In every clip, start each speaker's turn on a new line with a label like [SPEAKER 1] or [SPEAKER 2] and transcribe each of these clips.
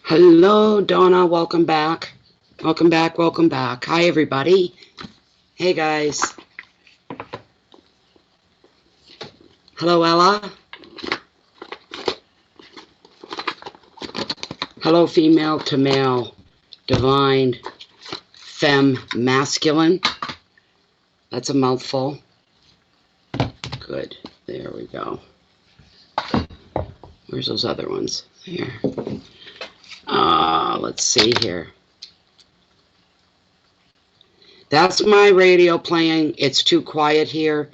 [SPEAKER 1] Hello, Donna. Welcome back. Welcome back. Welcome back. Hi, everybody. Hey, guys. Hello, Ella. Hello, female to male, divine, femme, masculine. That's a mouthful. Good. There we go. Where's those other ones? Here. Let's see here. That's my radio playing. It's too quiet here.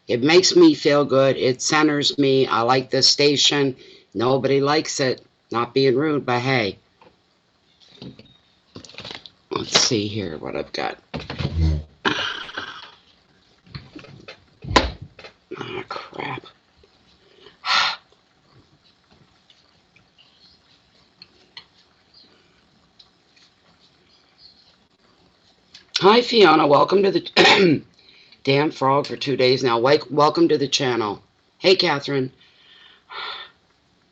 [SPEAKER 1] It makes me feel good. It centers me. I like this station. Nobody likes it. Not being rude, but hey. Let's see here what I've got. Oh, crap. Hi, Fiona. Welcome to the... Damn frog for 2 days now. Welcome to the channel. Hey, Catherine.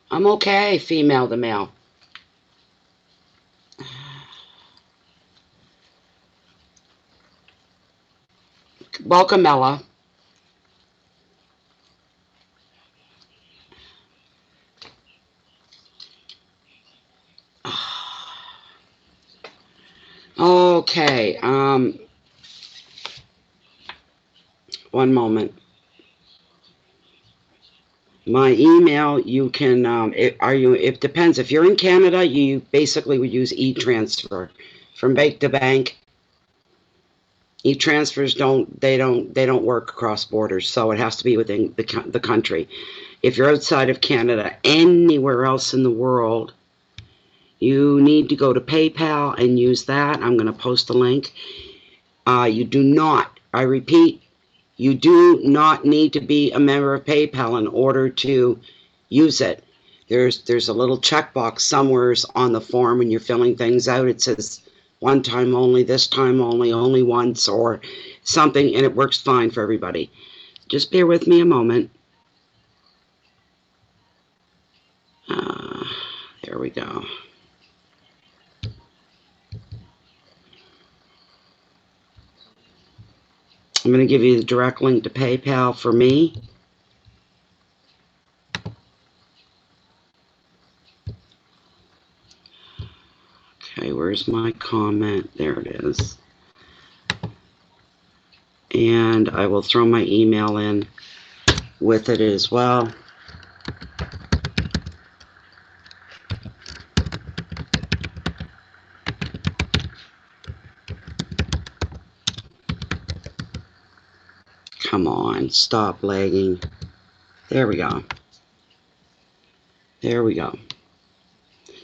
[SPEAKER 1] I'm okay, female to male. Welcome, Ella. Okay, one moment. My email, you can, it depends. If you're in Canada, you basically would use e-transfer from bank to bank. E-transfers don't work across borders, so it has to be within the country. If you're outside of Canada, anywhere else in the world, you need to go to PayPal and use that. I'm going to post a link. You do not, I repeat, you do not need to be a member of PayPal in order to use it. There's a little checkbox somewhere on the form when you're filling things out. It says one time only, this time only once, or something, and it works fine for everybody. Just bear with me a moment. There we go. I'm going to give you the direct link to PayPal for me. Okay, where's my comment? There it is. And I will throw my email in with it as well. Come on, stop lagging. There we go. There we go.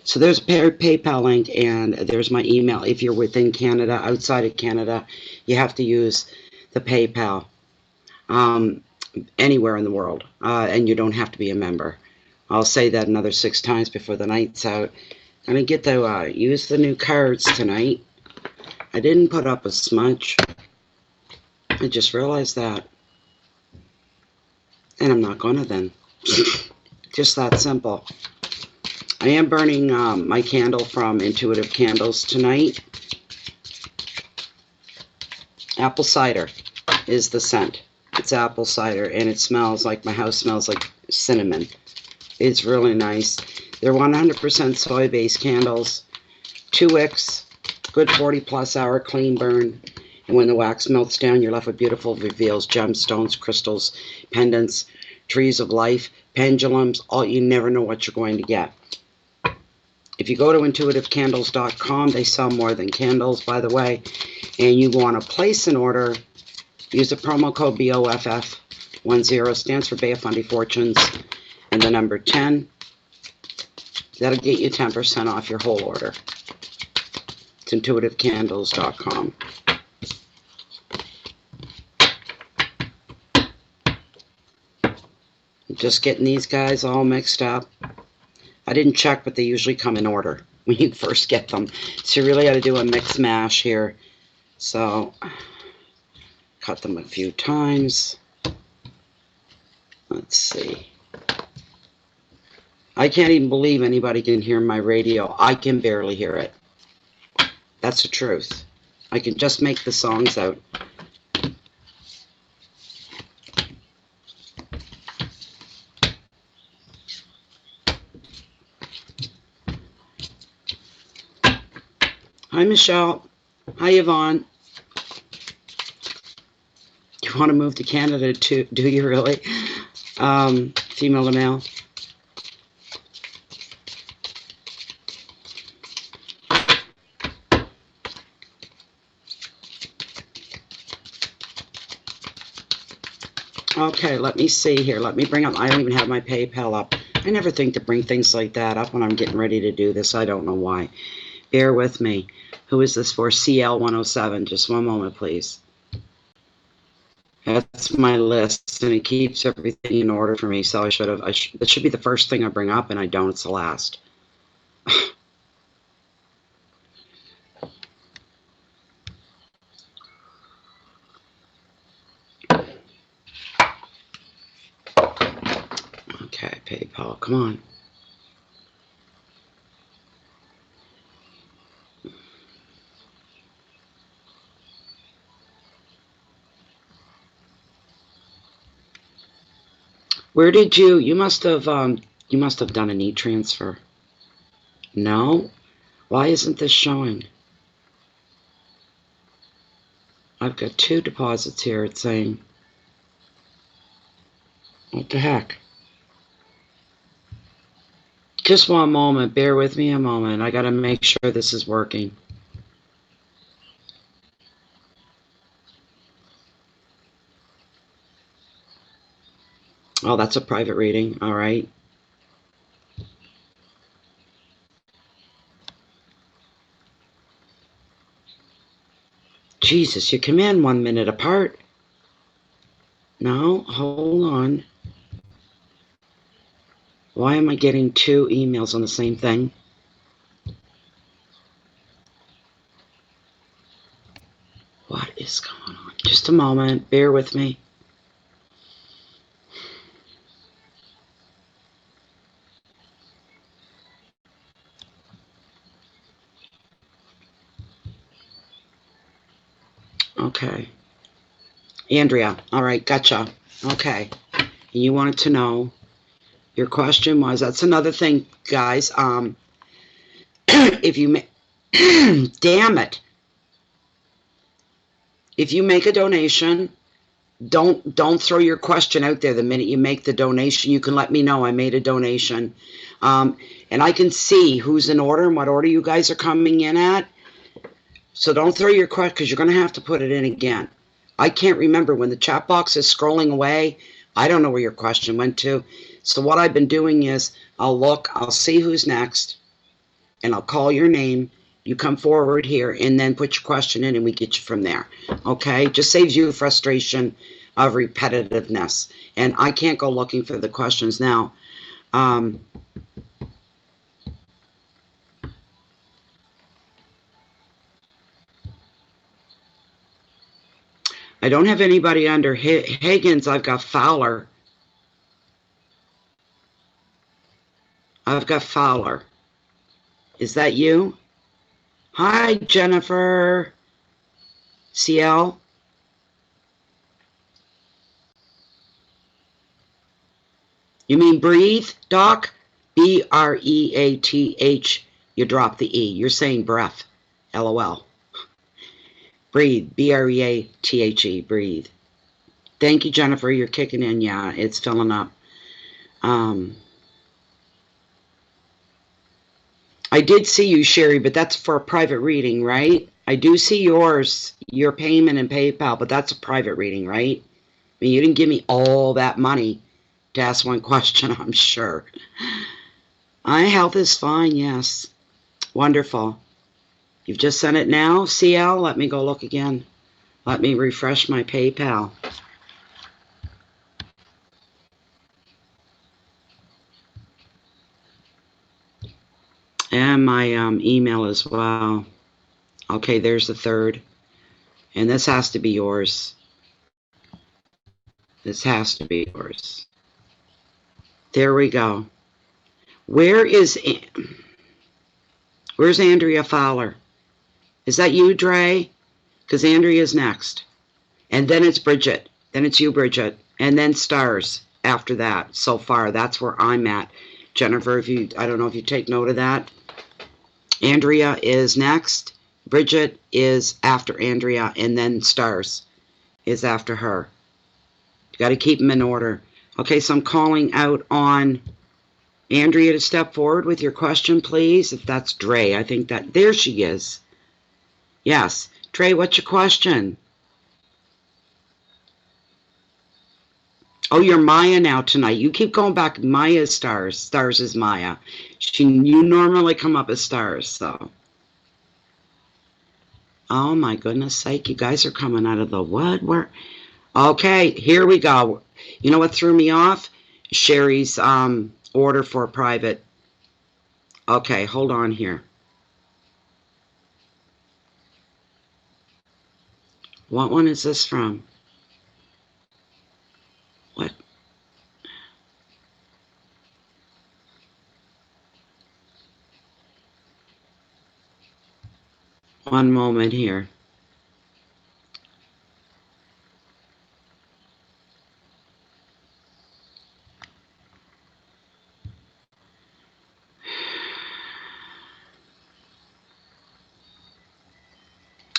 [SPEAKER 1] So there's a PayPal link, and there's my email. If you're within Canada, outside of Canada, you have to use the PayPal anywhere in the world, and you don't have to be a member. I'll say that another 6 times before the night's out. I'm going to get to use the new cards tonight. I didn't put up a smudge. I just realized that. And I'm not going to then. Just that simple. I am burning my candle from Intuitive Candles tonight. Apple cider is the scent. It's apple cider, and it smells like, my house smells like cinnamon. It's really nice. They're 100% soy-based candles. 2 wicks, good 40-plus hour clean burn. And when the wax melts down, you're left with beautiful reveals, gemstones, crystals, pendants, trees of life, pendulums. You never know what you're going to get. If you go to intuitivecandles.com, they sell more than candles, by the way, and you want to place an order, use the promo code BOFF10, stands for Bay of Fundy Fortunes, and the number 10. That'll get you 10% off your whole order. It's intuitivecandles.com. Just getting these guys all mixed up. I didn't check, but they usually come in order when you first get them. So you really got to do a mix mash here. So cut them a few times. Let's see. I can't even believe anybody can hear my radio. I can barely hear it. That's the truth. I can just make the songs out. Hi, Michelle. Hi, Yvonne. You want to move to Canada too? Do you really? Female to male. Okay, let me see here. Let me bring up, I don't even have my PayPal up. I never think to bring things like that up when I'm getting ready to do this. I don't know why. Bear with me. Who is this for? CL107. Just one moment, please. That's my list, and it keeps everything in order for me, so I should have, it should be the first thing I bring up, and I don't. It's the last. Okay, PayPal, come on. Where did you must have done an e-transfer. No? Why isn't this showing? I've got 2 deposits here, it's saying. What the heck? Just one moment, bear with me a moment. I gotta make sure this is working. Oh, that's a private reading, all right. Jesus, you come in 1 minute apart. No, hold on. Why am I getting 2 emails on the same thing? What is going on? Just a moment, bear with me. Okay. Andrea, all right, gotcha. Okay. And you wanted to know, your question was, that's another thing, guys. If you damn it. If you make a donation, don't throw your question out there the minute you make the donation. You can let me know I made a donation. And I can see who's in order and what order you guys are coming in at. So don't throw your question, because you're going to have to put it in again. I can't remember when the chat box is scrolling away. I don't know where your question went to. So what I've been doing is I'll look, I'll see who's next, and I'll call your name. You come forward here and then put your question in, and we get you from there. Okay? Just saves you the frustration of repetitiveness. And I can't go looking for the questions now. I don't have anybody under Higgins. I've got Fowler. I've got Fowler. Is that you? Hi, Jennifer. CL. You mean breathe, Doc? B-R-E-A-T-H. You drop the E. You're saying breath. LOL. Breathe. B-R-E-A-T-H-E. Breathe. Thank you, Jennifer. You're kicking in. Yeah, it's filling up. I did see you, Sherry, but that's for a private reading, right? I do see yours, your payment in PayPal, but that's a private reading, right? I mean, you didn't give me all that money to ask one question, I'm sure. My health is fine, yes. Wonderful. You've just sent it now, CL? Let me go look again. Let me refresh my PayPal. And my email as well. Okay, there's the third. And this has to be yours. This has to be yours. There we go. Where's Andrea Fowler? Is that you, Dre? Because Andrea's next. And then it's Bridget. Then it's you, Bridget. And then stars after that. So far, that's where I'm at. Jennifer, I don't know if you take note of that. Andrea is next. Bridget is after Andrea. And then stars is after her. You got to keep them in order. Okay, so I'm calling out on Andrea to step forward with your question, please. If that's Dre, I think that, there she is. Yes. Dre, what's your question? Oh, you're Maya now tonight. You keep going back. Maya is stars. Stars is Maya. You normally come up as stars, so. Oh my goodness sake, you guys are coming out of the what? Where? Okay, here we go. You know what threw me off? Sherry's order for private. Okay, hold on here. What one is this from? What? One moment here.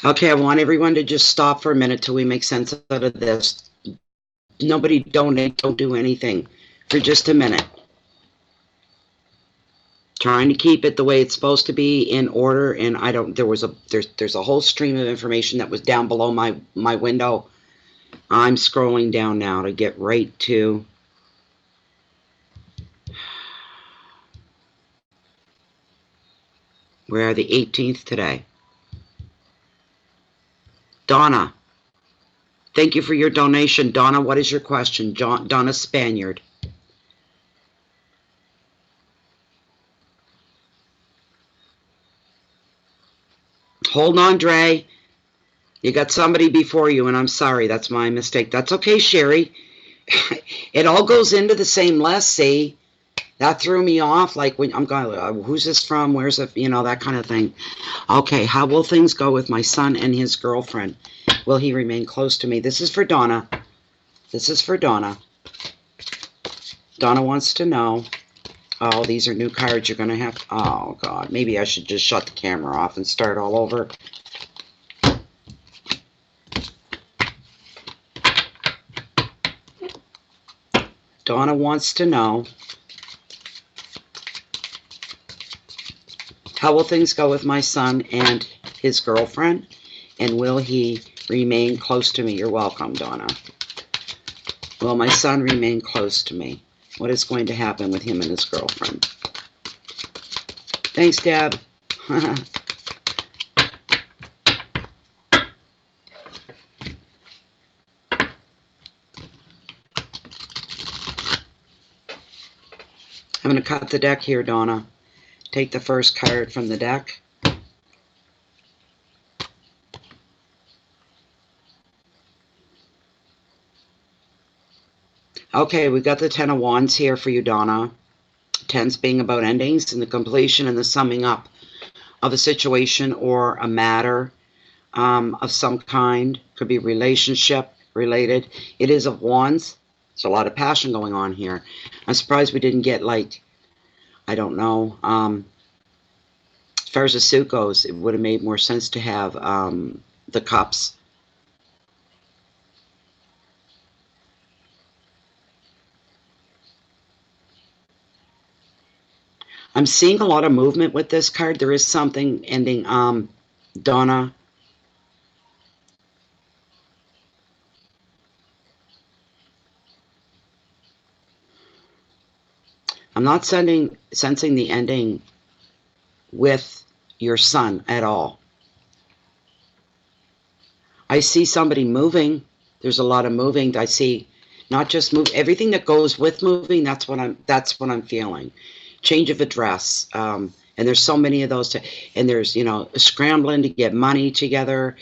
[SPEAKER 1] Okay, I want everyone to just stop for a minute till we make sense out of this. Nobody donate, don't do anything for just a minute. Trying to keep it the way it's supposed to be, in order, and there's a whole stream of information that was down below my window. I'm scrolling down now to get right to we're the 18th today. Donna, thank you for your donation. Donna, what is your question? Donna Spaniard. Hold on, Dre. You got somebody before you, and I'm sorry. That's my mistake. That's okay, Sherry. It all goes into the same list, see? That threw me off. Like, when I'm going, who's this from? Where's it? You know, that kind of thing. Okay, how will things go with my son and his girlfriend? Will he remain close to me? This is for Donna. This is for Donna. Donna wants to know. Oh, these are new cards. You're going to have... Oh, God. Maybe I should just shut the camera off and start all over. Donna wants to know, how will things go with my son and his girlfriend? And will he remain close to me? You're welcome, Donna. Will my son remain close to me? What is going to happen with him and his girlfriend? Thanks, Deb. I'm going to cut the deck here, Donna. Take the first card from the deck. Okay, we've got the Ten of Wands here for you, Donna. Tens being about endings and the completion and the summing up of a situation or a matter of some kind. Could be relationship related. It is of Wands. There's a lot of passion going on here. I'm surprised we didn't get, like, I don't know. As far as the suit goes, it would have made more sense to have the cups. I'm seeing a lot of movement with this card. There is something ending, Donna. I'm not sensing the ending with your son at all. I see somebody moving. There's a lot of moving. I see not just move, everything that goes with moving. That's what I'm feeling. Change of address, and there's so many of those, and there's, you know, scrambling to get money together,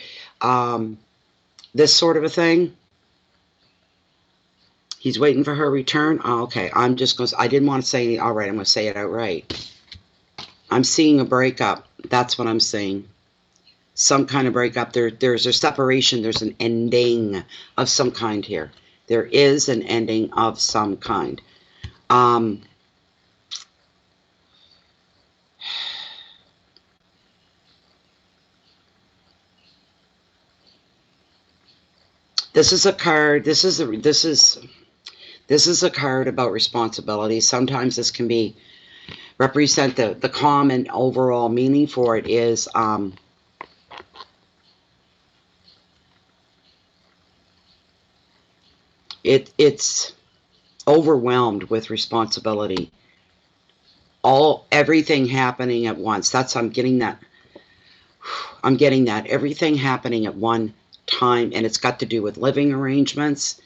[SPEAKER 1] this sort of a thing. He's waiting for her return. Oh, okay, I'm just going to, I didn't want to say it. All right, I'm going to say it outright. I'm seeing a breakup. That's what I'm seeing. Some kind of breakup. There's a separation. There's an ending of some kind here. There is an ending of some kind. This is a card. This is a card about responsibility. Sometimes this can be represent the common overall meaning for it is it's overwhelmed with responsibility. Everything happening at once. I'm getting that. Everything happening at one time, and it's got to do with living arrangements.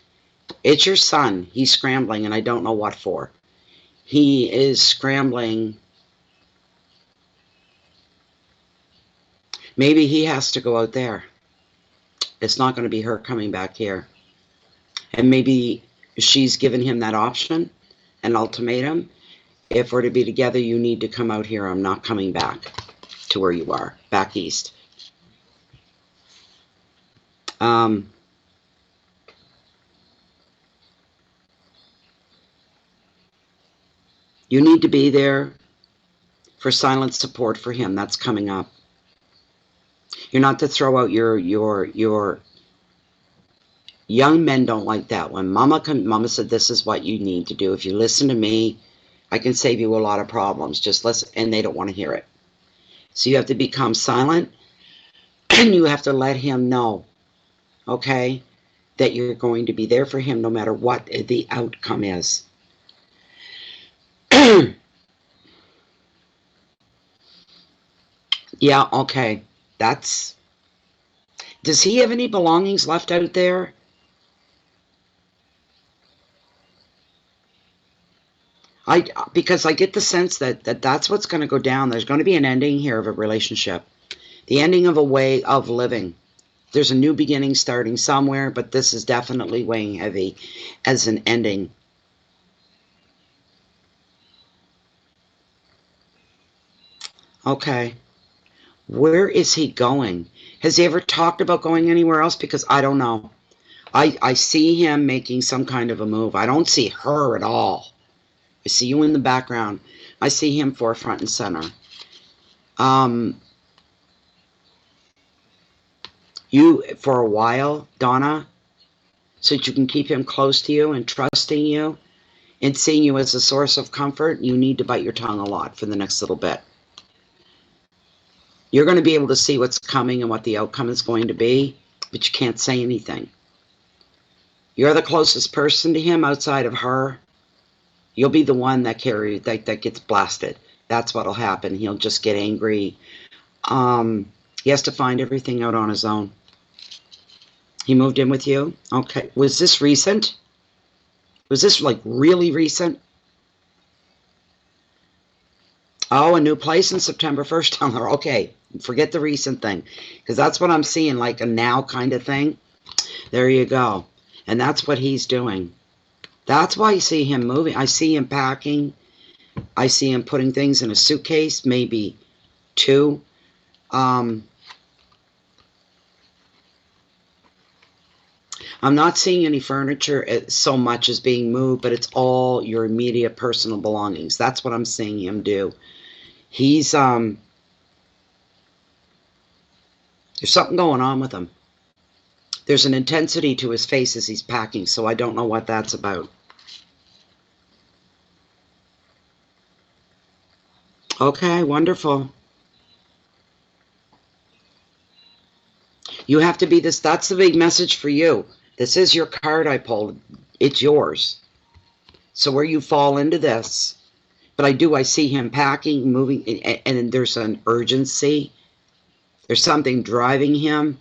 [SPEAKER 1] It's your son. He's scrambling, and I don't know what for. He is scrambling. Maybe he has to go out there. It's not going to be her coming back here. And maybe she's given him that option, an ultimatum. If we're to be together, you need to come out here. I'm not coming back to where you are, back east. You need to be there for silent support for him. That's coming up. You're not to throw out your young men don't like that one. Mama said this is what you need to do. If you listen to me, I can save you a lot of problems. Just listen, and they don't want to hear it. So you have to become silent, and you have to let him know, okay, that you're going to be there for him no matter what the outcome is. Yeah, okay. Does he have any belongings left out there? Because I get the sense that that's what's going to go down. There's going to be an ending here of a relationship. The ending of a way of living. There's a new beginning starting somewhere, but this is definitely weighing heavy as an ending. Okay. Where is he going? Has he ever talked about going anywhere else? Because I don't know. I see him making some kind of a move. I don't see her at all. I see you in the background. I see him forefront and center. You, for a while, Donna, so that you can keep him close to you and trusting you and seeing you as a source of comfort, you need to bite your tongue a lot for the next little bit. You're going to be able to see what's coming and what the outcome is going to be, but you can't say anything. You're the closest person to him outside of her. You'll be the one that gets blasted. That's what'll happen. He'll just get angry. He has to find everything out on his own. He moved in with you? Okay. Was this recent? Was this like really recent? Oh, a new place in September 1st down there. Okay. Forget the recent thing. Because that's what I'm seeing, like a now kind of thing. There you go. And that's what he's doing. That's why you see him moving. I see him packing. I see him putting things in a suitcase, maybe two. I'm not seeing any furniture so much as being moved, but it's all your immediate personal belongings. That's what I'm seeing him do. He's, there's something going on with him. There's an intensity to his face as he's packing, so I don't know what that's about. Okay, wonderful. You have to be this. That's the big message for you. This is your card I pulled. It's yours. So where you fall into this. But I see him packing, moving, and there's an urgency. There's something driving him.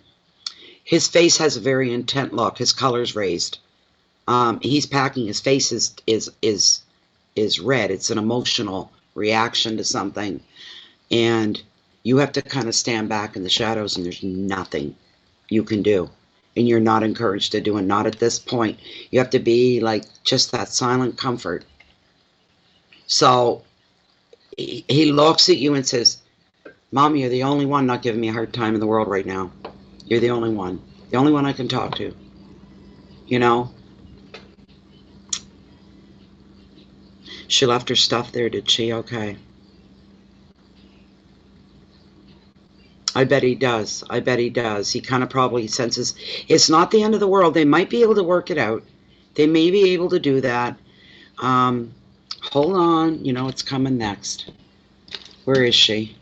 [SPEAKER 1] His face has a very intent look. His color's raised. He's packing. His face is red. It's an emotional reaction to something. And you have to kind of stand back in the shadows, and there's nothing you can do. and you're not encouraged to do it. Not at this point. You have to be like just that silent comfort. So he looks at you and says, Mom, you're the only one not giving me a hard time in the world right now. You're the only one. The only one I can talk to. You know? She left her stuff there, did she? Okay. I bet he does. I bet he does. He kind of probably senses it's not the end of the world. They might be able to work it out. They may be able to do that. Hold on. You know it's coming next. Where is she?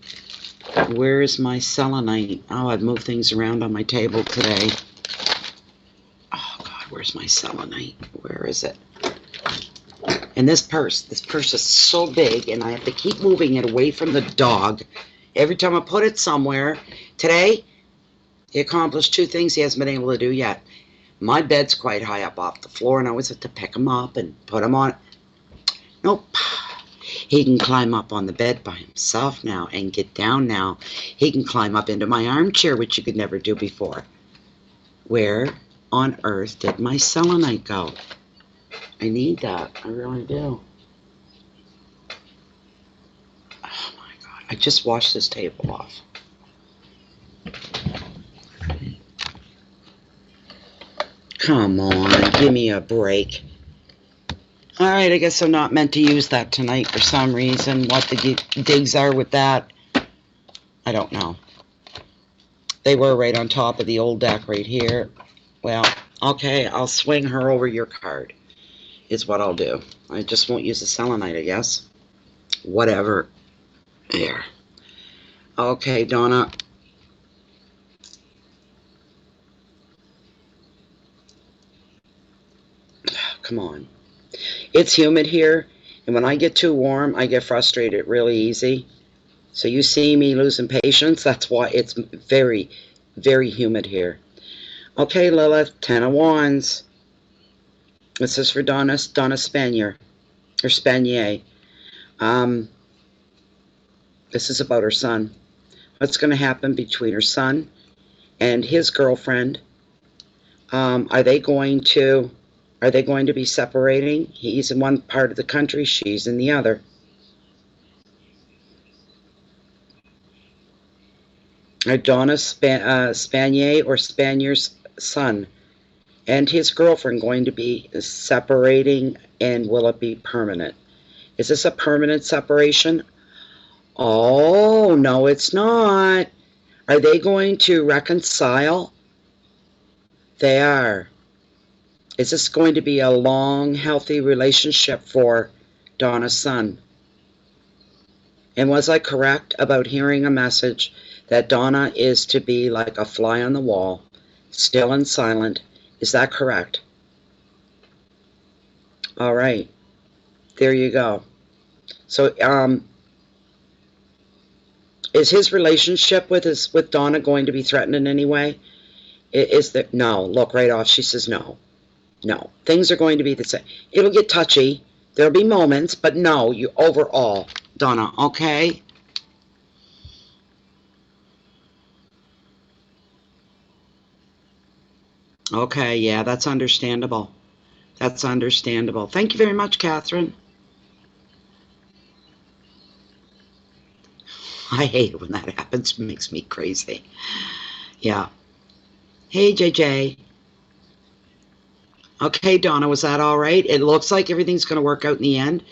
[SPEAKER 1] Where is my selenite? Oh, I've moved things around on my table today. Oh, God, where's my selenite? Where is it? And this purse is so big, and I have to keep moving it away from the dog. Every time I put it somewhere. Today, he accomplished 2 things he hasn't been able to do yet. My bed's quite high up off the floor, and I always have to pick him up and put him on. Nope. He can climb up on the bed by himself now and get down now. He can climb up into my armchair, which you could never do before. Where on earth did my selenite go? I need that. I really do. Oh my God. I just washed this table off. Come on, give me a break. Alright, I guess I'm not meant to use that tonight for some reason. What the digs are with that, I don't know. They were right on top of the old deck right here. Well, okay, I'll swing her over your card, is what I'll do. I just won't use the selenite, I guess. Whatever. There. Okay, Donna. Come on. It's humid here, and when I get too warm, I get frustrated really easy. So you see me losing patience, that's why it's very, very humid here. Okay, Lilith, 10 of Wands. This is for Donna Spanier, or Spanier. This is about her son. What's going to happen between her son and his girlfriend? Are they going to be separating? He's in one part of the country, she's in the other. Are Donna Spanier or Spanier's son and his girlfriend going to be separating, and will it be permanent? Is this a permanent separation? Oh, no, it's not. Are they going to reconcile? They are. Is this going to be a long, healthy relationship for Donna's son? And was I correct about hearing a message that Donna is to be like a fly on the wall, still and silent? Is that correct? All right. There you go. So, is his relationship with Donna going to be threatened in any way? Is there? No. Look right off. She says no. No. Things are going to be the same. It'll get touchy. There'll be moments, but no. You overall, Donna. Okay. Okay. Yeah, that's understandable. That's understandable. Thank you very much, Catherine. I hate it when that happens. It makes me crazy. Yeah. Hey, JJ. Okay, Donna, was that all right? It looks like everything's going to work out in the end.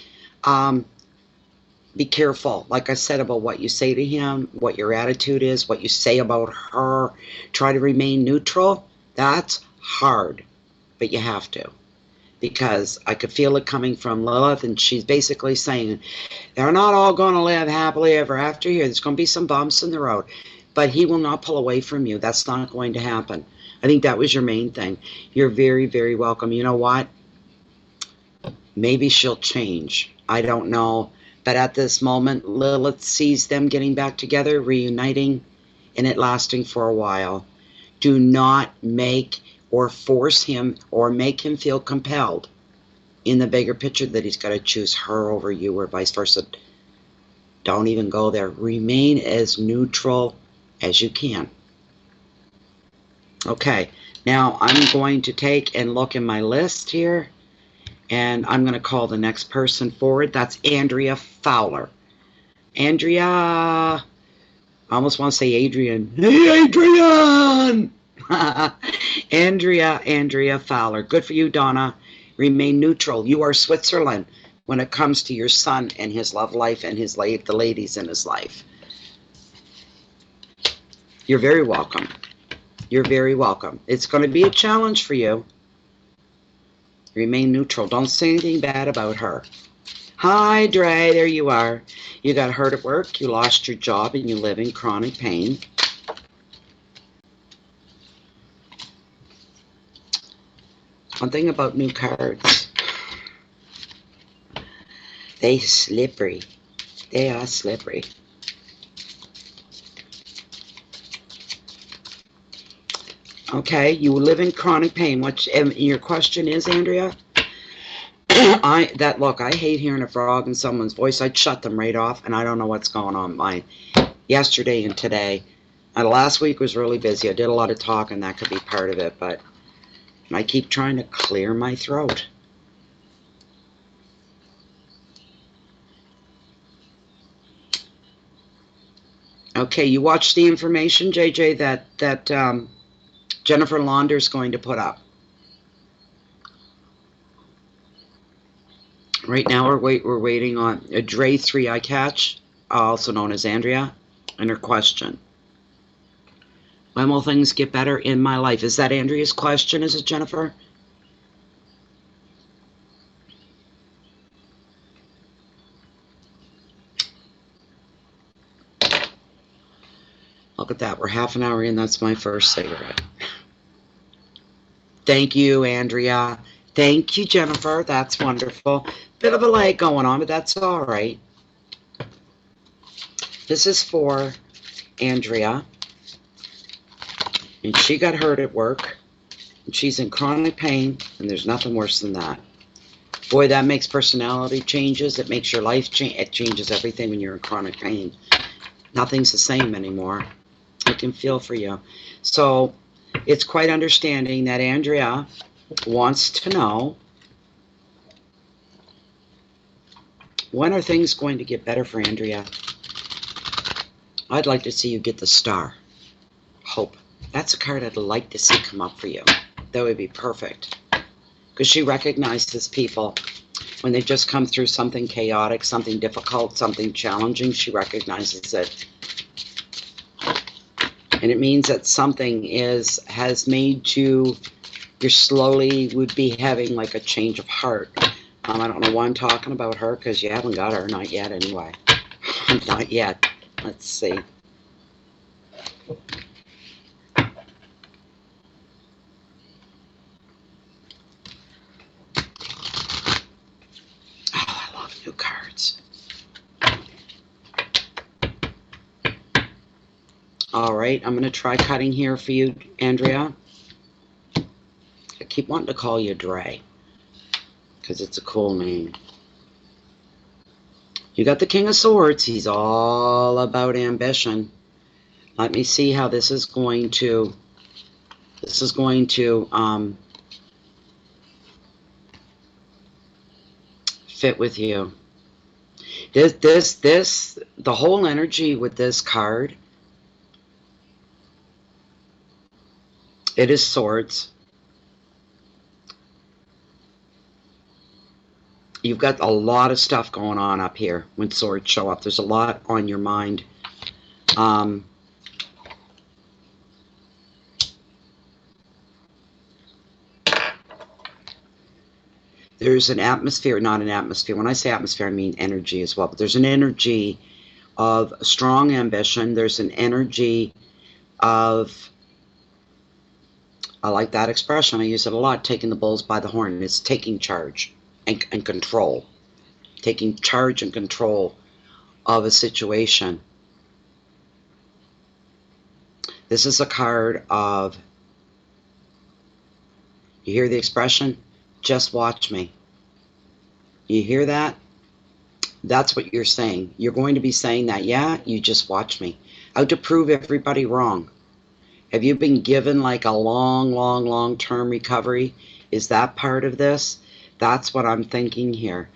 [SPEAKER 1] Be careful, like I said, about what you say to him, what your attitude is, what you say about her. Try to remain neutral. That's hard, but you have to. Because I could feel it coming from Lilith, and she's basically saying, they're not all going to live happily ever after here. There's going to be some bumps in the road. But he will not pull away from you. That's not going to happen. I think that was your main thing. You're very, very welcome. You know what? Maybe she'll change. I don't know. But at this moment, Lilith sees them getting back together, reuniting, and it lasting for a while. Do not make or force him or make him feel compelled in the bigger picture that he's got to choose her over you or vice versa. Don't even go there. Remain as neutral as you can. Okay, Now, I'm going to take and look in my list here, and I'm going to call the next person forward. That's Andrea Fowler. Andrea, I almost want to say Adrian. Hey, Adrian! Andrea Fowler. Good for you, Donna. Remain neutral. You are Switzerland when it comes to your son and his love life and the ladies in his life. You're very welcome. You're very welcome. It's going to be a challenge for you. Remain neutral. Don't say anything bad about her. Hi, Dre. There you are. You got hurt at work. You lost your job and you live in chronic pain. One thing about new cards. They slippery. They are slippery. Okay, you live in chronic pain. And your question is, Andrea? I hate hearing a frog in someone's voice. I'd shut them right off, and I don't know what's going on mine. Yesterday and today. Last week was really busy. I did a lot of talking. That could be part of it, but I keep trying to clear my throat. Okay, you watched the information, JJ, that Jennifer Launder's going to put up. Right now we're waiting on a Dre 3 Eye Catch, also known as Andrea, and her question. When will things get better in my life? Is that Andrea's question? Is it, Jennifer? Look at that. We're half an hour in. That's my first cigarette. Thank you, Andrea. Thank you, Jennifer. That's wonderful. Bit of a lag going on, but that's all right. This is for Andrea. And she got hurt at work. And she's in chronic pain, and there's nothing worse than that. Boy, that makes personality changes. It makes your life change. It changes everything when you're in chronic pain. Nothing's the same anymore. I can feel for you. So it's quite understanding that Andrea wants to know, when are things going to get better for Andrea? I'd like to see you get the star. Hope. That's a card I'd like to see come up for you. That would be perfect. Because she recognizes people when they've just come through something chaotic, something difficult, something challenging. She recognizes it. And it means that something has made you slowly would be having like a change of heart. I don't know why I'm talking about her, because you haven't got her. Not yet, anyway. Not yet. Let's see. Oh, I love new cards. All right, I'm going to try cutting here for you, Andrea. I keep wanting to call you Dre, because it's a cool name. You got the King of Swords. He's all about ambition. Let me see how this is going to fit with you. The whole energy with this card, it is swords. You've got a lot of stuff going on up here when swords show up. There's a lot on your mind. There's an atmosphere, not an atmosphere. When I say atmosphere, I mean energy as well. But there's an energy of strong ambition. There's an energy of, I like that expression. I use it a lot, taking the bulls by the horn. It's taking charge and control. Taking charge and control of a situation. This is a card of, you hear the expression? Just watch me. You hear that? That's what you're saying. You're going to be saying that, yeah, you just watch me. Out to prove everybody wrong. Have you been given like a long-term recovery? Is that part of this? That's what I'm thinking here.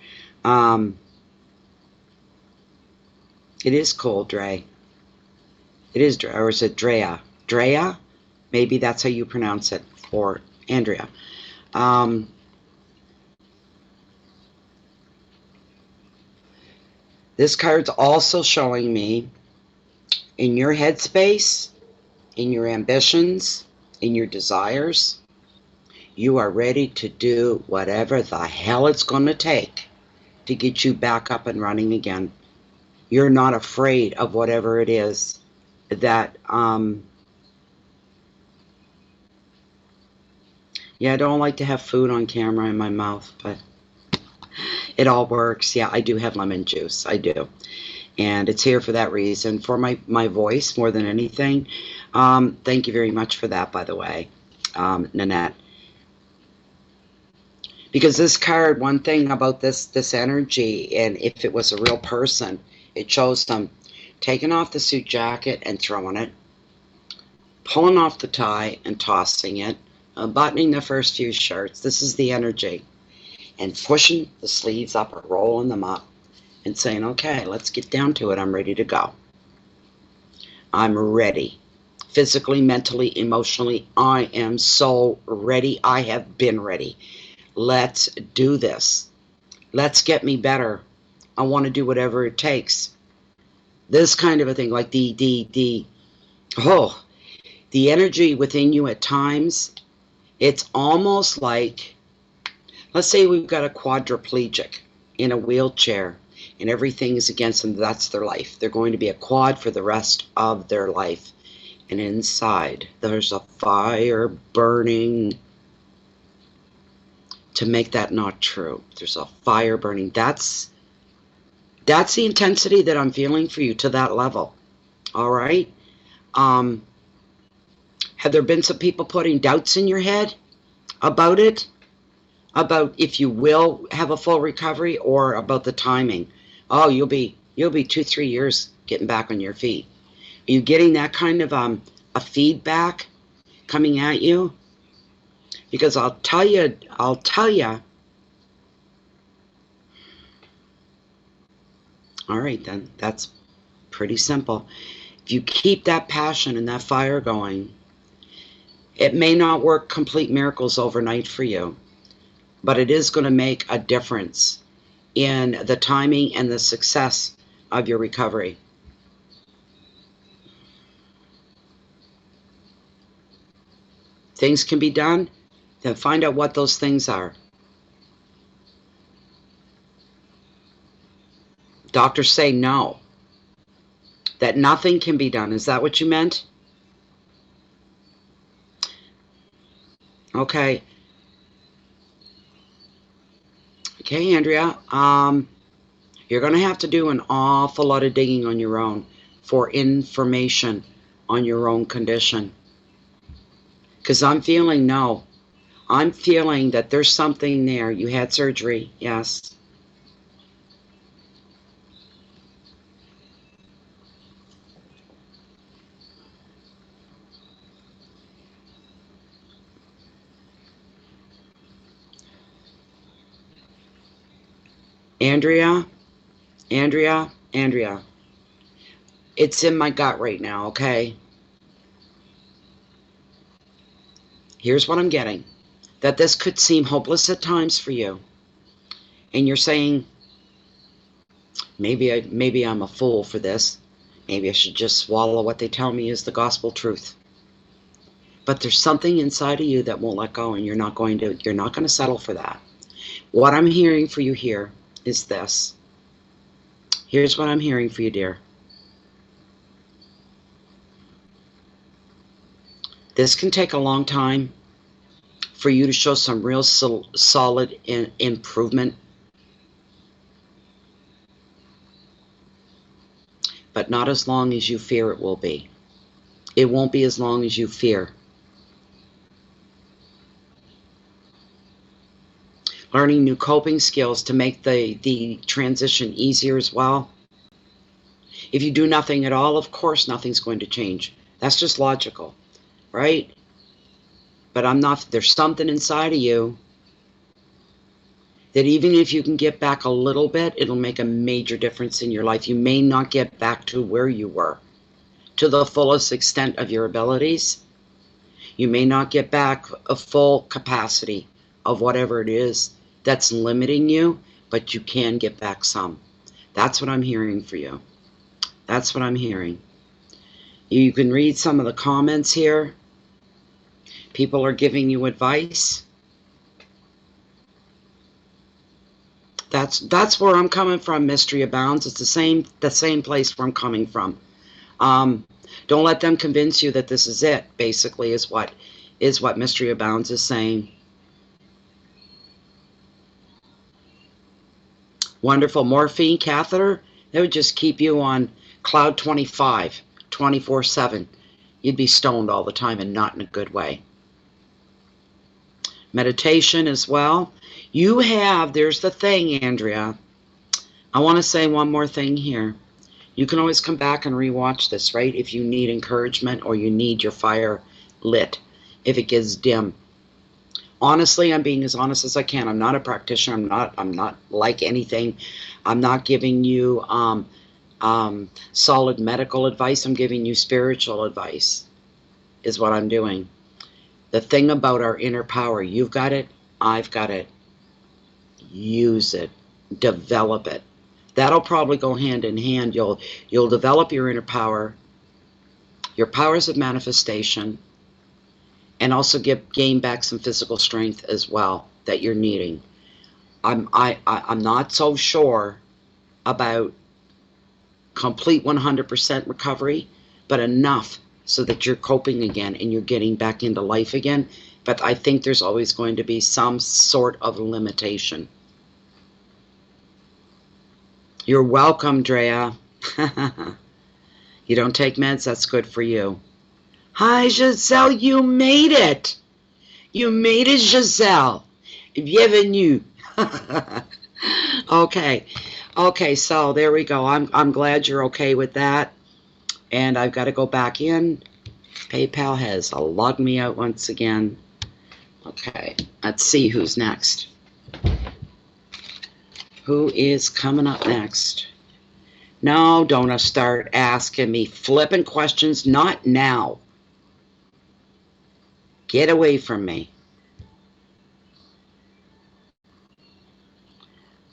[SPEAKER 1] It is cold, Dre. It is, or is it Drea? Drea? Maybe that's how you pronounce it. Or Andrea. This card's also showing me in your headspace, in your ambitions, in your desires, you are ready to do whatever the hell it's going to take to get you back up and running again. You're not afraid of whatever it is that, yeah, I don't like to have food on camera in my mouth, but it all works. Yeah, I do have lemon juice. I do. And it's here for that reason, for my voice more than anything. Thank you very much for that, by the way, Nanette. Because this card, one thing about this energy, and if it was a real person, it shows them taking off the suit jacket and throwing it, pulling off the tie and tossing it, buttoning the first few shirts. This is the energy. And pushing the sleeves up or rolling them up and saying, okay, let's get down to it. I'm ready to go. I'm ready. Physically, mentally, emotionally, I am so ready. I have been ready. Let's do this. Let's get me better. I want to do whatever it takes. This kind of a thing, like the energy within you at times, it's almost like, let's say we've got a quadriplegic in a wheelchair and everything is against them. That's their life. They're going to be a quad for the rest of their life. And inside, there's a fire burning to make that not true. There's a fire burning. That's the intensity that I'm feeling for you to that level. All right? Have there been some people putting doubts in your head about it? About if you will have a full recovery, or about the timing? Oh, you'll be 2-3 years getting back on your feet. Are you getting that kind of a feedback coming at you? Because I'll tell you, all right then, that's pretty simple. If you keep that passion and that fire going, it may not work complete miracles overnight for you, but it is going to make a difference in the timing and the success of your recovery. Things can be done, then find out what those things are. Doctors say no, that nothing can be done. Is that what you meant? Okay. Okay, Andrea, you're going to have to do an awful lot of digging on your own for information on your own condition. Because I'm feeling no. I'm feeling that there's something there. You had surgery, yes. Andrea, it's in my gut right now, okay? Here's what I'm getting. That this could seem hopeless at times for you. And you're saying, maybe I'm a fool for this. Maybe I should just swallow what they tell me is the gospel truth. But there's something inside of you that won't let go, and you're not going to settle for that. What I'm hearing for you here is this. Here's what I'm hearing for you, dear. This can take a long time for you to show some real solid improvement. But not as long as you fear it will be. It won't be as long as you fear. Learning new coping skills to make the transition easier as well. If you do nothing at all, of course nothing's going to change. That's just logical. right? But I'm not, there's something inside of you that even if you can get back a little bit, it'll make a major difference in your life. You may not get back to where you were, to the fullest extent of your abilities. You may not get back a full capacity of whatever it is that's limiting you, but you can get back some. That's what I'm hearing for you. That's what I'm hearing. You can read some of the comments here. People are giving you advice. That's where I'm coming from, Mystery Abounds. It's the same place where I'm coming from. Don't let them convince you that this is it, basically, is what Mystery Abounds is saying. Wonderful. Morphine catheter, that would just keep you on cloud 25, 24/7. You'd be stoned all the time and not in a good way. Meditation as well. You have, there's the thing, Andrea. I want to say one more thing here. You can always come back and rewatch this, right? If you need encouragement or you need your fire lit, if it gets dim. Honestly, I'm being as honest as I can. I'm not a practitioner. I'm not like anything. I'm not giving you solid medical advice. I'm giving you spiritual advice, is what I'm doing. The thing about our inner power, you've got it, I've got it. Use it, develop it. That'll probably go hand in hand. You'll develop your inner power, your powers of manifestation, and also gain back some physical strength as well that you're needing. I'm not so sure about complete 100% recovery, but enough so that you're coping again and you're getting back into life again. But I think there's always going to be some sort of limitation. You're welcome, Drea. You don't take meds? That's good for you. Hi, Giselle. You made it. You made it, Giselle. Bienvenue. Okay, so there we go. I'm glad you're okay with that. And I've got to go back in. PayPal has logged me out once again. Okay, let's see who's next. Who is coming up next? No, don't start asking me flipping questions. Not now. Get away from me.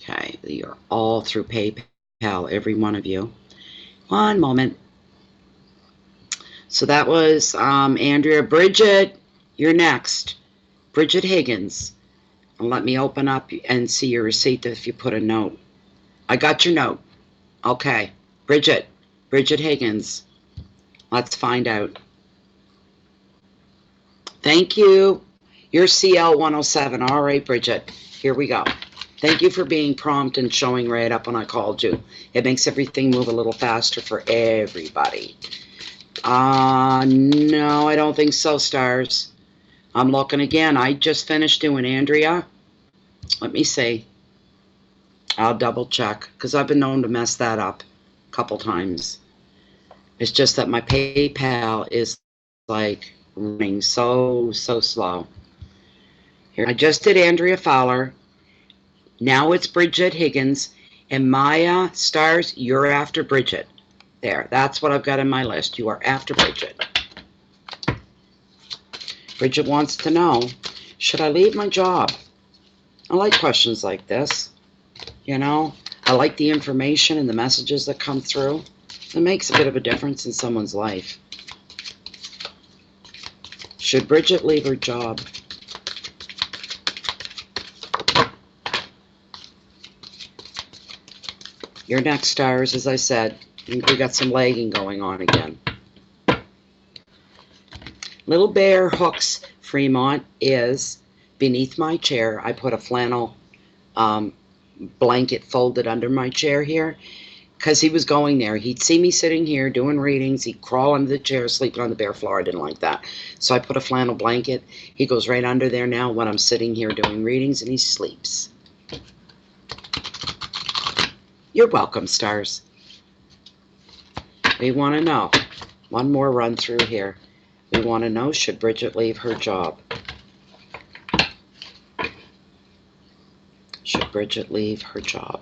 [SPEAKER 1] Okay, you're all through PayPal, every one of you. One moment. So that was Andrea. Bridget, you're next. Bridget Higgins. And let me open up and see your receipt if you put a note. I got your note. Okay. Bridget Higgins. Let's find out. Thank you. You're CL107. All right, Bridget. Here we go. Thank you for being prompt and showing right up when I called you. It makes everything move a little faster for everybody. No, I don't think so, stars. I'm looking again. I just finished doing Andrea. Let me see. I'll double check because I've been known to mess that up a couple times. It's just that my PayPal is like running so slow. Here, I just did Andrea Fowler. Now it's Bridget Higgins. And Maya, stars, you're after Bridget. There, that's what I've got in my list. You are after Bridget. Bridget wants to know, should I leave my job? I like questions like this. You know, I like the information and the messages that come through. It makes a bit of a difference in someone's life. Should Bridget leave her job? Your next, stars, as I said. We got some lagging going on again. Little Bear Hooks Fremont is beneath my chair. I put a flannel blanket folded under my chair here because he was going there. He'd see me sitting here doing readings. He'd crawl under the chair, sleeping on the bare floor. I didn't like that. So I put a flannel blanket. He goes right under there now when I'm sitting here doing readings, and he sleeps. You're welcome, stars. We want to know. One more run through here. We we want to know, should Bridget leave her job? Should Bridget leave her job?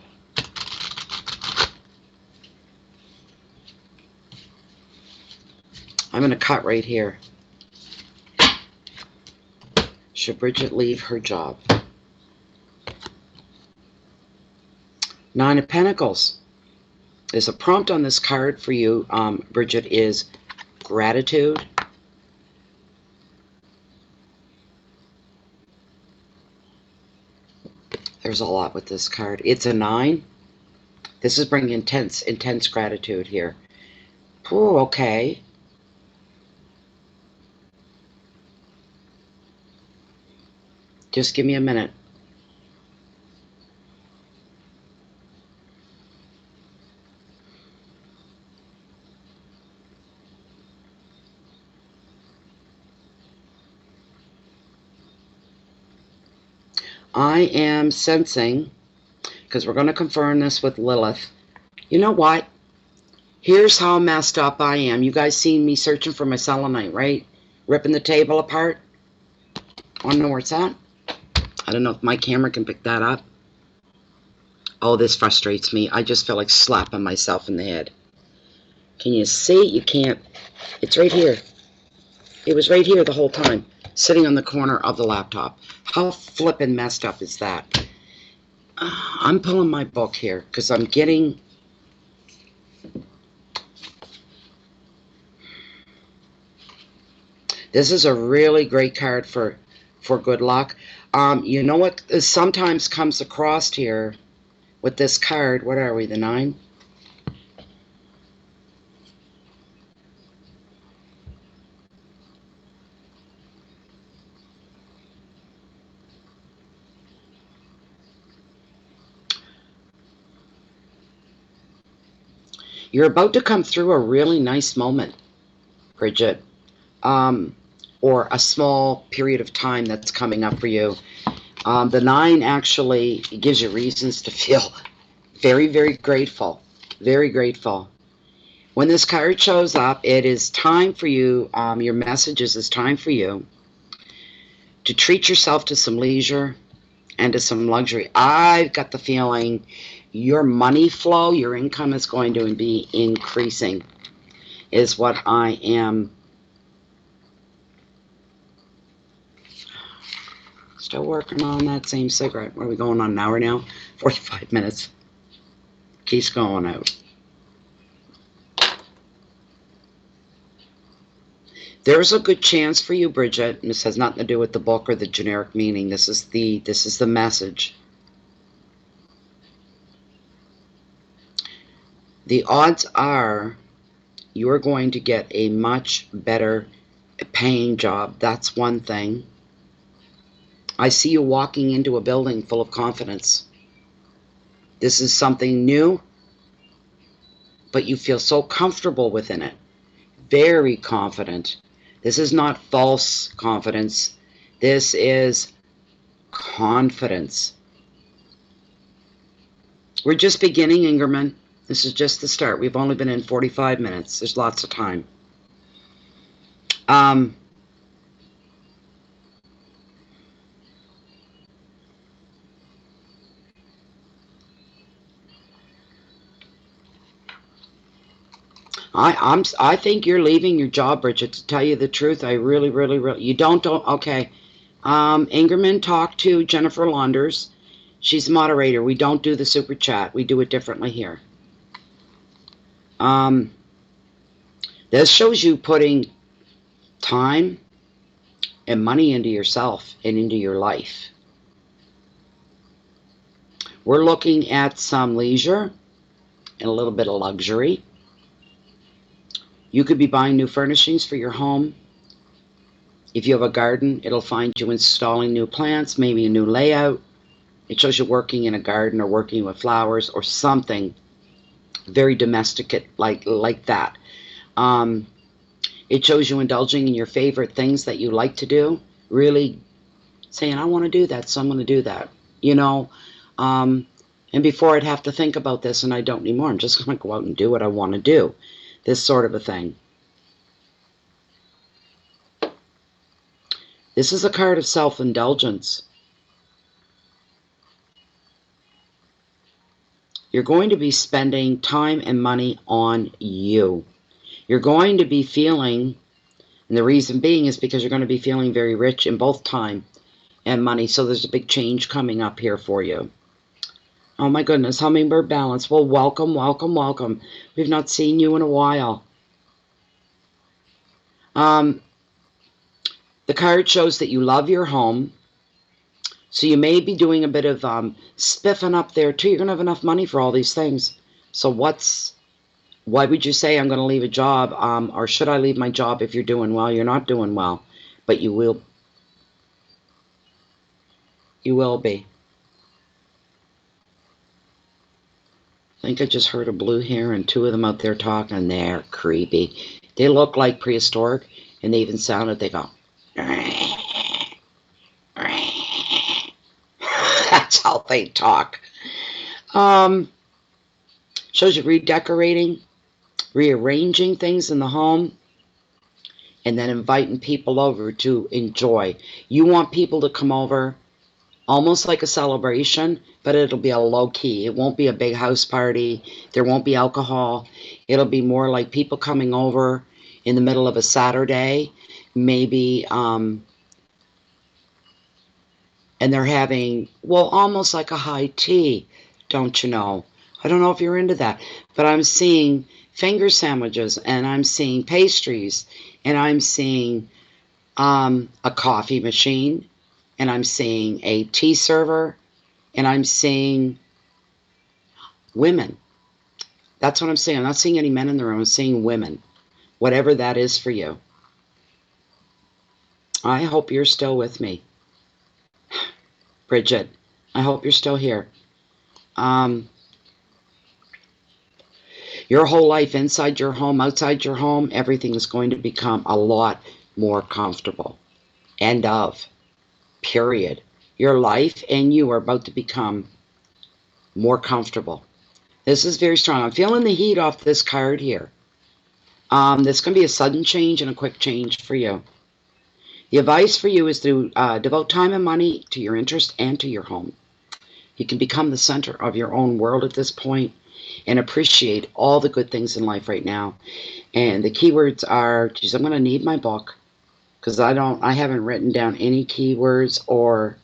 [SPEAKER 1] I'm going to cut right here. Should Bridget leave her job? Nine of Pentacles. There's a prompt on this card for you, Bridget, is gratitude. There's a lot with this card. It's a 9. This is bringing intense gratitude here. Oh, okay. Just give me a minute. I am sensing, because we're going to confirm this with Lilith. You know what? Here's how messed up I am. You guys seen me searching for my selenite, right? Ripping the table apart. Want to know where it's at? I don't know if my camera can pick that up. Oh, this frustrates me. I just feel like slapping myself in the head. Can you see? You can't. It's right here. It was right here the whole time, sitting on the corner of the laptop. How flippin' messed up is that? I'm pulling my book here because I'm getting... This is a really great card for good luck. You know what sometimes comes across here with this card? What are we, the 9? You're about to come through a really nice moment, Bridget. Or a small period of time that's coming up for you. The 9 actually gives you reasons to feel very, very grateful. Very grateful. When this card shows up, it is time for you, your message is it's time for you to treat yourself to some leisure and to some luxury. I've got the feeling your money flow, your income is going to be increasing, is what I am still working on. That same cigarette. What are we going on, an hour now? 45 minutes. Keeps going out. There's a good chance for you, Bridget. This has nothing to do with the book or the generic meaning. This is the message. The odds are you're going to get a much better paying job. That's one thing. I see you walking into a building full of confidence. This is something new, but you feel so comfortable within it. Very confident. This is not false confidence. This is confidence. We're just beginning, Ingerman. This is just the start. We've only been in 45 minutes. There's lots of time. I think you're leaving your job, Bridget, to tell you the truth. I really, you don't, okay. Ingerman, talk to Jennifer Launders. She's moderator. We don't do the super chat. We do it differently here. This shows you putting time and money into yourself and into your life. We're looking at some leisure and a little bit of luxury. You could be buying new furnishings for your home. If you have a garden, it'll find you installing new plants, maybe a new layout. It shows you working in a garden or working with flowers or something very domestic like that. It shows you indulging in your favorite things that you like to do. Really saying, I want to do that, so I'm going to do that. You know, and before I'd have to think about this, and I don't anymore. I'm just going to go out and do what I want to do. This sort of a thing. This is a card of self-indulgence. You're going to be spending time and money on you. You're going to be feeling, and the reason being is because you're going to be feeling very rich in both time and money. So there's a big change coming up here for you. Oh my goodness, hummingbird balance. Well, welcome, welcome, welcome. We've not seen you in a while. The card shows that you love your home. So you may be doing a bit of spiffing up there too. You're going to have enough money for all these things. So why would you say I'm going to leave a job? Or should I leave my job if you're doing well? You're not doing well, but you will. You will be. I think I just heard a blue hair and two of them out there talking. They're creepy. They look like prehistoric, and they even sounded, they go. That's how they talk. Shows you redecorating, rearranging things in the home, and then inviting people over to enjoy. You want people to come over almost like a celebration, but it'll be a low key. It won't be a big house party. There won't be alcohol. It'll be more like people coming over in the middle of a Saturday, maybe, and they're having, well, almost like a high tea, don't you know? I don't know if you're into that, but I'm seeing finger sandwiches, and I'm seeing pastries, and I'm seeing a coffee machine, and I'm seeing a tea server, and I'm seeing women. That's what I'm seeing. I'm not seeing any men in the room. I'm seeing women, whatever that is for you. I hope you're still with me. Bridget, I hope you're still here. Your whole life, inside your home, outside your home, everything is going to become a lot more comfortable. End of. Period. Your life and you are about to become more comfortable. This is very strong. I'm feeling the heat off this card here. There's going to be a sudden change and a quick change for you. The advice for you is to devote time and money to your interest and to your home. You can become the center of your own world at this point and appreciate all the good things in life right now. And the keywords are, geez, I'm going to need my book because I haven't written down any keywords or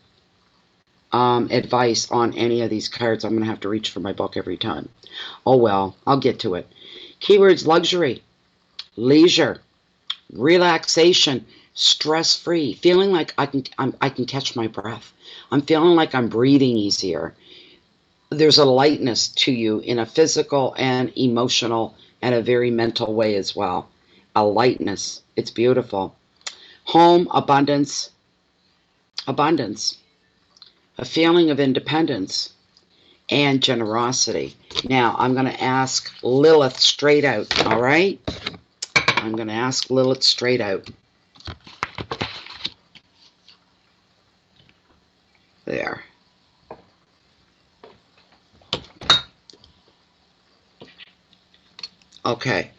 [SPEAKER 1] advice on any of these cards. I'm going to have to reach for my book every time. Oh well, I'll get to it. Keywords: luxury, leisure, relaxation, stress-free, feeling like I can catch my breath. I'm feeling like I'm breathing easier. There's a lightness to you in a physical and emotional and a very mental way as well. A lightness. It's beautiful. Home, abundance. Abundance. A feeling of independence and generosity. Now, I'm going to ask Lilith straight out, all right? I'm going to ask Lilith straight out. There. Okay.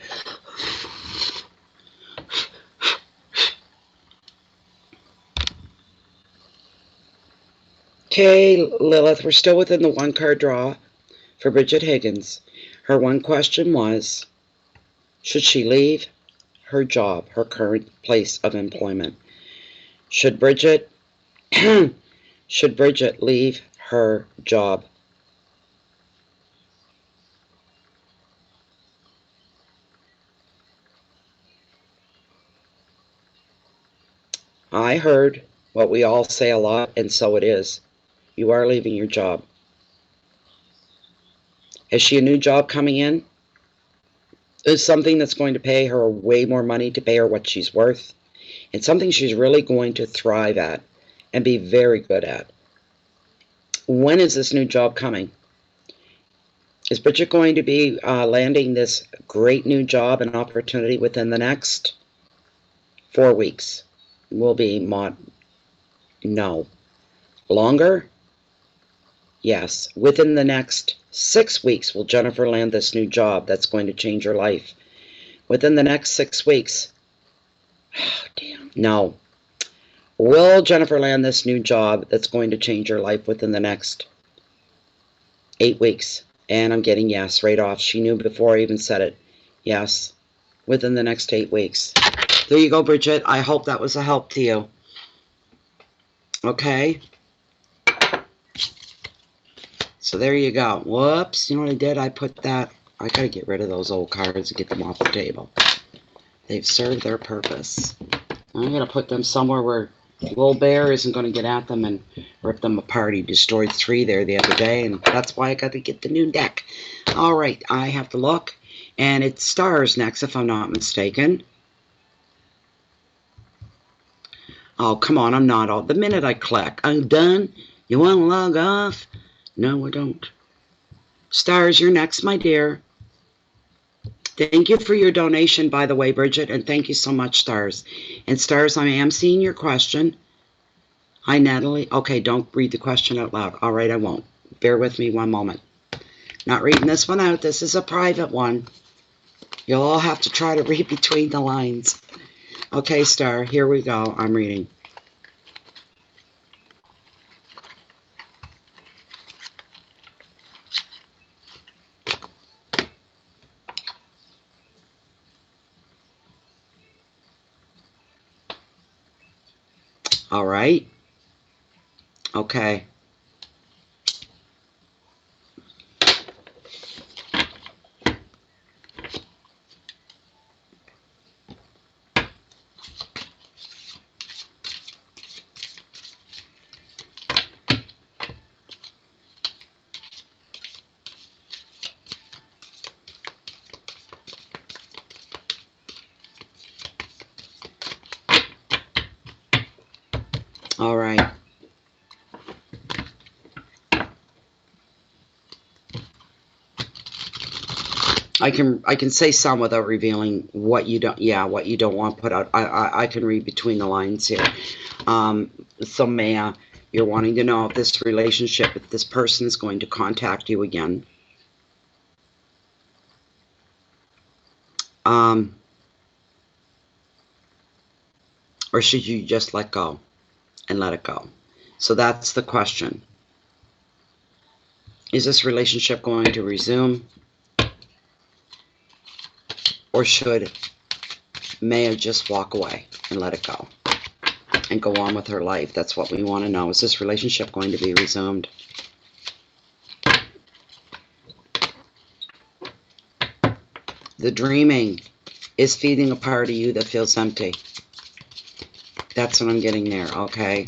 [SPEAKER 1] Okay, Lilith, we're still within the one card draw for Bridget Higgins. Her one question was, should she leave her job, her current place of employment? Should Bridget leave her job? I heard what we all say a lot, and so it is. You are leaving your job. Is she a new job coming in? Is something that's going to pay her way more money to pay her what she's worth? It's something she's really going to thrive at and be very good at. When is this new job coming? Is Bridget going to be landing this great new job and opportunity within the next 4 weeks? Will be no. Longer? Yes. Within the next 6 weeks will Jennifer land this new job that's going to change her life. Within the next 6 weeks. Oh, damn. No. Will Jennifer land this new job that's going to change her life within the next 8 weeks? And I'm getting yes right off. She knew before I even said it. Yes, within the next 8 weeks. There you go, Bridget. I hope that was a help to you. Okay. So there you go. Whoops. You know what I did? I put that. I got to get rid of those old cards and get them off the table. They've served their purpose. I'm going to put them somewhere where Little Bear isn't going to get at them and rip them apart. He destroyed 3 there the other day, and that's why I got to get the new deck. All right. I have to look. And it's stars next, if I'm not mistaken. Oh, come on. I'm not all. The minute I click, I'm done. You want to log off? No, I don't. Stars, you're next, my dear. Thank you for your donation, by the way, Bridget, and thank you so much, Stars. And Stars, I am seeing your question. Hi, Natalie. Okay, don't read the question out loud. All right, I won't. Bear with me one moment. Not reading this one out. This is a private one. You'll all have to try to read between the lines. Okay, Star, here we go. I'm reading. All right. Okay. All right. I can say some without revealing what you don't. Yeah, what you don't want put out. I can read between the lines here. So Maya, you're wanting to know if this relationship, if this person is going to contact you again. Or should you just let go and let it go? So that's the question. Is this relationship going to resume? Or should Maya just walk away and let it go and go on with her life? That's what we want to know. Is this relationship going to be resumed? The dreaming is feeding a part of you that feels empty. That's what I'm getting there, okay?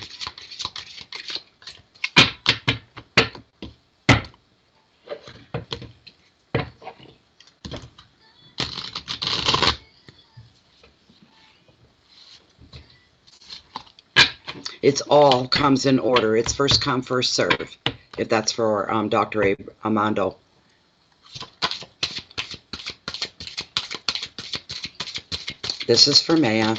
[SPEAKER 1] It's all comes in order. It's first come, first serve. If that's for Dr. Armando. This is for Maya.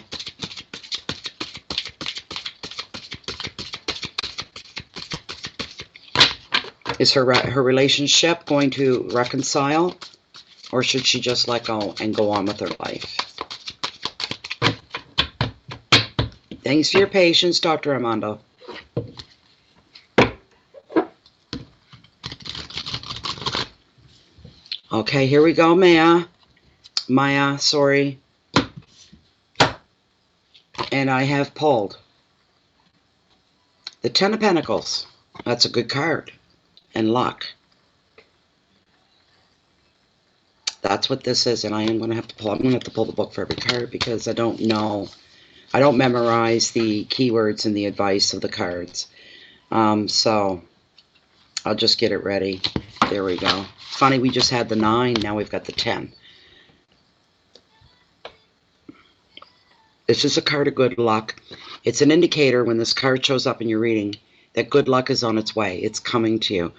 [SPEAKER 1] Is her relationship going to reconcile? Or should she just let go and go on with her life? Thanks for your patience, Dr. Armando. Okay, here we go, Maya. Maya, sorry. And I have pulled the Ten of Pentacles. That's a good card. And luck. That's what this is, and I am going to have to pull. I'm going to have to pull the book for every card because I don't know. I don't memorize the keywords and the advice of the cards. So I'll just get it ready. There we go. It's funny, we just had the 9, now we've got the 10. It's just a card of good luck. It's an indicator when this card shows up in your reading that good luck is on its way. It's coming to you.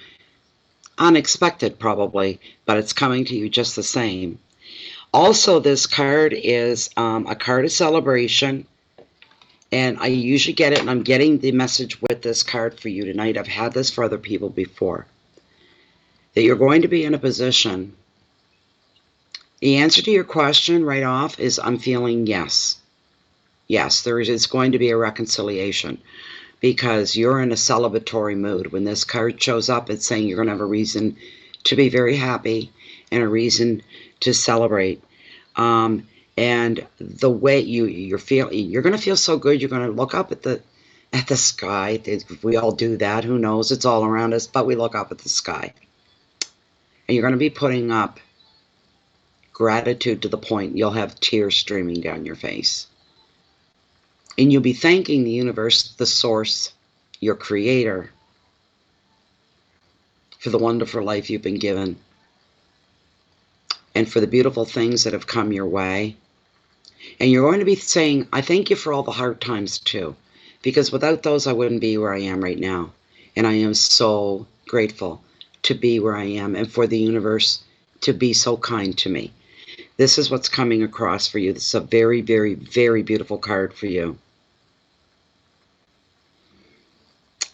[SPEAKER 1] Unexpected, probably, but it's coming to you just the same. Also, this card is a card of celebration. And I usually get it, and I'm getting the message with this card for you tonight. I've had this for other people before. That you're going to be in a position. The answer to your question right off is I'm feeling yes. Yes, there is going to be a reconciliation because you're in a celebratory mood. When this card shows up, it's saying you're going to have a reason to be very happy and a reason to celebrate. And the way you're feeling, you're going to feel so good. You're going to look up at the sky. We all do that. Who knows? It's all around us, but we look up at the sky. And you're going to be putting up gratitude to the point you'll have tears streaming down your face. And you'll be thanking the universe, the source, your creator, for the wonderful life you've been given and for the beautiful things that have come your way. And you're going to be saying, I thank you for all the hard times too, because without those, I wouldn't be where I am right now. And I am so grateful to be where I am and for the universe to be so kind to me. This is what's coming across for you. This is a very, very, very beautiful card for you.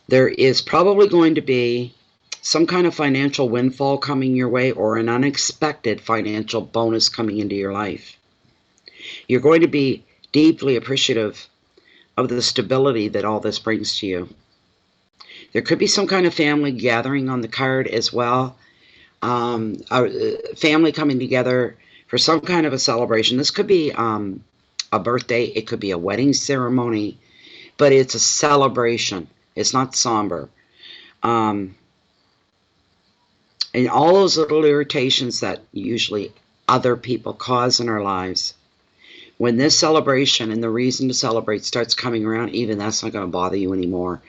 [SPEAKER 1] There is probably going to be some kind of financial windfall coming your way or an unexpected financial bonus coming into your life. You're going to be deeply appreciative of the stability that all this brings to you. There could be some kind of family gathering on the card as well. A family coming together for some kind of a celebration. This could be a birthday. It could be a wedding ceremony. But it's a celebration. It's not somber. And all those little irritations that usually other people cause in our lives, when this celebration and the reason to celebrate starts coming around, even that's not going to bother you anymore.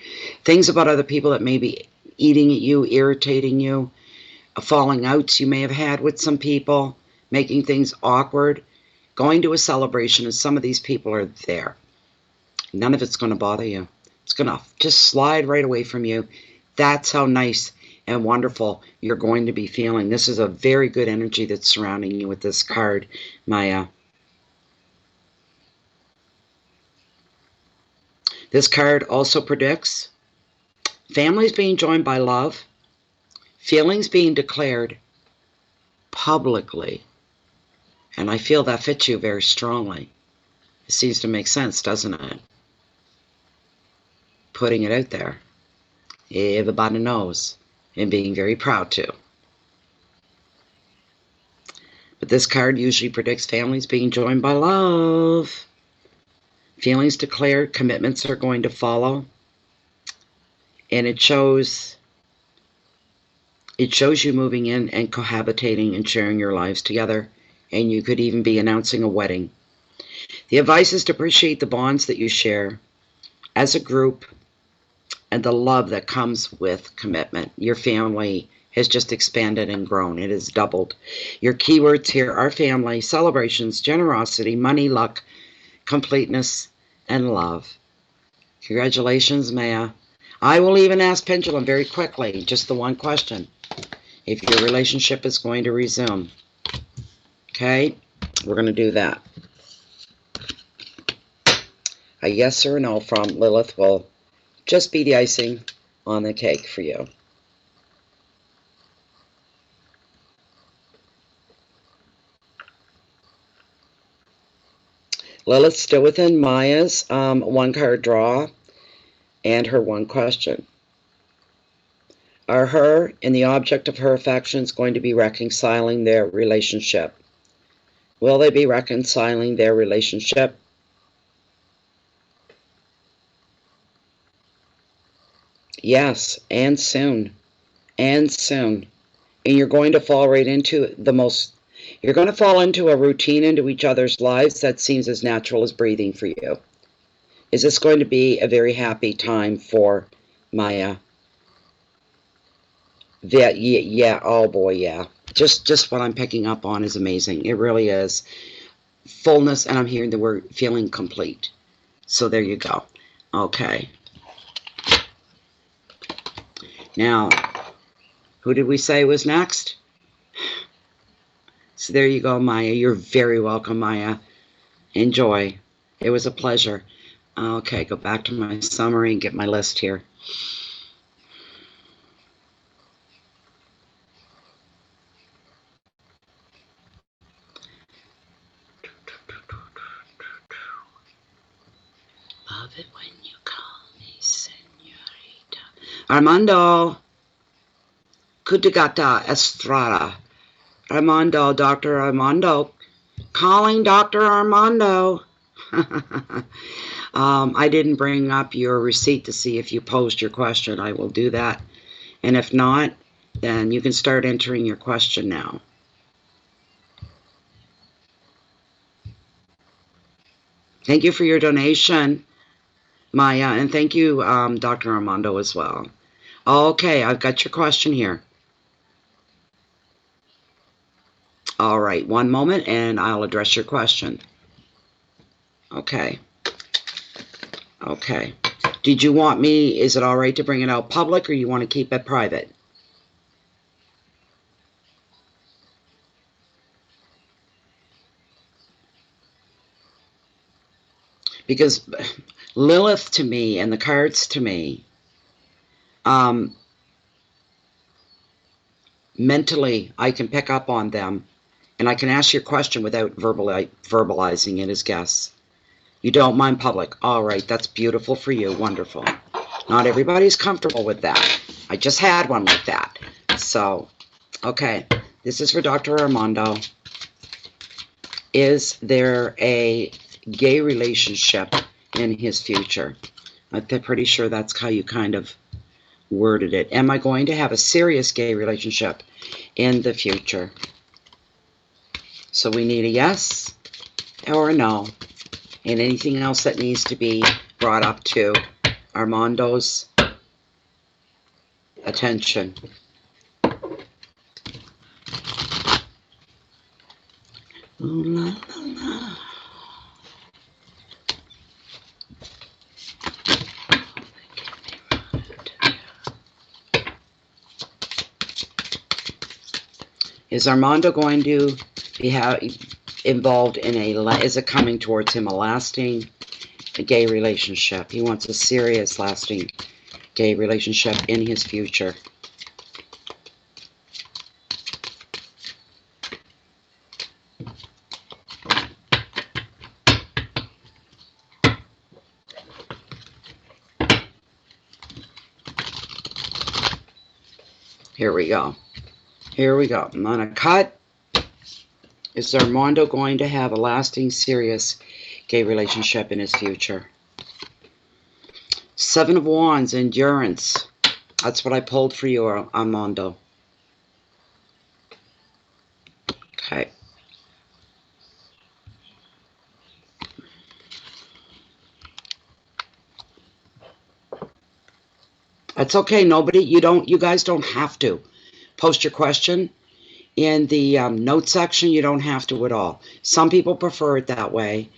[SPEAKER 1] Things about other people that may be eating at you, irritating you, falling outs you may have had with some people, making things awkward, going to a celebration and some of these people are there. None of it's going to bother you. It's going to just slide right away from you. That's how nice and wonderful you're going to be feeling. This is a very good energy that's surrounding you with this card, Maya. This card also predicts families being joined by love, feelings being declared publicly. And I feel that fits you very strongly. It seems to make sense, doesn't it? Putting it out there. Everybody knows. And being very proud to. But this card usually predicts families being joined by love. Feelings declared, commitments are going to follow. And it shows you moving in and cohabitating and sharing your lives together. And you could even be announcing a wedding. The advice is to appreciate the bonds that you share as a group and the love that comes with commitment. Your family has just expanded and grown. It has doubled. Your keywords here are family, celebrations, generosity, money, luck, completeness, and love. Congratulations, Maya. I will even ask Pendulum very quickly, just the one question, if your relationship is going to resume. Okay? We're going to do that. A yes or a no from Lilith will just be the icing on the cake for you. Lilith's still within Maya's one card draw and her one question. Are her and the object of her affections going to be reconciling their relationship? Will they be reconciling their relationship? Yes, and soon. And soon. And you're going to fall right into you're going to fall into a routine into each other's lives that seems as natural as breathing for you. Is this going to be a very happy time for Maya? Yeah, oh boy, yeah. Just what I'm picking up on is amazing. It really is. Fullness, and I'm hearing the word feeling complete. So there you go. Okay. Now, who did we say was next? So there you go, Maya. You're very welcome, Maya. Enjoy. It was a pleasure. Okay, go back to my summary and get my list here. it when you call me senorita. Armando Cutigata Estrada. Armando, Dr. Armando. Calling Dr. Armando. I didn't bring up your receipt to see if you posed your question. I will do that. And if not, then you can start entering your question now. Thank you for your donation, Maya, and thank you, Dr. Armando, as well. Okay, I've got your question here. All right, one moment, and I'll address your question. Okay. Okay. Did you want me, is it all right to bring it out public, or you want to keep it private? Because Lilith to me and the cards to me, mentally I can pick up on them and I can ask your question without verbalizing it as guests. You don't mind public. All right, that's beautiful for you. Wonderful. Not everybody's comfortable with that. I just had one like that. So, okay, this is for Dr. Armando. Is there a gay relationship in his future? I'm pretty sure that's how you kind of worded it. Am I going to have a serious gay relationship in the future? So we need a yes or a no. And anything else that needs to be brought up to Armando's attention. Ooh, la, la, la. Is Armando going to be involved in is it coming towards him a lasting gay relationship? He wants a serious, lasting gay relationship in his future. Here we go. Here we go. I'm going to cut. Is Armando going to have a lasting, serious gay relationship in his future? Seven of Wands, endurance. That's what I pulled for you, Armando. Okay. That's okay. You guys don't have to post your question in the note section. You don't have to at all. Some people prefer it that way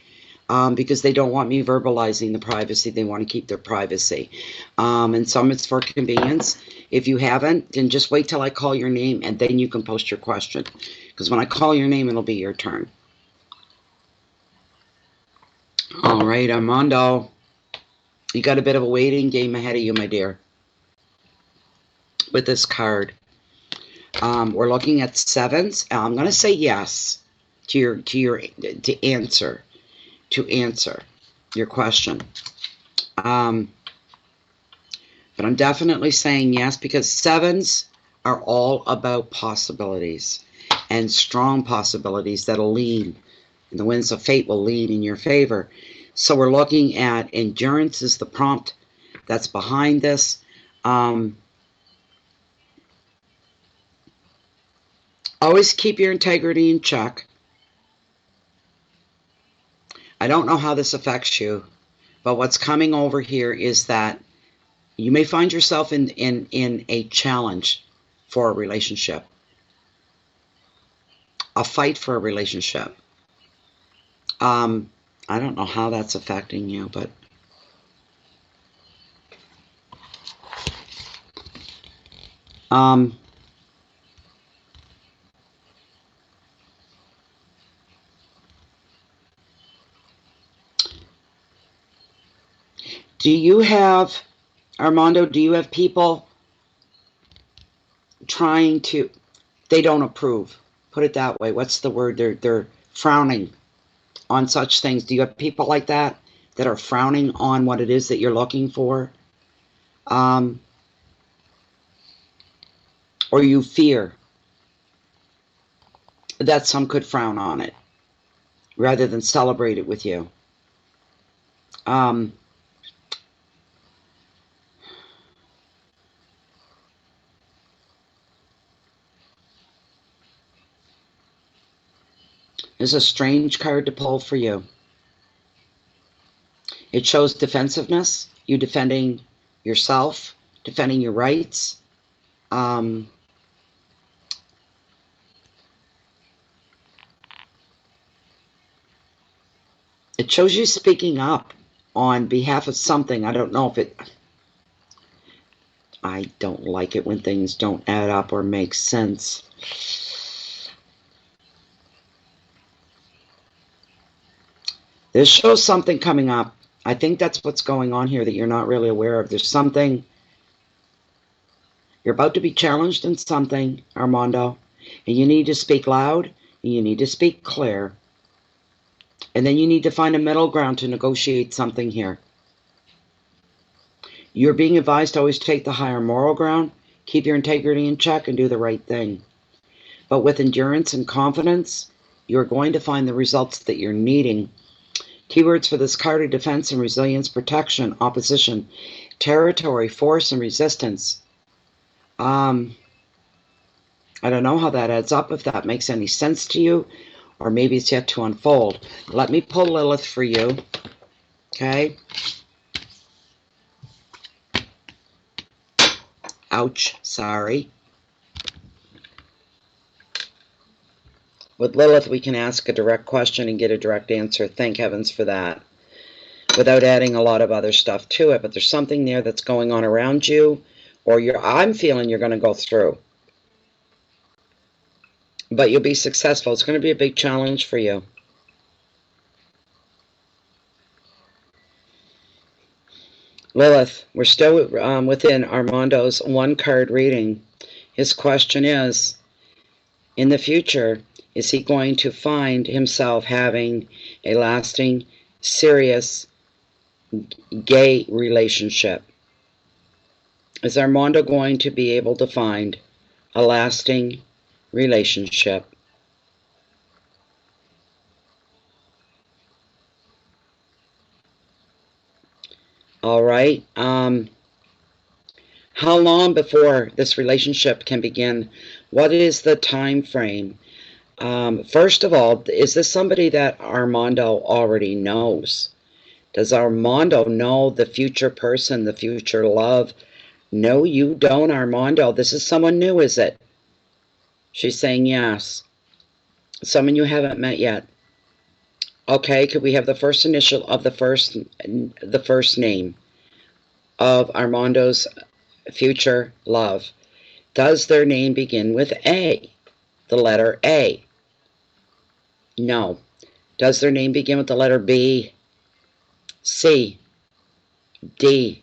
[SPEAKER 1] because they don't want me verbalizing the privacy. They want to keep their privacy. And some it's for convenience. If you haven't, then just wait till I call your name and then you can post your question. Because when I call your name, it'll be your turn. All right, Armando. You got a bit of a waiting game ahead of you, my dear. With this card. We're looking at sevens. I'm going to say yes to answer your question. But I'm definitely saying yes because sevens are all about possibilities and strong possibilities that'll lean, and the winds of fate will lean in your favor. So we're looking at endurance is the prompt that's behind this. Always keep your integrity in check. I don't know how this affects you, but what's coming over here is that you may find yourself in a challenge for a relationship, a fight for a relationship. I don't know how that's affecting you, but do you have, Armando, do you have people trying to, they don't approve, put it that way. What's the word? They're frowning on such things. Do you have people like that that are frowning on what it is that you're looking for. Or you fear that some could frown on it rather than celebrate it with you. Is a strange card to pull for you. It shows defensiveness, you defending yourself, defending your rights. It shows you speaking up on behalf of something. I don't know if it... I don't like it when things don't add up or make sense. This shows something coming up. I think that's what's going on here that you're not really aware of. There's something. You're about to be challenged in something, Armando. And you need to speak loud. And you need to speak clear. And then you need to find a middle ground to negotiate something here. You're being advised to always take the higher moral ground. Keep your integrity in check and do the right thing. But with endurance and confidence, you're going to find the results that you're needing. Keywords for this card are defense and resilience, protection, opposition, territory, force, and resistance. I don't know how that adds up, if that makes any sense to you, or maybe it's yet to unfold. Let me pull Lilith for you, okay? Ouch, sorry. With Lilith, we can ask a direct question and get a direct answer. Thank heavens for that. Without adding a lot of other stuff to it. But there's something there that's going on around you. Or I'm feeling you're going to go through. But you'll be successful. It's going to be a big challenge for you. Lilith, we're still within Armando's one-card reading. His question is, in the future, is he going to find himself having a lasting, serious, gay relationship? Is Armando going to be able to find a lasting relationship? All right. How long before this relationship can begin? What is the time frame? First of all, is this somebody that Armando already knows? Does Armando know the future person, the future love? No, you don't, Armando. This is someone new, is it? She's saying yes. Someone you haven't met yet. Okay, could we have the first initial of the first name of Armando's future love? Does their name begin with A? The letter A? No. Does their name begin with the letter B, C, D,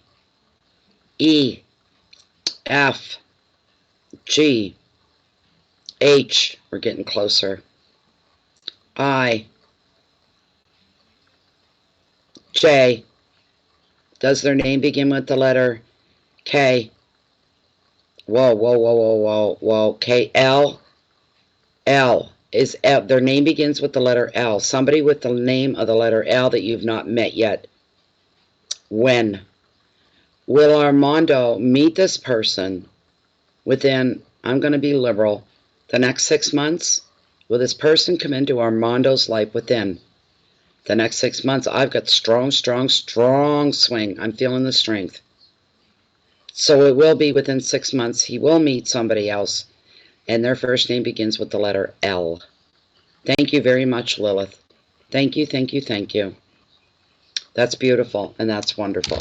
[SPEAKER 1] E, F, G, H, we're getting closer, I, J? Does their name begin with the letter K? Whoa, whoa, whoa, whoa, whoa, whoa. K, L? L. Is L. Their name begins with the letter L. Somebody with the name of the letter L that you've not met yet. When? Will Armando meet this person within, I'm going to be liberal, the next 6 months? Will this person come into Armando's life within the next 6 months? I've got strong, strong, strong swing. I'm feeling the strength. So it will be within 6 months. He will meet somebody else, and their first name begins with the letter L. Thank you very much, Lilith. Thank you, thank you, thank you. That's beautiful, and that's wonderful.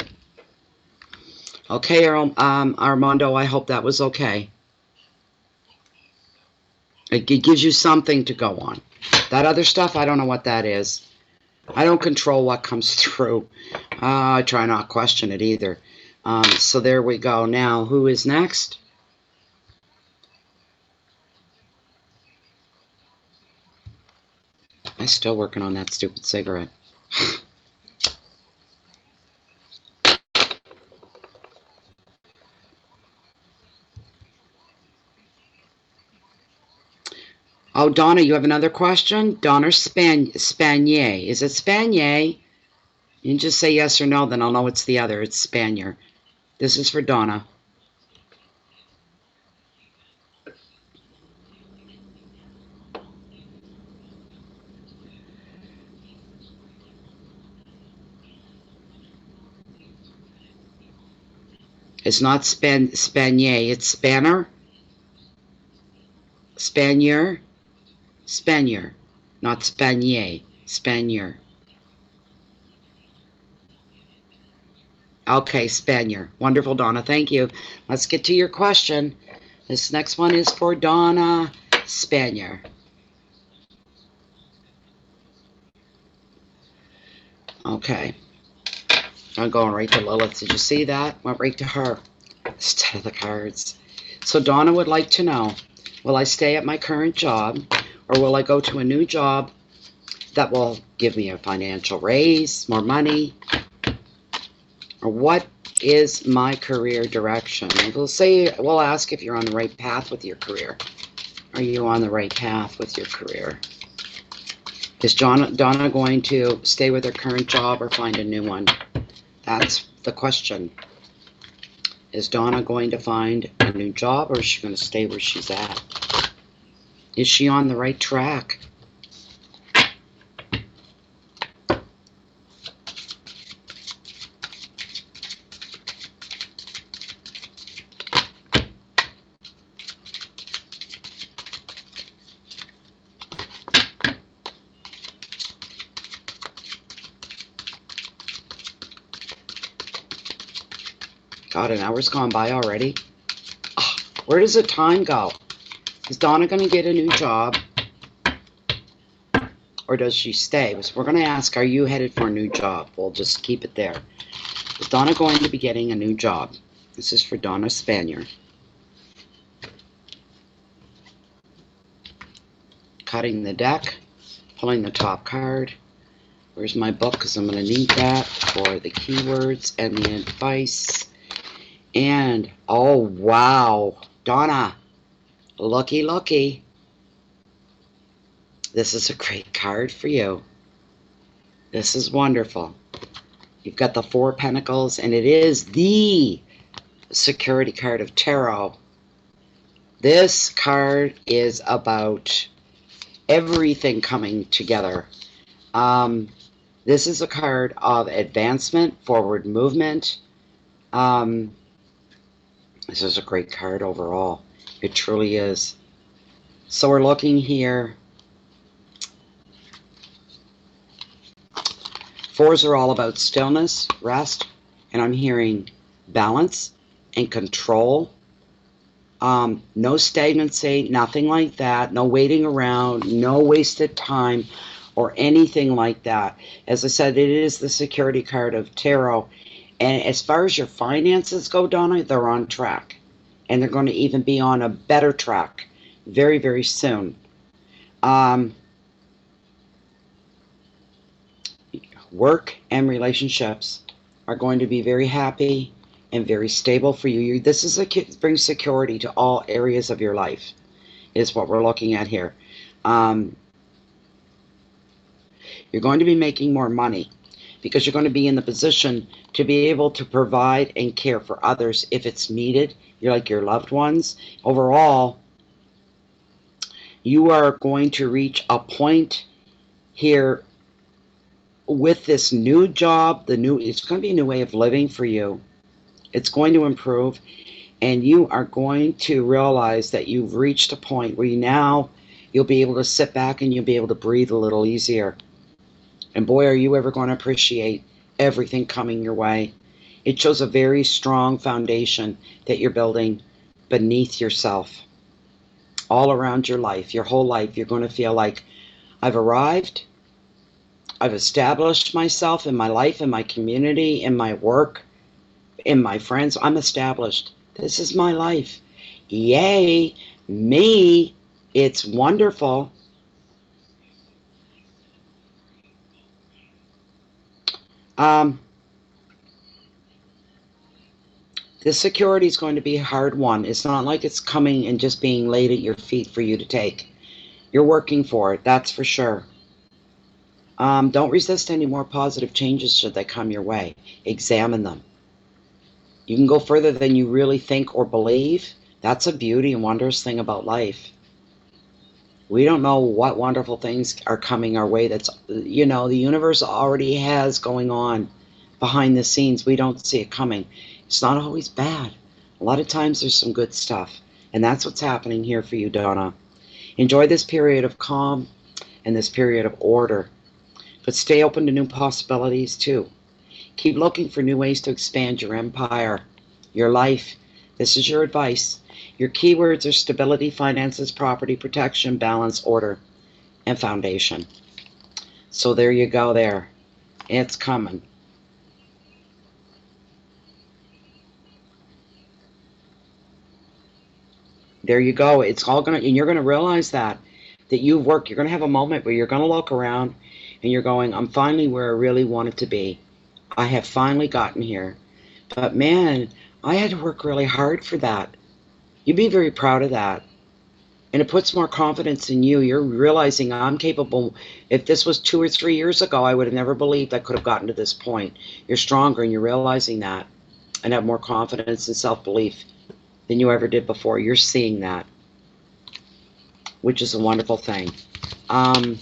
[SPEAKER 1] Okay, Armando, I hope that was okay. It gives you something to go on. That other stuff, I don't know what that is. I don't control what comes through. I try not to question it either. So there we go. Now, who is next? I'm still working on that stupid cigarette. Oh, Donna, you have another question? Donna Spanier. Is it Spanier? You can just say yes or no, then I'll know it's the other. It's Spanier. This is for Donna. It's not Spanier. It's Spanner. Spanier. Spanier. Not Spanier. Spanier. Okay, Spanier. Wonderful, Donna. Thank you. Let's get to your question. This next one is for Donna Spanier. Okay. I'm going right to Lilith. Did you see that? Went right to her instead of the cards. So Donna would like to know, will I stay at my current job, or will I go to a new job that will give me a financial raise, more money? Or what is my career direction? We'll ask if you're on the right path with your career. Are you on the right path with your career? Is Donna going to stay with her current job or find a new one? That's the question. Is Donna going to find a new job, or is she going to stay where she's at? Is she on the right track? God, an hour's gone by already. Oh, where does the time go? Is Donna going to get a new job? Or does she stay? So we're going to ask, are you headed for a new job? We'll just keep it there. Is Donna going to be getting a new job? This is for Donna Spanier. Cutting the deck. Pulling the top card. Where's my book? Because I'm going to need that for the keywords and the advice. And, oh, wow. Donna. Looky, looky. This is a great card for you. This is wonderful. You've got the Four of Pentacles, and it is the security card of tarot. This card is about everything coming together. This is a card of advancement, forward movement. This is a great card overall. It truly is. So we're looking here. Fours are all about stillness, rest, and I'm hearing balance and control. No stagnancy, nothing like that. No waiting around, no wasted time or anything like that. As I said, it is the security card of tarot. And as far as your finances go, Donna, they're on track. And they're going to even be on a better track very, very soon. Work and relationships are going to be very happy and very stable for you. This is brings security to all areas of your life, is what we're looking at here. You're going to be making more money because you're going to be in the position to be able to provide and care for others if it's needed. You're like your loved ones. Overall, you are going to reach a point here with this new job. It's going to be a new way of living for you. It's going to improve, and you are going to realize that you've reached a point where you'll be able to sit back and you'll be able to breathe a little easier. And boy, are you ever going to appreciate everything coming your way. It shows a very strong foundation that you're building beneath yourself. All around your life, your whole life, you're going to feel like, I've arrived. I've established myself in my life, in my community, in my work, in my friends. I'm established. This is my life. Yay, me. It's wonderful. This security is going to be a hard one. It's not like it's coming and just being laid at your feet for you to take. You're working for it, that's for sure. Don't resist any more positive changes should they come your way. Examine them. You can go further than you really think or believe. That's a beauty and wondrous thing about life. We don't know what wonderful things are coming our way. That's, you know, the universe already has going on behind the scenes. We don't see it coming. It's not always bad. A lot of times there's some good stuff. And that's what's happening here for you, Donna. Enjoy this period of calm and this period of order. But stay open to new possibilities too. Keep looking for new ways to expand your empire, your life. This is your advice. Your keywords are stability, finances, property, protection, balance, order, and foundation. So there you go there. It's coming. There you go. It's all going to, and you're going to realize that you've worked. You're going to have a moment where you're going to look around and you're going, I'm finally where I really wanted to be. I have finally gotten here. But man, I had to work really hard for that. You'd be very proud of that. And it puts more confidence in you. You're realizing I'm capable. If this was 2 or 3 years ago, I would have never believed I could have gotten to this point. You're stronger and you're realizing that and have more confidence and self-belief than you ever did before. You're seeing that, which is a wonderful thing. We're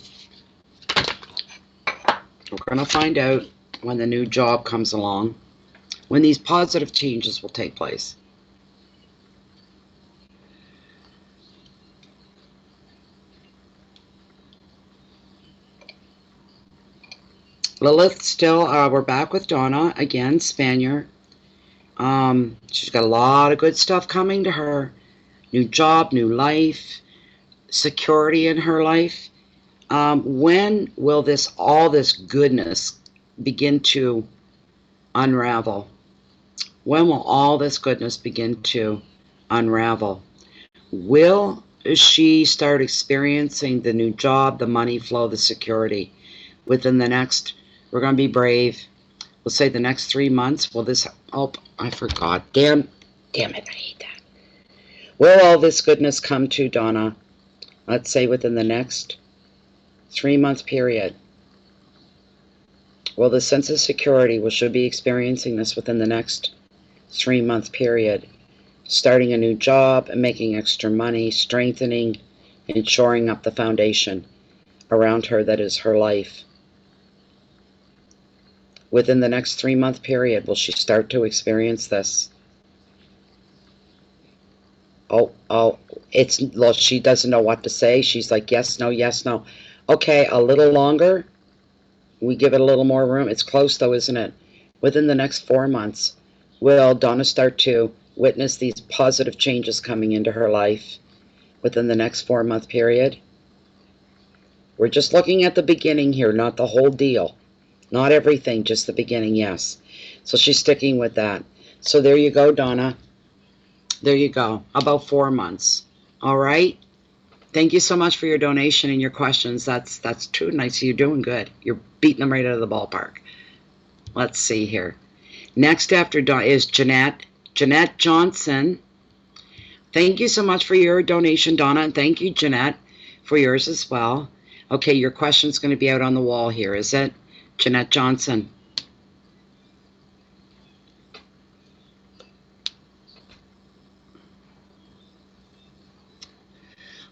[SPEAKER 1] going to find out when the new job comes along, when these positive changes will take place. Lilith still, we're back with Donna again, Spaniard. She's got a lot of good stuff coming to her. New job, new life, security in her life. When will all this goodness begin to unravel? When will all this goodness begin to unravel? Will she start experiencing the new job, the money flow, the security within the next, we're going to be brave, we'll say the next 3 months? Will this, oh, I forgot. Damn it, I hate that. Will all this goodness come to Donna, let's say within the next 3-month period? Will the sense of security, will she be experiencing this within the next 3-month period? Starting a new job and making extra money, strengthening and shoring up the foundation around her that is her life. Within the next 3-month period, will she start to experience this? Well, she doesn't know what to say. She's like, yes, no, yes, no. Okay, a little longer. We give it a little more room. It's close though, isn't it? Within the next 4 months, will Donna start to witness these positive changes coming into her life within the next 4-month period? We're just looking at the beginning here, not the whole deal. Not everything, just the beginning, yes. So she's sticking with that. So there you go, Donna. There you go. About 4 months. All right? Thank you so much for your donation and your questions. That's too nice. You're doing good. You're beating them right out of the ballpark. Let's see here. Next after Donna is Jeanette. Jeanette Johnson. Thank you so much for your donation, Donna. And thank you, Jeanette, for yours as well. Okay, your question's going to be out on the wall here, is it? Jeanette Johnson.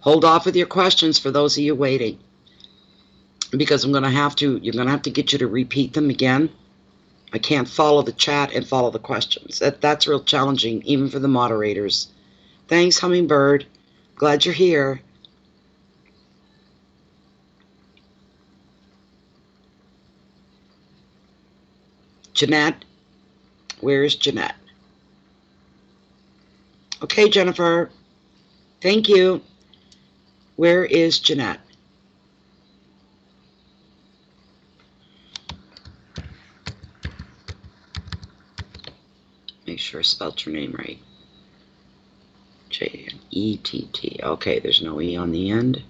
[SPEAKER 1] Hold off with your questions for those of you waiting, because you're going to have to get you to repeat them again. I can't follow the chat and follow the questions. That's real challenging, even for the moderators. Thanks, Hummingbird. Glad you're here. Jeanette, where is Jeanette? Okay, Jennifer. Thank you. Where is Jeanette? Make sure I spelled your name right. J-N-E-T-T. Okay, there's no E on the end.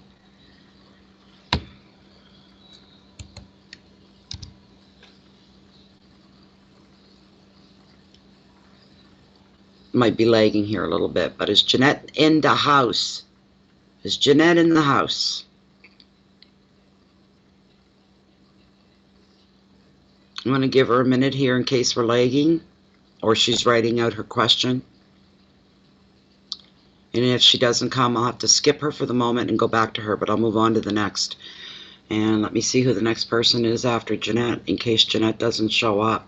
[SPEAKER 1] Might be lagging here a little bit, but is Jeanette in the house? Is Jeanette in the house? I'm going to give her a minute here in case we're lagging or she's writing out her question. And if she doesn't come, I'll have to skip her for the moment and go back to her, but I'll move on to the next. And let me see who the next person is after Jeanette, in case Jeanette doesn't show up.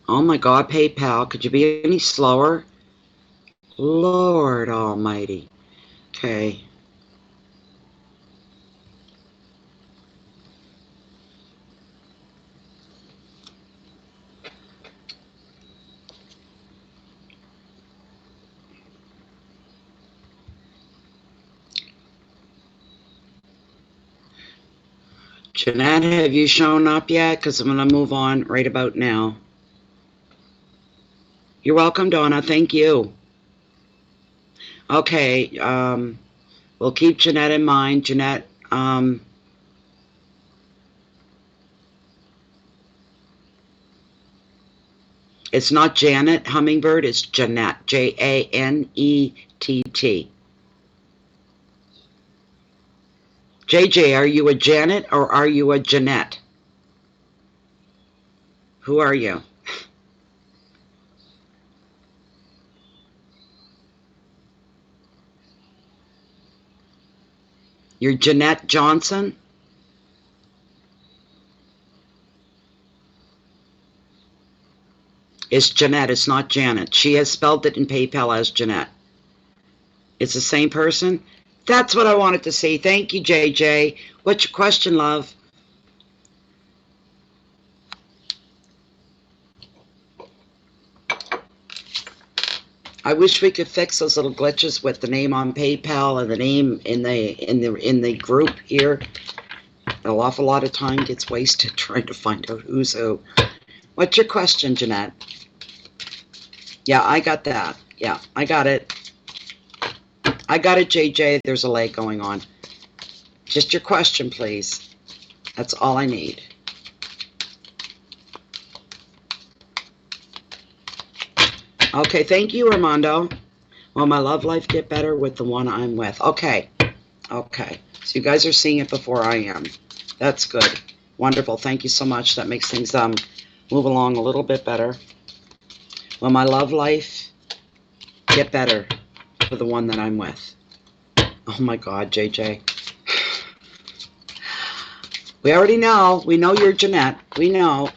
[SPEAKER 1] Oh my God, PayPal, could you be any slower? Lord Almighty. Okay. Jeanette, have you shown up yet? Because I'm going to move on right about now. You're welcome, Donna. Thank you. Okay. We'll keep Jeanette in mind. Jeanette, it's not Janet Hummingbird. It's Jeanette. Janett. JJ, are you a Janet or are you a Jeanette? Who are you? You're Jeanette Johnson? It's Jeanette. It's not Janet. She has spelled it in PayPal as Jeanette. It's the same person? That's what I wanted to see. Thank you, JJ. What's your question, love? I wish we could fix those little glitches with the name on PayPal and the name in the group here. An awful lot of time gets wasted trying to find out who's who. What's your question, Jeanette? Yeah, I got that. Yeah, I got it. I got it, JJ. There's a lag going on. Just your question, please. That's all I need. Okay, thank you, Armando. Will my love life get better with the one I'm with? Okay. Okay. So you guys are seeing it before I am. That's good. Wonderful. Thank you so much. That makes things move along a little bit better. Will my love life get better for the one that I'm with? Oh my God, JJ. We already know. We know you're Jeanette. We know.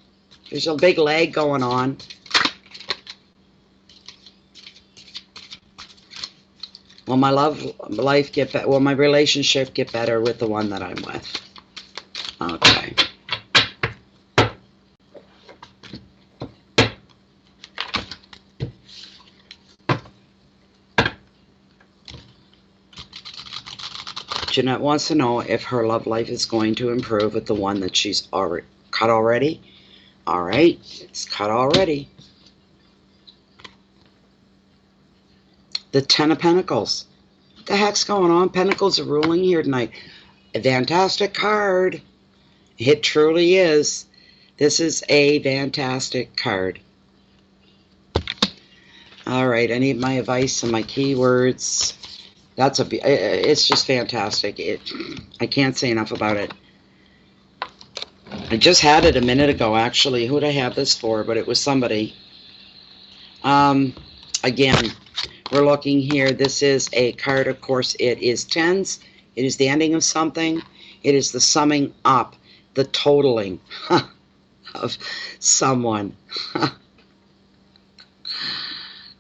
[SPEAKER 1] There's a big lag going on. Will my love life get better? Will my relationship get better with the one that I'm with? Okay. Jeanette wants to know if her love life is going to improve with the one that she's already cut already. All right, it's cut already. The Ten of Pentacles. What the heck's going on? Pentacles are ruling here tonight. A fantastic card. It truly is. This is a fantastic card. All right, I need my advice and my keywords. It's just fantastic. I can't say enough about it. I just had it a minute ago, actually. Who would I have this for? But it was somebody. Again, we're looking here. This is a card, of course. It is tens. It is the ending of something. It is the summing up, the totaling of someone.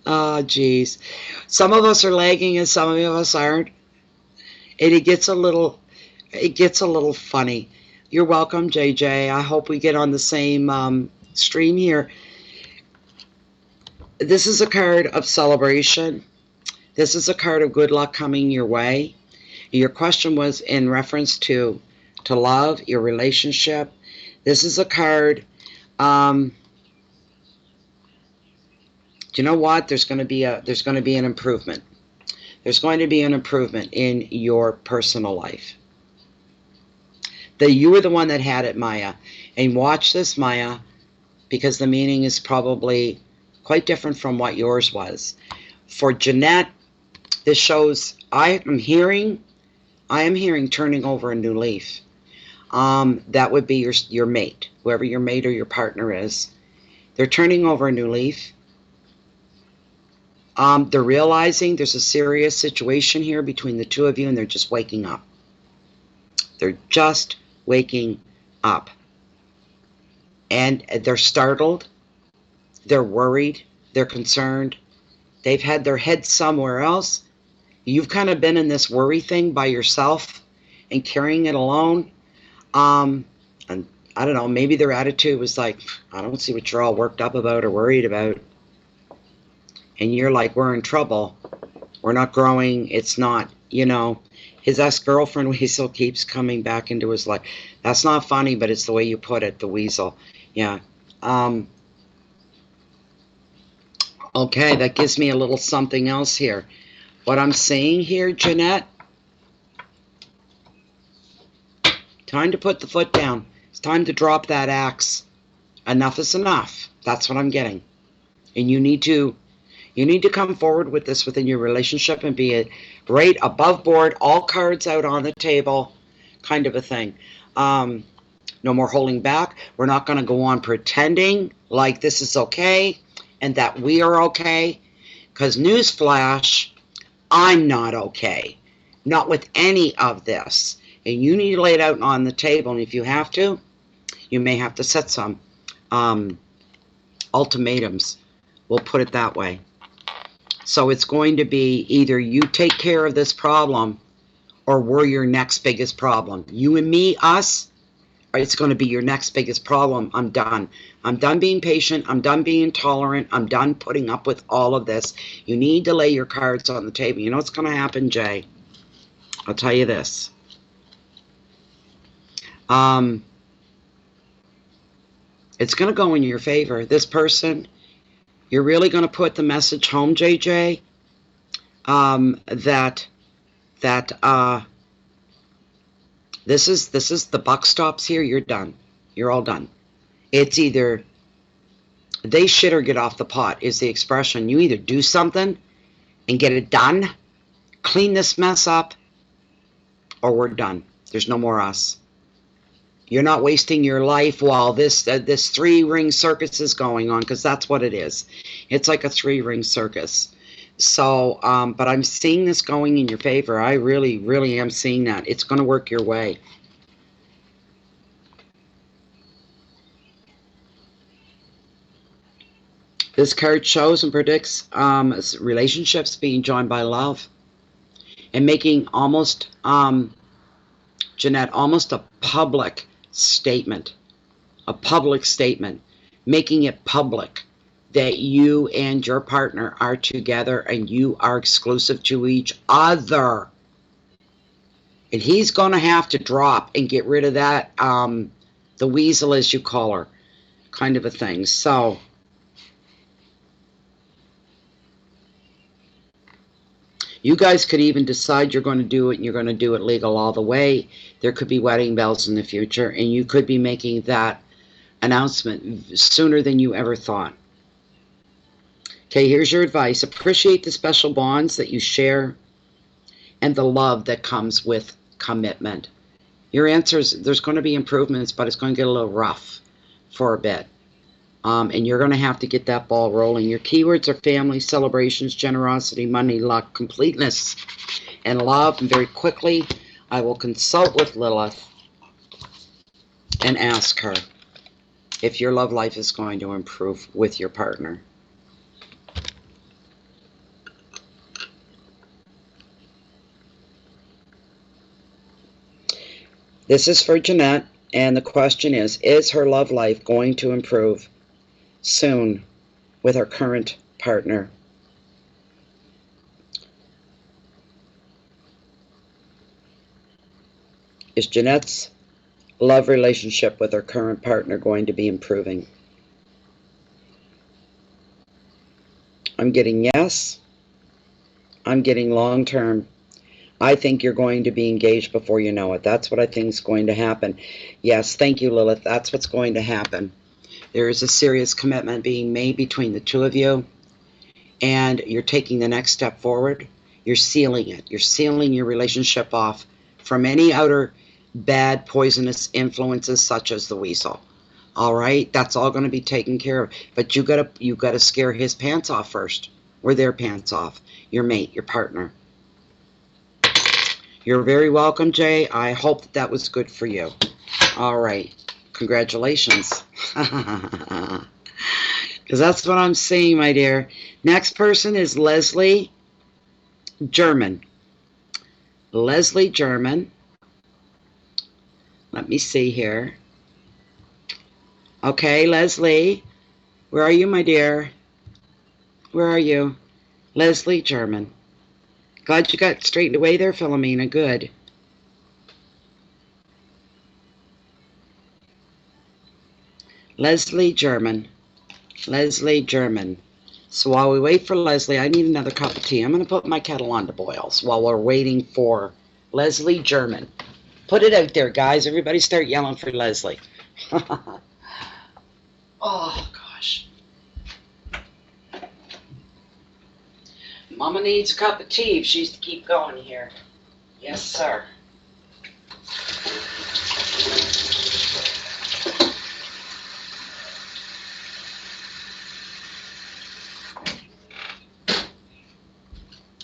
[SPEAKER 1] Oh, geez. Some of us are lagging and some of us aren't. And it gets a little funny. You're welcome, JJ. I hope we get on the same stream here. This is a card of celebration. This is a card of good luck coming your way. Your question was in reference to love, your relationship. This is a card. Do you know what? There's going to be an improvement. There's going to be an improvement in your personal life. That you were the one that had it, Maya. And watch this, Maya, because the meaning is probably quite different from what yours was. For Jeanette, This shows, I am hearing turning over a new leaf. That would be your mate, whoever your mate or your partner is. They're turning over a new leaf. They're realizing there's a serious situation here between the two of you, and they're just waking up. They're just waking up. And they're startled. They're worried. They're concerned. They've had their head somewhere else. You've kind of been in this worry thing by yourself and carrying it alone. And I don't know, maybe their attitude was like, I don't see what you're all worked up about or worried about. And you're like, we're in trouble. We're not growing. It's not, you know, his ex-girlfriend Weasel keeps coming back into his life. That's not funny, but it's the way you put it, the Weasel. Yeah. Okay, that gives me a little something else here. What I'm seeing here, Jeanette, time to put the foot down. It's time to drop that axe. Enough is enough. That's what I'm getting. And you need to come forward with this within your relationship and be right above board, all cards out on the table, kind of a thing. No more holding back. We're not going to go on pretending like this is okay and that we are okay. Because newsflash, I'm not okay. Not with any of this. And you need to lay it out on the table. And if you have to, you may have to set some ultimatums. We'll put it that way. So it's going to be either you take care of this problem or we're your next biggest problem. You and me, us, it's going to be your next biggest problem. I'm done. I'm done being patient. I'm done being tolerant. I'm done putting up with all of this. You need to lay your cards on the table. You know what's going to happen, Jay? I'll tell you this. It's going to go in your favor. This person, you're really going to put the message home, JJ, that this is the buck stops here. You're done. You're all done. It's either they shit or get off the pot is the expression. You either do something and get it done, clean this mess up, or we're done. There's no more us. You're not wasting your life while this three-ring circus is going on, because that's what it is. It's like a three-ring circus. So, but I'm seeing this going in your favor. I really, really am seeing that. It's going to work your way. This card shows and predicts relationships being joined by love and making almost, Jeanette, almost a public statement, making it public that you and your partner are together and you are exclusive to each other. And he's going to have to drop and get rid of that, the weasel, as you call her, kind of a thing. So, you guys could even decide you're going to do it and you're going to do it legal all the way. There could be wedding bells in the future, and you could be making that announcement sooner than you ever thought. Okay, here's your advice. Appreciate the special bonds that you share and the love that comes with commitment. Your answers, there's going to be improvements, but it's going to get a little rough for a bit. And you're going to have to get that ball rolling. Your keywords are family, celebrations, generosity, money, luck, completeness, and love. And very quickly, I will consult with Lilith and ask her if your love life is going to improve with your partner. This is for Jeanette, and the question is her love life going to improve soon with her current partner? Is Jeanette's love relationship with her current partner going to be improving? I'm getting yes. I'm getting long term. I think you're going to be engaged before you know it. That's what I think is going to happen. Yes, thank you, Lilith. That's what's going to happen. There is a serious commitment being made between the two of you, and you're taking the next step forward. You're sealing it. You're sealing your relationship off from any outer bad poisonous influences such as the weasel. All right, that's all going to be taken care of. But you gotta scare his pants off first, or their pants off. Your mate, your partner. You're very welcome, Jay. I hope that was good for you. All right, congratulations. Because that's what I'm seeing, my dear. Next person is Leslie German. Leslie German. Let me see here. Okay, Leslie. Where are you, my dear? Where are you? Leslie German. Glad you got straightened away there, Philomena. Good. Leslie German. Leslie German. So while we wait for Leslie, I need another cup of tea. I'm going to put my kettle on to boils while we're waiting for Leslie German. Put it out there, guys. Everybody start yelling for Leslie. Oh, gosh. Mama needs a cup of tea if she's to keep going here. Yes, sir.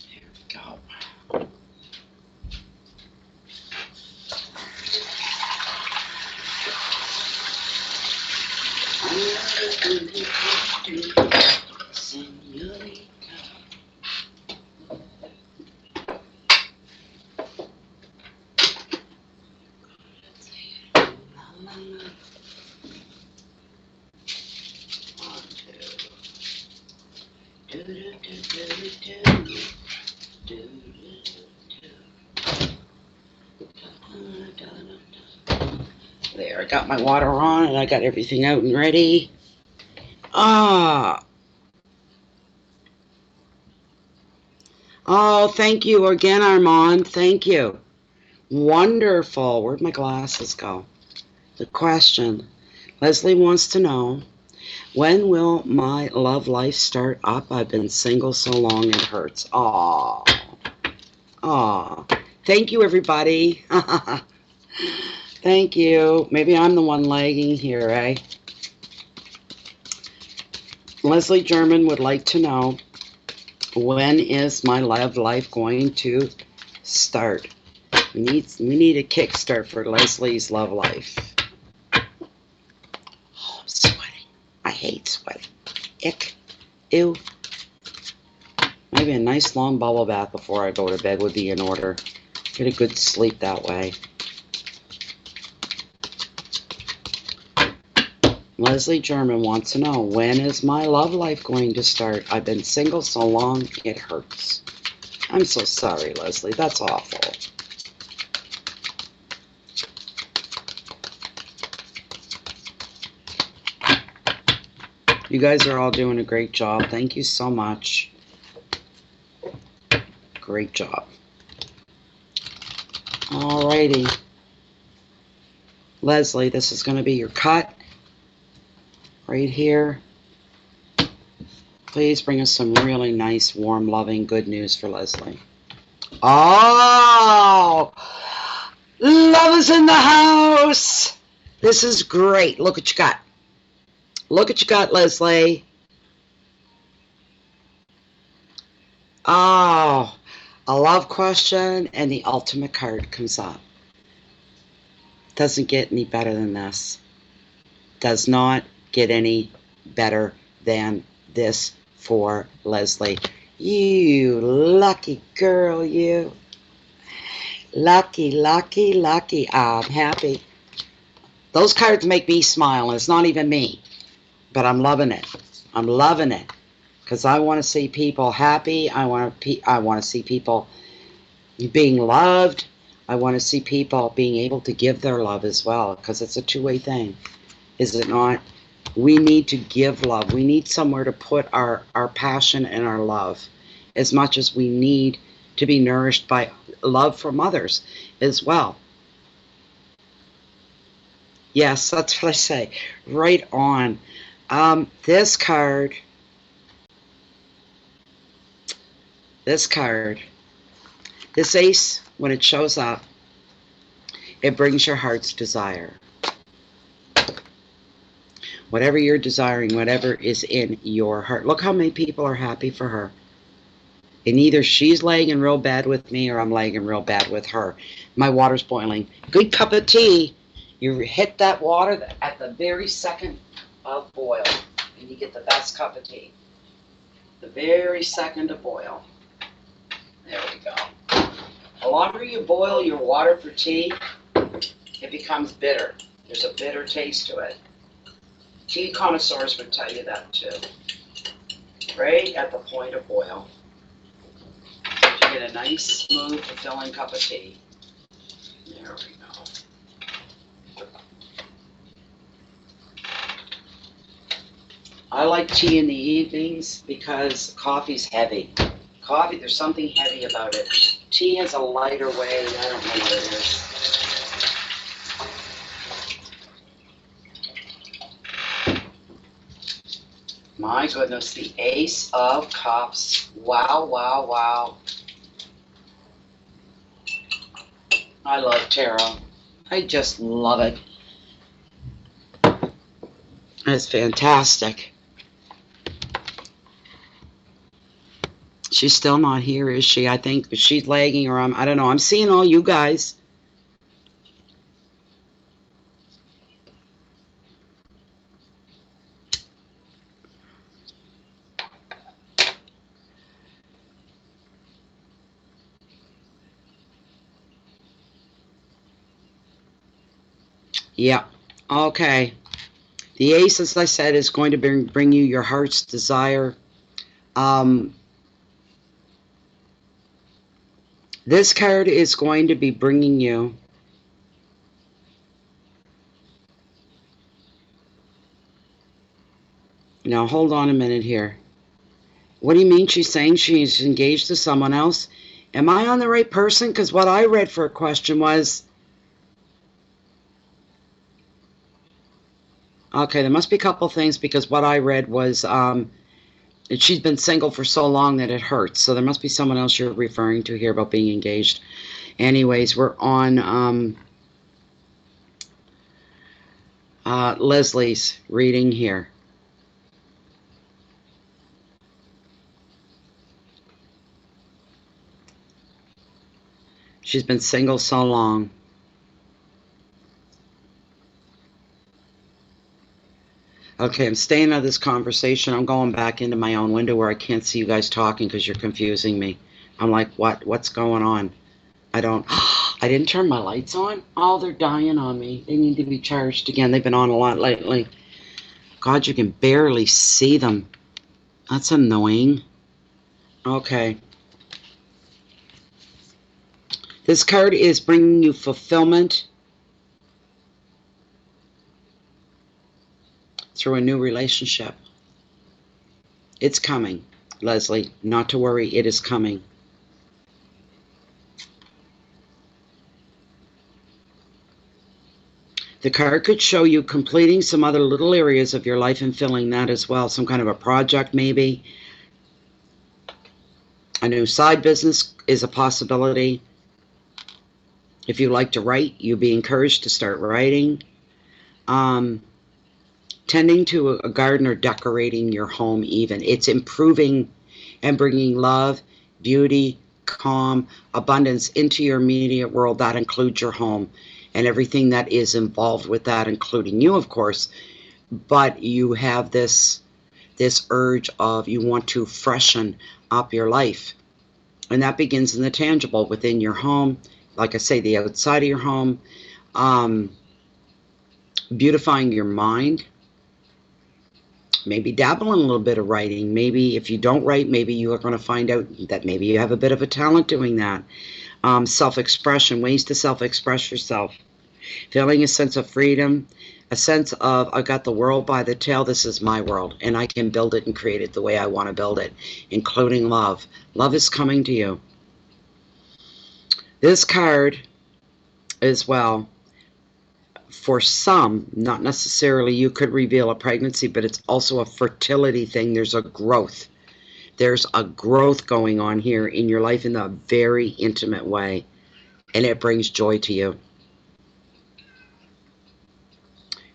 [SPEAKER 1] Here we go. There, I got my water on and I got everything out and ready. Ah. Oh, thank you again, Armand. Thank you. Wonderful. Where'd my glasses go? The question. Leslie wants to know, when will my love life start up? I've been single so long it hurts. Aw. Aw. Thank you, everybody. Thank you. Maybe I'm the one lagging here, eh? Leslie German would like to know, when is my love life going to start? We need a kickstart for Leslie's love life. Oh, I'm sweating. I hate sweating. Ick. Ew. Maybe a nice long bubble bath before I go to bed would be in order. Get a good sleep that way. Leslie German wants to know, when is my love life going to start? I've been single so long, it hurts. I'm so sorry, Leslie. That's awful. You guys are all doing a great job. Thank you so much. Great job. Alrighty. Leslie, this is going to be your cut. Right here. Please bring us some really nice, warm, loving, good news for Leslie. Oh! Love is in the house! This is great. Look what you got. Look what you got, Leslie. Oh, a love question and the ultimate card comes up. Doesn't get any better than this. Does not get any better than this for Leslie. You lucky girl, you. Lucky, lucky, lucky. I'm happy. Those cards make me smile, and it's not even me. But I'm loving it. I'm loving it. Because I want to see people happy. I want to see people being loved. I want to see people being able to give their love as well. Because it's a two-way thing. Is it not? We need to give love. We need somewhere to put our passion and our love, as much as we need to be nourished by love from others as well. Yes, that's what I say. Right on. This card This ace, when it shows up, it brings your heart's desire. Whatever you're desiring, whatever is in your heart. Look how many people are happy for her. And either she's lagging real bad with me or I'm lagging real bad with her. My water's boiling. Good cup of tea. You hit that water at the very second of boil, and you get the best cup of tea. The very second of boil. There we go. The longer you boil your water for tea, it becomes bitter. There's a bitter taste to it. Tea connoisseurs would tell you that too. Right at the point of boil. You get a nice, smooth, fulfilling cup of tea. There we go. I like tea in the evenings because coffee's heavy. Coffee, there's something heavy about it. Tea has a lighter way. I don't know what it is. My goodness, the Ace of Cups. Wow, wow, wow. I love tarot. I just love it. It's fantastic. She's still not here, is she? I think she's lagging, or I don't know. I'm seeing all you guys. Yeah. Okay. The Ace, as I said, is going to bring you your heart's desire. This card is going to be bringing you now. Hold on a minute here. What do you mean she's saying she's engaged to someone else? Am I on the right person? Because what I read for a question was, okay, there must be a couple things, because what I read was she's been single for so long that it hurts. So there must be someone else you're referring to here about being engaged. Anyways, we're on Leslie's reading here. She's been single so long. Okay, I'm staying out of this conversation. I'm going back into my own window where I can't see you guys talking because you're confusing me. I'm like, what? What's going on? I didn't turn my lights on? Oh, they're dying on me. They need to be charged again. They've been on a lot lately. God, you can barely see them. That's annoying. Okay. This card is bringing you fulfillment through a new relationship. It's coming, Leslie. Not to worry, it is coming. The card could show you completing some other little areas of your life and filling that as well. Some kind of a project, maybe. A new side business is a possibility. If you like to write, you'll be encouraged to start writing. Tending to a garden or decorating your home even. It's improving and bringing love, beauty, calm, abundance into your immediate world. That includes your home and everything that is involved with that, including you, of course. But you have this urge of you want to freshen up your life. And that begins in the tangible, within your home. Like I say, the outside of your home. Beautifying your mind. Maybe dabble in a little bit of writing. Maybe if you don't write, maybe you are going to find out that maybe you have a bit of a talent doing that. Self-expression, ways to self-express yourself. Feeling a sense of freedom, a sense of, I got the world by the tail, this is my world, and I can build it and create it the way I want to build it, including love. Love is coming to you. This card as well, for some, not necessarily you could reveal a pregnancy, but it's also a fertility thing. There's a growth. There's a growth going on here in your life in a very intimate way, and it brings joy to you.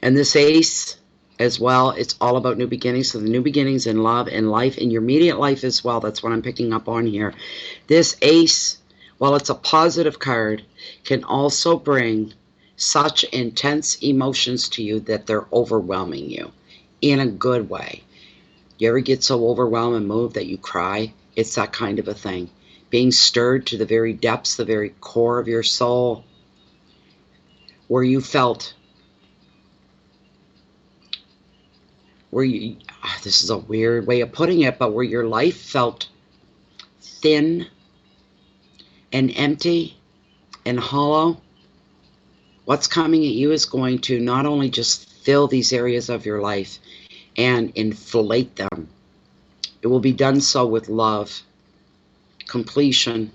[SPEAKER 1] And this ace as well, it's all about new beginnings. So the new beginnings in love and life, in your immediate life as well. That's what I'm picking up on here. This ace, while it's a positive card, can also bring such intense emotions to you that they're overwhelming you in a good way. You ever get so overwhelmed and moved that you cry? It's that kind of a thing. Being stirred to the very depths, the very core of your soul, where you felt, this is a weird way of putting it, but where your life felt thin and empty and hollow. What's coming at you is going to not only just fill these areas of your life and inflate them. It will be done so with love, completion,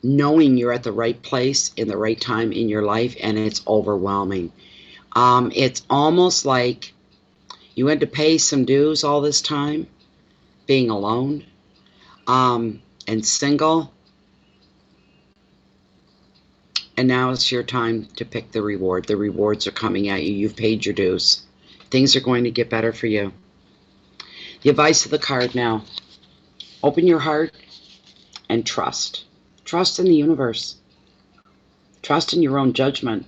[SPEAKER 1] knowing you're at the right place in the right time in your life, and it's overwhelming. It's almost like you had to pay some dues all this time, being alone and single, and now it's your time to pick the reward. The rewards are coming at you. You've paid your dues. Things are going to get better for you. The advice of the card now. Open your heart and trust. Trust in the universe. Trust in your own judgment.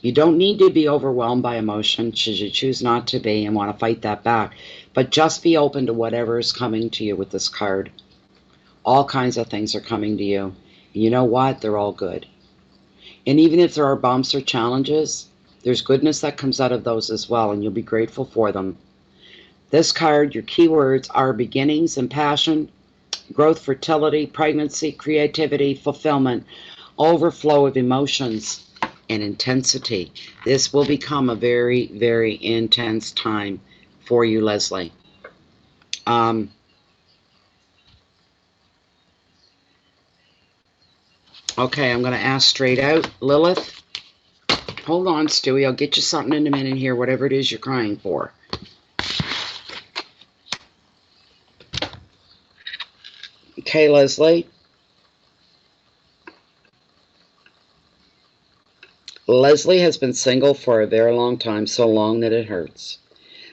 [SPEAKER 1] You don't need to be overwhelmed by emotion should you choose not to be and want to fight that back. But just be open to whatever is coming to you with this card. All kinds of things are coming to you. And you know what? They're all good. And even if there are bumps or challenges, there's goodness that comes out of those as well, and you'll be grateful for them. This card, your keywords are beginnings and passion, growth, fertility, pregnancy, creativity, fulfillment, overflow of emotions, and intensity. This will become a very, very intense time for you, Leslie. Okay, I'm going to ask straight out. Lilith, hold on, Stewie. I'll get you something in a minute here, whatever it is you're crying for. Okay, Leslie. Leslie has been single for a very long time, so long that it hurts.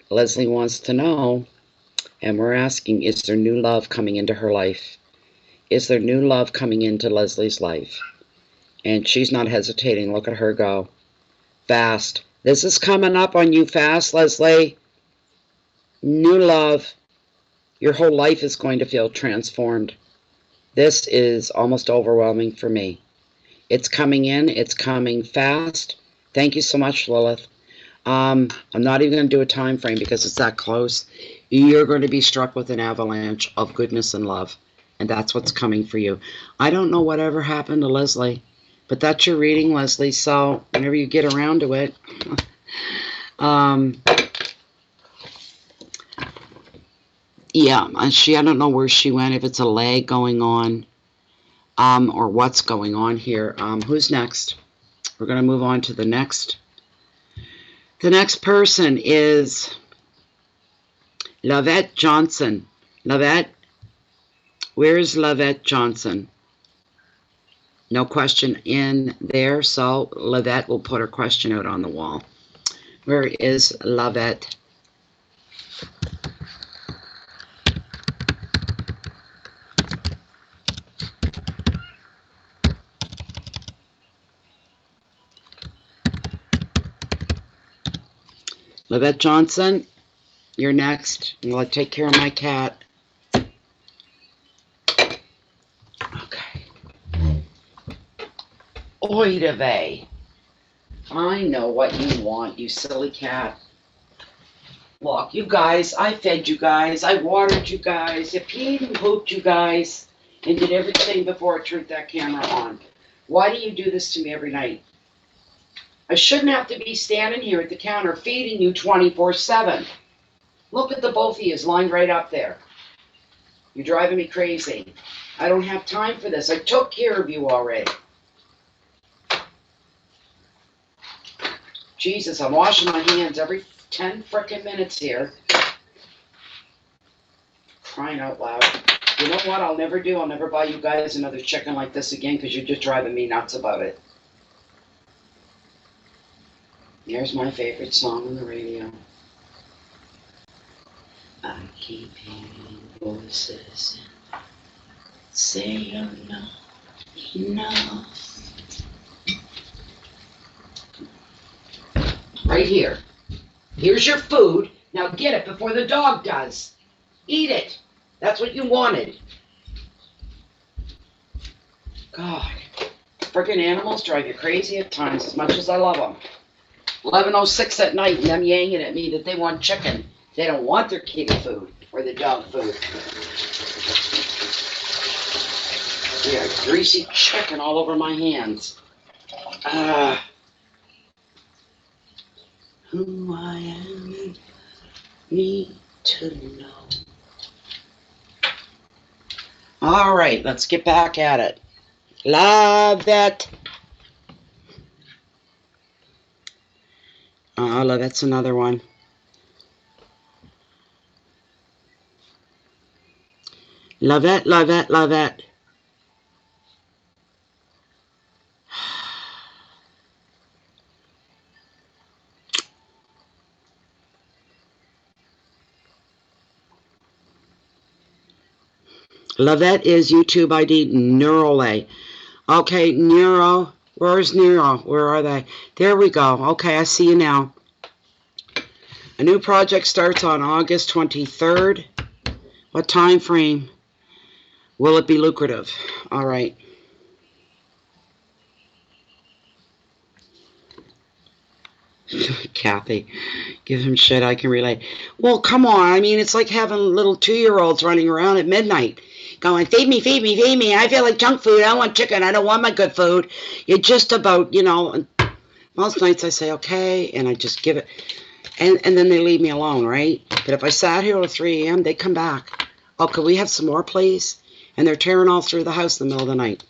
[SPEAKER 1] Leslie wants to know, and we're asking, is there new love coming into her life? Is there new love coming into Leslie's life? And she's not hesitating. Look at her go. Fast. This is coming up on you fast, Leslie. New love. Your whole life is going to feel transformed. This is almost overwhelming for me. It's coming in. It's coming fast. Thank you so much, Lilith. I'm not even going to do a time frame because it's that close. You're going to be struck with an avalanche of goodness and love. And that's what's coming for you. I don't know whatever happened to Leslie, but that's your reading, Leslie. So whenever you get around to it, yeah, I don't know where she went, if it's a lag going on, or what's going on here. Who's next? We're going to move on to the next. The next person is Lavette Johnson. Lavette, where is Lavette Johnson? No question in there, so Lavette will put her question out on the wall. Where is Lavette? Lavette Johnson, you're next. I'm going to take care of my cat. Oy vey. I know what you want, you silly cat. Look, you guys, I fed you guys, I watered you guys, I peed and pooped you guys, and did everything before I turned that camera on. Why do you do this to me every night? I shouldn't have to be standing here at the counter feeding you 24/7. Look at the both of you lined right up there. You're driving me crazy. I don't have time for this. I took care of you already. Jesus, I'm washing my hands every 10 frickin' minutes here. crying out loud. You know what I'll never do? I'll never buy you guys another chicken like this again because you're just driving me nuts about it. Here's my favorite song on the radio. I keep hearing voices say you're not enough. Right here. Here's your food. Now get it before the dog does. Eat it. That's what you wanted. God. Freaking animals drive you crazy at times as much as I love them. 11:06 at night and them yanging at me that they want chicken. They don't want their kitty food or the dog food. Yeah, greasy chicken all over my hands. Who I am, you need to know. All right, let's get back at it. Lovette. Lovette's another one. Lovette, Lovette, Lovette. Lovette is YouTube ID Neurolay. Okay, Neuro. Where's Neuro? Where are they? There we go. Okay, I see you now. A new project starts on August 23rd. What time frame? Will it be lucrative? All right. Kathy, give him shit, I can relate. Well, come on. I mean, it's like having little 2-year-olds running around at midnight going, feed me, feed me, feed me. I feel like junk food. I want chicken. I don't want my good food. You're just about, you know, most nights I say, okay, and I just give it. And then they leave me alone, right? But if I sat here till 3 a.m., they come back. Oh, could we have some more, please? And they're tearing all through the house in the middle of the night.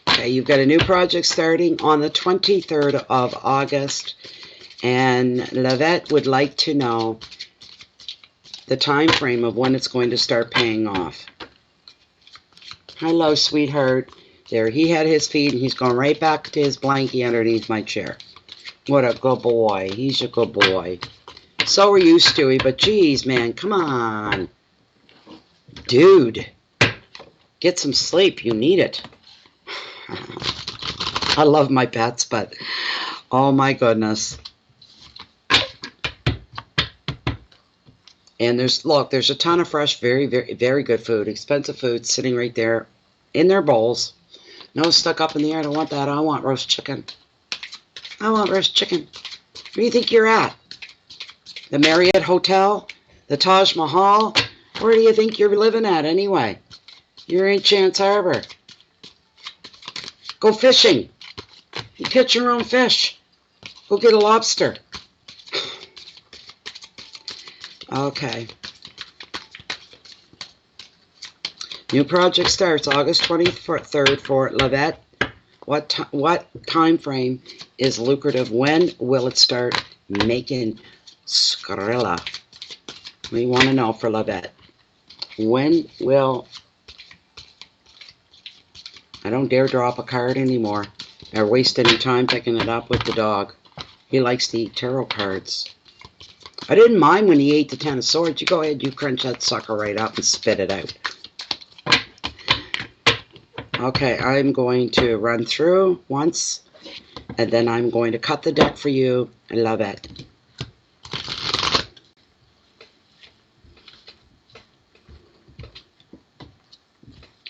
[SPEAKER 1] Okay, you've got a new project starting on the 23rd of August. And Lovette would like to know the time frame of when it's going to start paying off. Hello, sweetheart. There, he had his feed, and he's going right back to his blankie underneath my chair. What a good boy. He's a good boy. So are you, Stewie, but geez, man, come on. Dude, get some sleep. You need it. I love my pets, but oh my goodness. And there's a ton of fresh, very, very, very good food, expensive food sitting right there in their bowls. No stuck up in the air. I don't want that. I want roast chicken. I want roast chicken. Where do you think you're at? The Marriott Hotel? The Taj Mahal? Where do you think you're living at anyway? You're in Chance Harbor. Go fishing. You catch your own fish. Go get a lobster. Okay. New project starts August 23rd for Lovette. What time frame is lucrative? When will it start making Skrilla? We want to know for Lovette. When will... I don't dare drop a card anymore or waste any time picking it up with the dog. He likes to eat tarot cards. I didn't mind when he ate the 10 of swords. You go ahead, you crunch that sucker right up and spit it out. Okay, I'm going to run through once, and then I'm going to cut the deck for you. I love it.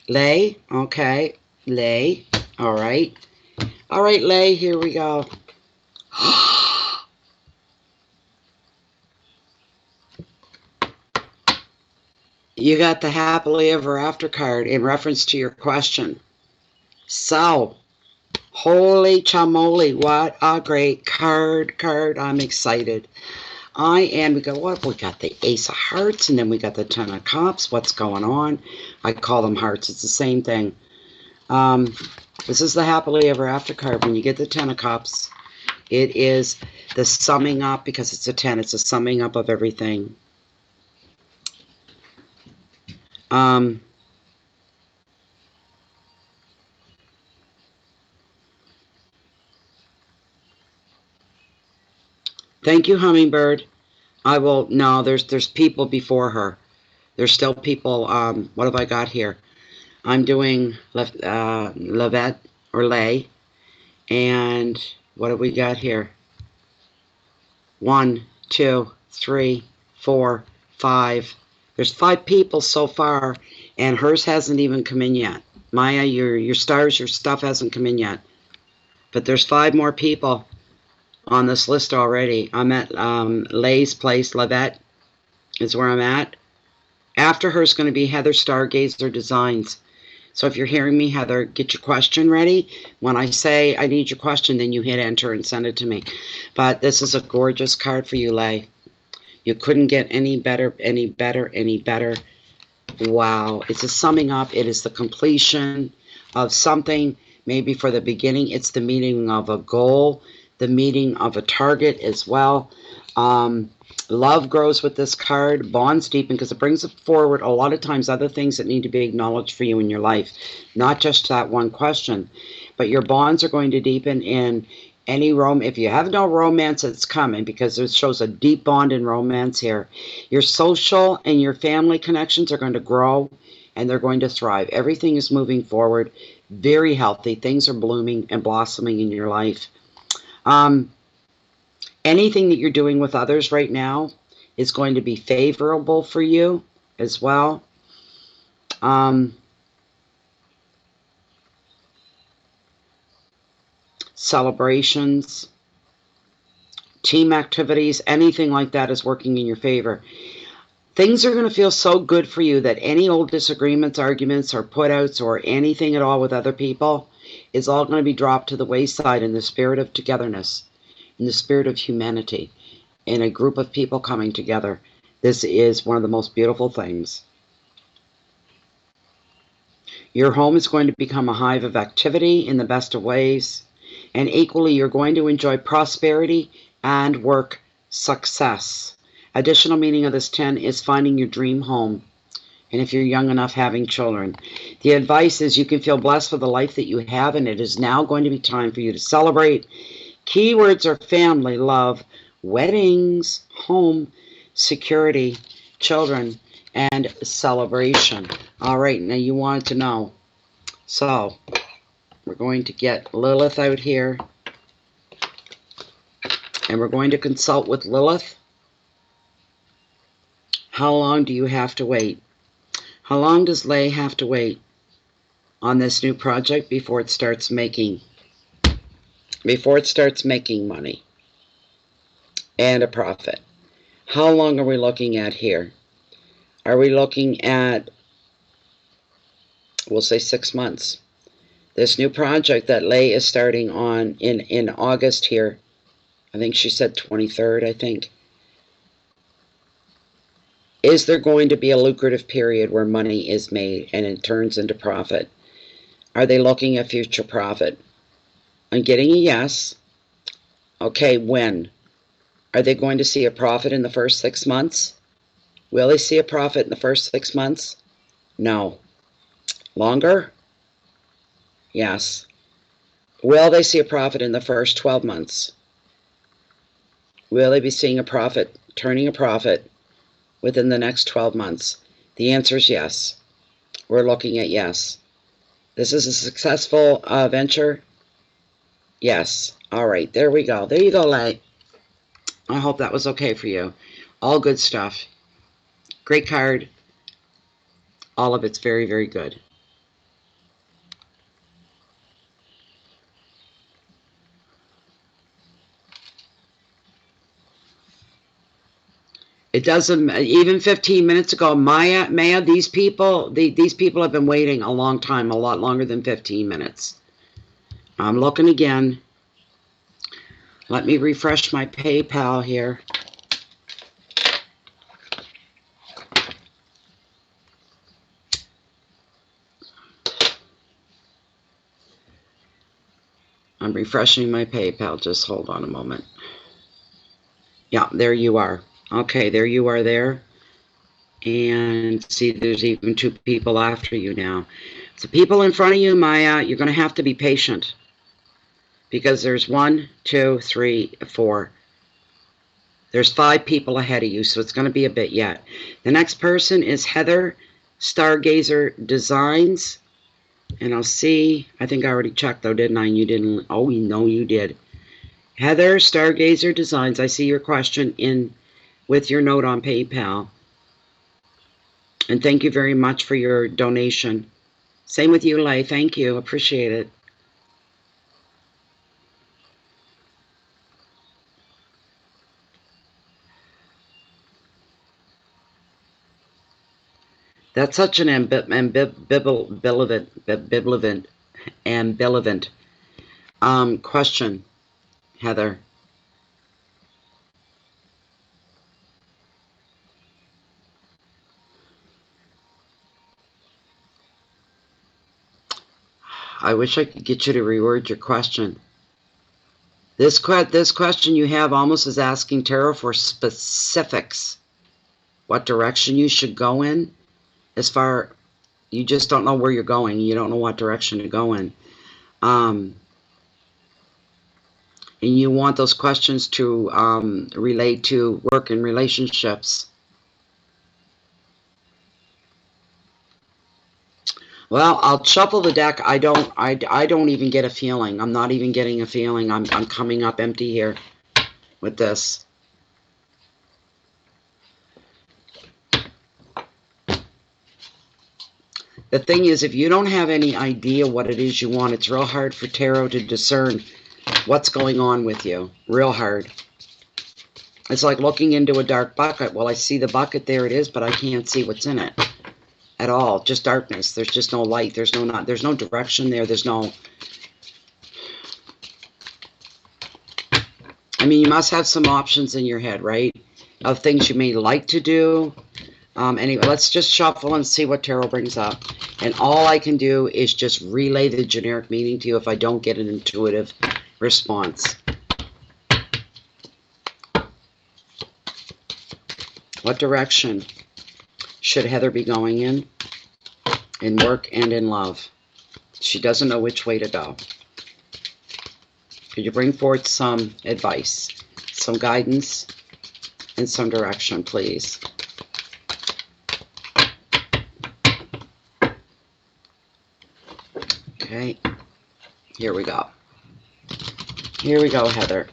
[SPEAKER 1] Lay, okay, Lay, all right. All right, Lay, here we go. You got the happily ever after card in reference to your question. So, holy chamoli, what a great card. I'm excited. I am. We got what? We got the Ace of Hearts, and then we got the Ten of Cups. What's going on? I call them hearts. It's the same thing. This is the happily ever after card. When you get the Ten of Cups, It is the summing up, because it's a 10. It's a summing up of everything. Thank you, Hummingbird. I will, no, there's people before her. There's still people, what have I got here? I'm doing Levette or Lay. And what have we got here? 1, 2, 3, 4, 5. There's 5 people so far, and hers hasn't even come in yet. Maya, your stars, your stuff hasn't come in yet. But there's 5 more people on this list already. I'm at Lay's place. Levette is where I'm at. After her is going to be Heather Stargazer Designs. So if you're hearing me, Heather, get your question ready. When I say I need your question, then you hit enter and send it to me. But this is a gorgeous card for you, Lay. You couldn't get any better, any better, any better. Wow. It's a summing up. It is the completion of something, maybe for the beginning. It's the meeting of a goal, the meeting of a target as well. Love grows with this card. Bonds deepen, because it brings forward a lot of times other things that need to be acknowledged for you in your life. Not just that one question. But your bonds are going to deepen in any if you have no romance, it's coming, because it shows a deep bond in romance here. Your social and your family connections are going to grow, and they're going to thrive. Everything is moving forward, very healthy. Things are blooming and blossoming in your life. Anything that you're doing with others right now is going to be favorable for you as well. Celebrations, team activities, anything like that is working in your favor. Things are going to feel so good for you that any old disagreements, arguments, or put-outs, or anything at all with other people is all going to be dropped to the wayside in the spirit of togetherness, in the spirit of humanity, in a group of people coming together. This is one of the most beautiful things. Your home is going to become a hive of activity in the best of ways, and equally you're going to enjoy prosperity and work success. Additional meaning of this 10 is finding your dream home, and if you're young enough, having children. The advice is you can feel blessed for the life that you have, and it is now going to be time for you to celebrate. Keywords are family, love, weddings, home, security, children, and celebration. All right, now you wanted to know. So we're going to get Lilith out here, and we're going to consult with Lilith. How long do you have to wait? How long does Lay have to wait on this new project before it starts making money and a profit? How long are we looking at here? Are we looking at, we'll say 6 months? This new project that Lay is starting on in August here, I think she said 23rd, I think. Is there going to be a lucrative period where money is made and it turns into profit? Are they looking at future profit? I'm getting a yes. Okay, when? Are they going to see a profit in the first 6 months? Will they see a profit in the first 6 months? No. Longer? Yes. Will they see a profit in the first 12 months? Will they be seeing a profit, turning a profit, within the next 12 months? The answer is yes. We're looking at yes. This is a successful venture? Yes. All right, there we go. There you go, Lay. I hope that was okay for you. All good stuff. Great card. All of it's very, very good. It doesn't, even 15 minutes ago, Maya, these people have been waiting a long time, a lot longer than 15 minutes. I'm looking again. Let me refresh my PayPal here. I'm refreshing my PayPal. Just hold on a moment. Yeah, there you are. Okay, there you are there. And see, there's even 2 people after you now. So people in front of you, Maya, you're going to have to be patient. Because there's 1, 2, 3, 4. There's 5 people ahead of you, so it's going to be a bit yet. The next person is Heather Stargazer Designs. And I'll see, I think I already checked though, didn't I? And you didn't. Oh, no, you did. Heather Stargazer Designs, I see your question in with your note on PayPal. And thank you very much for your donation. Same with you, Lay. Thank you. Appreciate it. That's such an ambivalent question, Heather. I wish I could get you to reword your question. This question you have almost is asking tarot for specifics. What direction you should go in. As far, you just don't know where you're going. You don't know what direction to go in. And you want those questions to relate to work and relationships. Well, I'll shuffle the deck. I don't even get a feeling. I'm not even getting a feeling. I'm coming up empty here with this. The thing is, if you don't have any idea what it is you want, it's real hard for tarot to discern what's going on with you. Real hard. It's like looking into a dark bucket. Well, I see the bucket, there it is, but I can't see what's in it at all. Just darkness. There's just no light. There's no direction there. There's no... I mean, you must have some options in your head, right? Of things you may like to do. Anyway, let's just shuffle and see what tarot brings up. And all I can do is just relay the generic meaning to you if I don't get an intuitive response. What direction should Heather be going in work and in love? She doesn't know which way to go. Could you bring forth some advice, some guidance, and some direction, please? Okay, here we go. Here we go, Heather.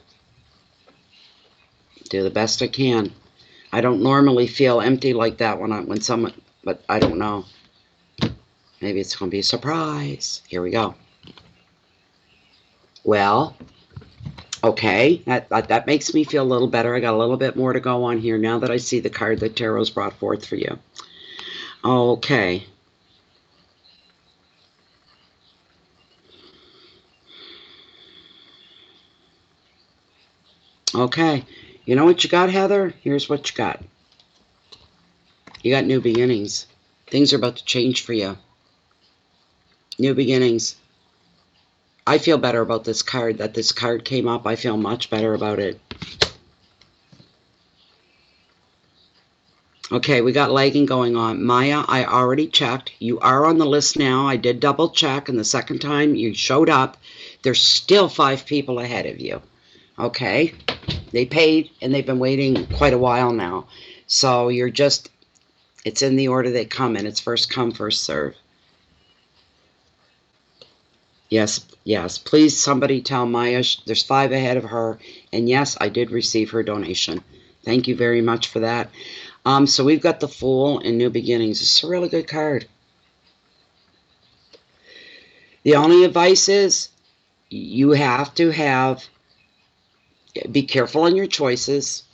[SPEAKER 1] Do the best I can. I don't normally feel empty like that when someone, but I don't know. Maybe it's going to be a surprise. Here we go. Well, okay, that makes me feel a little better. I got a little bit more to go on here now that I see the card that Tarot's brought forth for you. Okay. Okay, you know what you got, Heather? Here's what you got. You got new beginnings. Things are about to change for you. New beginnings. I feel better about this card, that this card came up. I feel much better about it. Okay, we got lagging going on. Maya, I already checked. You are on the list now. I did double check, and the second time you showed up, there's still 5 people ahead of you. Okay? They paid, and they've been waiting quite a while now. So you're just, it's in the order they come in. It's first come, first serve. Yes, yes. Please, somebody tell Maya there's 5 ahead of her. And yes, I did receive her donation. Thank you very much for that. So we've got the Fool and New Beginnings. It's a really good card. The only advice is you have to be careful on your choices.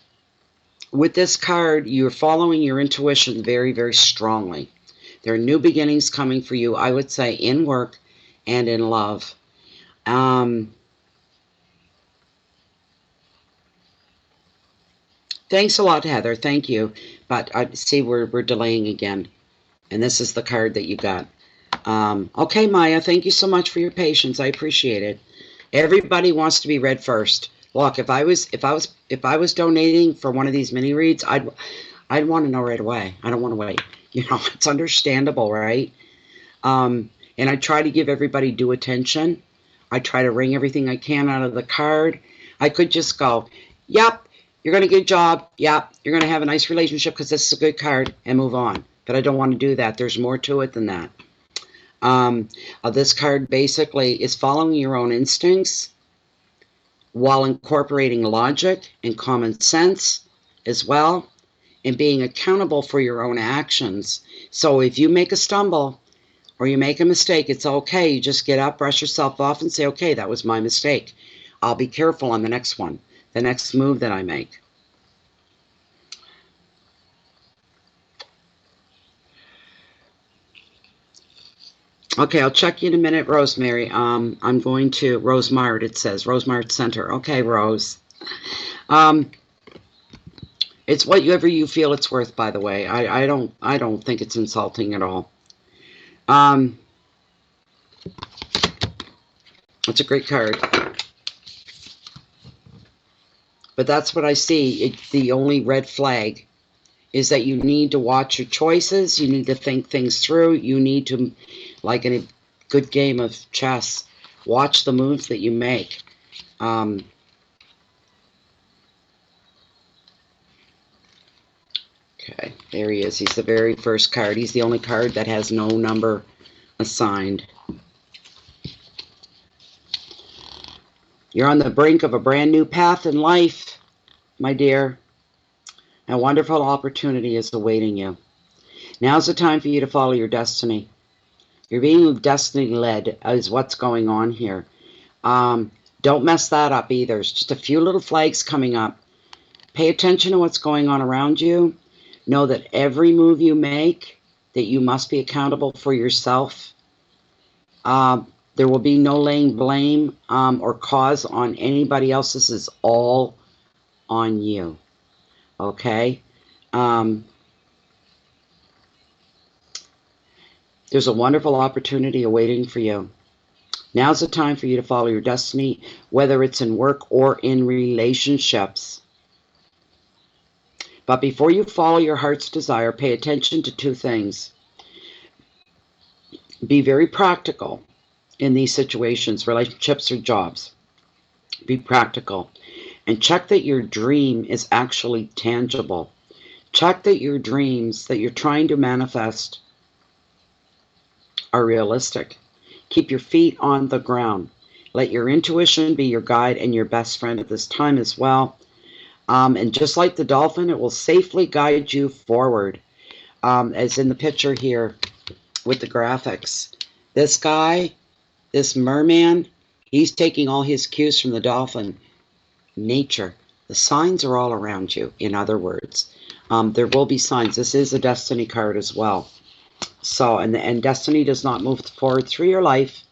[SPEAKER 1] With this card, you're following your intuition very, very strongly. There are new beginnings coming for you, I would say, in work and in love. Thanks a lot, Heather. Thank you. But I see we're delaying again. And this is the card that you got. Okay, Maya, thank you so much for your patience. I appreciate it. Everybody wants to be read first. Look, if I was donating for one of these mini reads, I'd want to know right away. I don't want to wait. You know, it's understandable, right? And I try to give everybody due attention. I try to wring everything I can out of the card. I could just go, yep, you're going to get a job. Yep, you're going to have a nice relationship because this is a good card, and move on. But I don't want to do that. There's more to it than that. This card basically is following your own instincts while incorporating logic and common sense as well, and being accountable for your own actions. So if you make a stumble or you make a mistake, it's okay. You just get up, brush yourself off, and say, okay, that was my mistake. I'll be careful on the next one, the next move that I make. Okay, I'll check you in a minute, Rosemary. I'm going to Rosemart, it says. Rosemart Center. Okay, Rose. It's whatever you feel it's worth, by the way. I don't think it's insulting at all. It's a great card. But that's what I see. The only red flag is that you need to watch your choices. You need to think things through. You need to, like in a good game of chess, watch the moves that you make. Okay, there he is. He's the very first card. He's the only card that has no number assigned. You're on the brink of a brand new path in life, my dear. A wonderful opportunity is awaiting you. Now's the time for you to follow your destiny. You're being destiny-led is what's going on here. Don't mess that up either. There's just a few little flags coming up. Pay attention to what's going on around you. Know that every move you make, that you must be accountable for yourself. There will be no laying blame or cause on anybody else. This is all on you. Okay? There's a wonderful opportunity awaiting for you. Now's the time for you to follow your destiny, whether it's in work or in relationships. But before you follow your heart's desire, pay attention to two things. Be very practical in these situations, relationships or jobs. Be practical. And check that your dream is actually tangible. Check that your dreams that you're trying to manifest are realistic. Keep your feet on the ground. Let your intuition be your guide and your best friend at this time as well. And just like the dolphin, it will safely guide you forward. As in the picture here with the graphics. This guy, this merman, he's taking all his cues from the dolphin. Nature. The signs are all around you, in other words. There will be signs. This is a destiny card as well. So, and destiny does not move forward through your life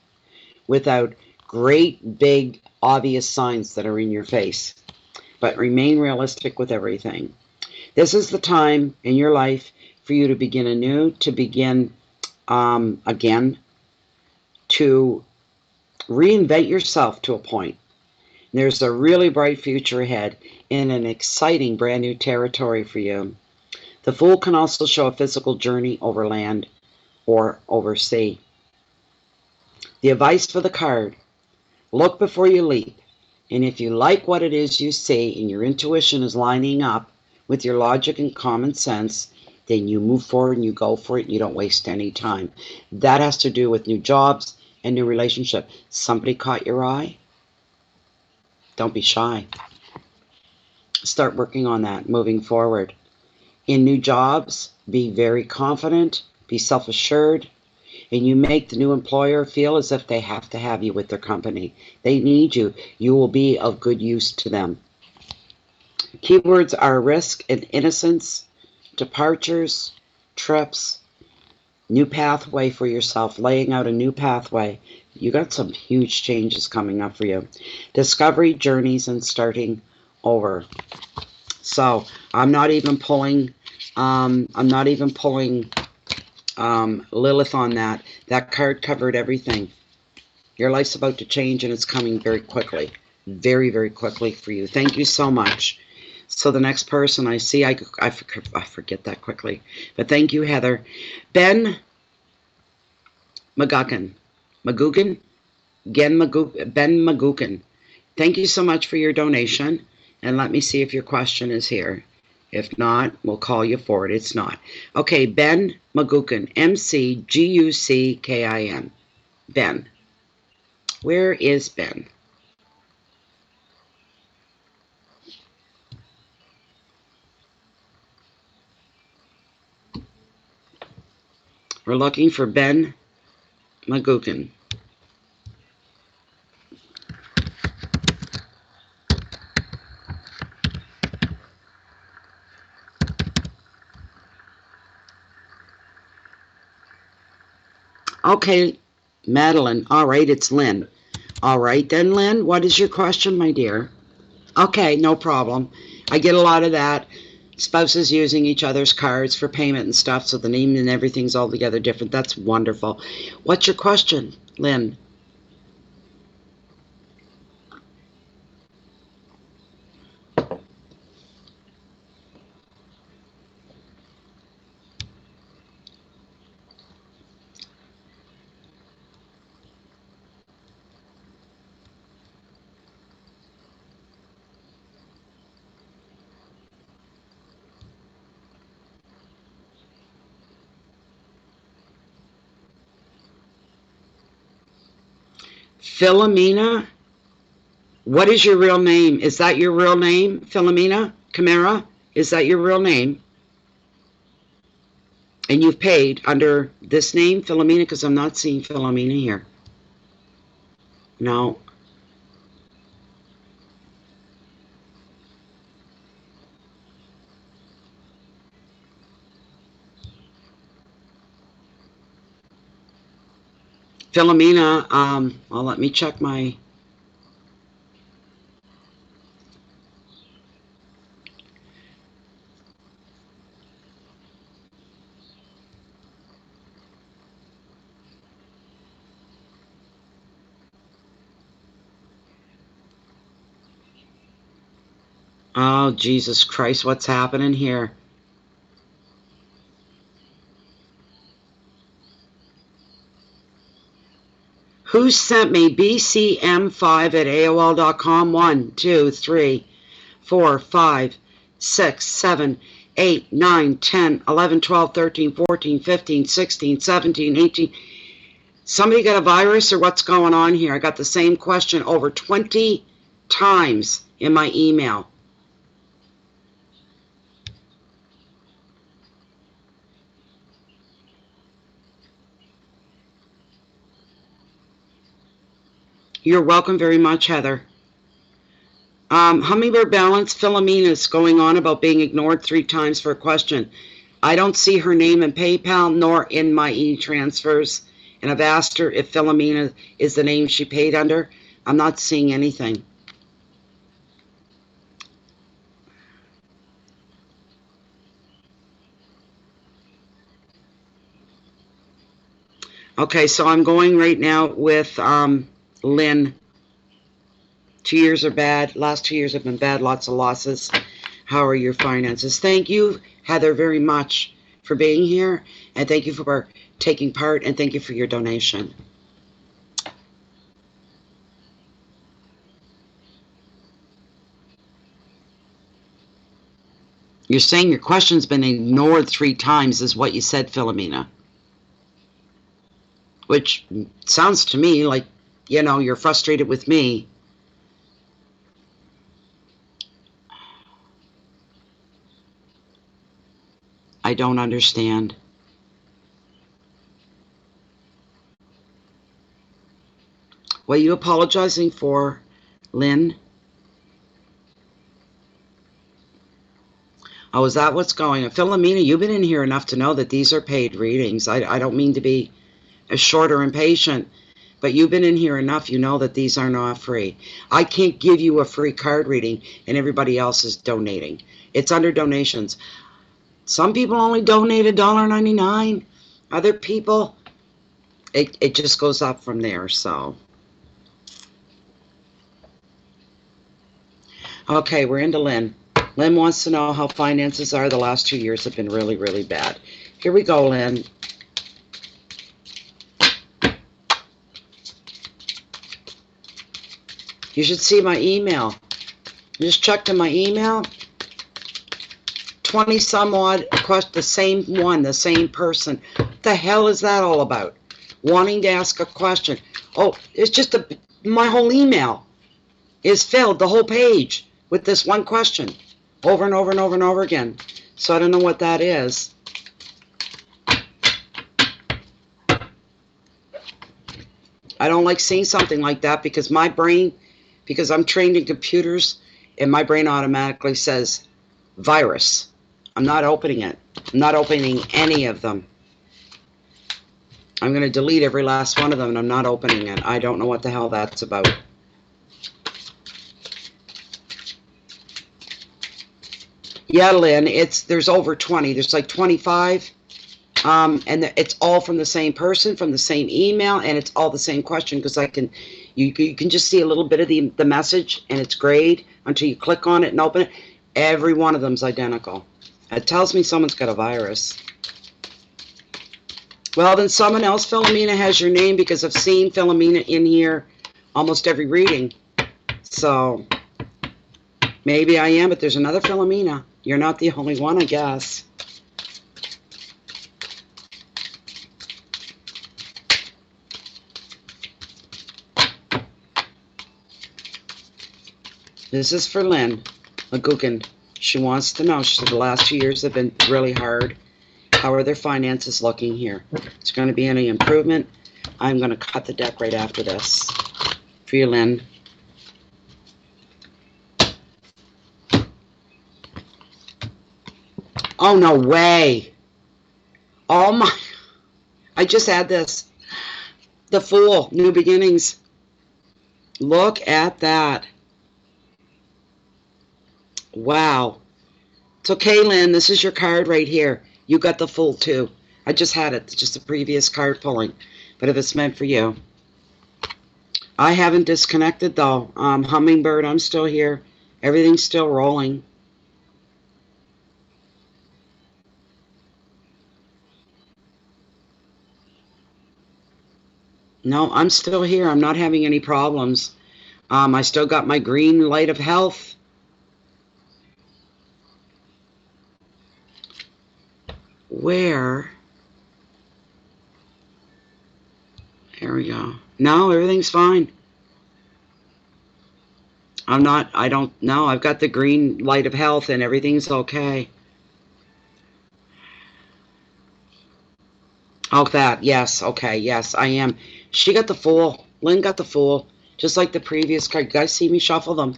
[SPEAKER 1] without great, big, obvious signs that are in your face. But remain realistic with everything. This is the time in your life for you to begin anew, to begin again, to reinvent yourself to a point. There's a really bright future ahead in an exciting brand new territory for you. The Fool can also show a physical journey over land or over sea. The advice for the card, look before you leap. And if you like what it is you see and your intuition is lining up with your logic and common sense, then you move forward and you go for it and you don't waste any time. That has to do with new jobs and new relationship. Somebody caught your eye? Don't be shy. Start working on that moving forward. In new jobs, be very confident, be self-assured, and you make the new employer feel as if they have to have you with their company. They need you. You will be of good use to them. Keywords are risk and innocence, departures, trips, new pathway for yourself, laying out a new pathway. You got some huge changes coming up for you. Discovery, journeys, and starting over. So I'm not even pulling Lilith on that. That card covered everything.
[SPEAKER 2] Your life's about to change, and it's coming very quickly. Very, very quickly for you. Thank you so much. So the next person I see, I forget that quickly. But thank you, Heather. Ben McGuckin. McGuckin? Ben McGuckin. Thank you so much for your donation. And let me see if your question is here. If not, we'll call you for it. It's not. Okay, Ben McGuckin. McGuckin. Ben. Where is Ben? We're looking for Ben McGuckin. Okay, Madeline. All right, it's Lynn. All right then, Lynn. What is your question, my dear? Okay, no problem. I get a lot of that. Spouses using each other's cards for payment and stuff, so the name and everything's altogether different. That's wonderful. What's your question, Lynn? Philomena? What is your real name? Is that your real name, Philomena Camara? Is that your real name? And you've paid under this name, Philomena, because I'm not seeing Philomena here. No. Philomena, well, let me check my... Oh, Jesus Christ, what's happening here? Who sent me bcm5@aol.com? 1, 2, 3, 4, 5, 6, 7, 8, 9, 10, 11, 12, 13, 14, 15, 16, 17, 18. Somebody got a virus or what's going on here? I got the same question over 20 times in my email. You're welcome very much, Heather. Hummingbird Balance, Philomena is going on about being ignored 3 times for a question. I don't see her name in PayPal nor in my e-transfers. And I've asked her if Philomena is the name she paid under. I'm not seeing anything. Okay, so I'm going right now with Lynn. 2 years are bad. Last 2 years have been bad. Lots of losses. How are your finances? Thank you, Heather, very much for being here. And thank you for taking part. And thank you for your donation. You're saying your question's been ignored 3 times is what you said, Philomena. Which sounds to me like, you know, you're frustrated with me. I don't understand. What are you apologizing for, Lynn? Oh, is that what's going on? Philomena, you've been in here enough to know that these are paid readings. I don't mean to be short or impatient, but you've been in here enough, you know that these are not free. I can't give you a free card reading and everybody else is donating. It's under donations. Some people only donate $1.99. Other people, it just goes up from there, so. Okay, we're into Lynn. Lynn wants to know how finances are. The last 2 years have been really, really bad. Here we go, Lynn. You should see my email. Just checked in my email. 20 some odd questions, the same one, the same person. What the hell is that all about? Wanting to ask a question. Oh, it's just my whole email is filled, the whole page, with this one question over and over and over and over again. So I don't know what that is. I don't like seeing something like that because my brain, because I'm trained in computers, and my brain automatically says virus. I'm not opening it. I'm not opening any of them. I'm going to delete every last one of them, and I'm not opening it. I don't know what the hell that's about. Yeah, Lynn, there's over 20. There's like 25, and it's all from the same person, from the same email, and it's all the same question because you can just see a little bit of the message, and it's grayed until you click on it and open it. Every one of them's identical. It tells me someone's got a virus. Well, then someone else, Philomena, has your name because I've seen Philomena in here almost every reading. So maybe I am, but there's another Philomena. You're not the only one, I guess. This is for Lynn McGugan. She wants to know. She said the last 2 years have been really hard. How are their finances looking here? Is there going to be any improvement? I'm going to cut the deck right after this. For you, Lynn. Oh, no way. Oh, my. I just had this. The Fool. New beginnings. Look at that. Wow. It's okay, Lynn. This is your card right here. You got the Fool, too. I just had it. It's just a previous card pulling. But if it's meant for you. I haven't disconnected, though. Hummingbird, I'm still here. Everything's still rolling. No, I'm still here. I'm not having any problems. I still got my green light of health. Where? Here we go. No, everything's fine. I don't know. I've got the green light of health and everything's okay. Oh, that. Yes. Okay. Yes, I am. She got the Fool. Lynn got the Fool. Just like the previous card. You guys see me shuffle them?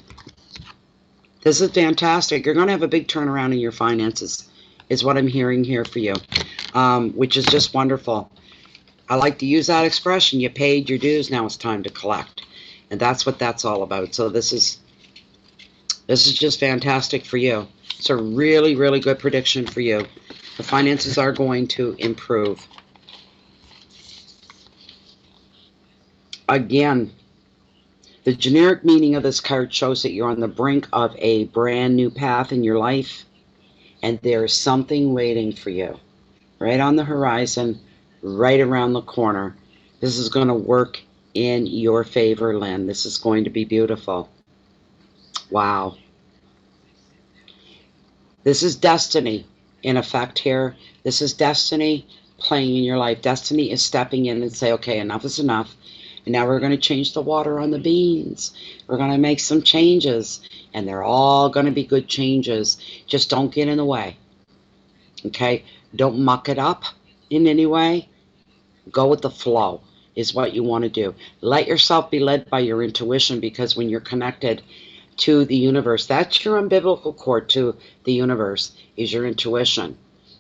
[SPEAKER 2] This is fantastic. You're going to have a big turnaround in your finances, is what I'm hearing here for you, which is just wonderful. I like to use that expression. You paid your dues. Now it's time to collect. And that's what that's all about. So this is just fantastic for you. It's a really, really good prediction for you. The finances are going to improve. Again, the generic meaning of this card shows that you're on the brink of a brand new path in your life, and there's something waiting for you right on the horizon, right around the corner. This is going to work in your favor, Lynn. This is going to be beautiful. Wow. This is destiny in effect here. This is destiny playing in your life. Destiny is stepping in and say, okay, enough is enough. And now we're going to change the water on the beans. We're going to make some changes. And they're all going to be good changes. Just don't get in the way. Okay? Don't muck it up in any way. Go with the flow is what you want to do. Let yourself be led by your intuition, because when you're connected to the universe, that's your umbilical cord to the universe, is your intuition.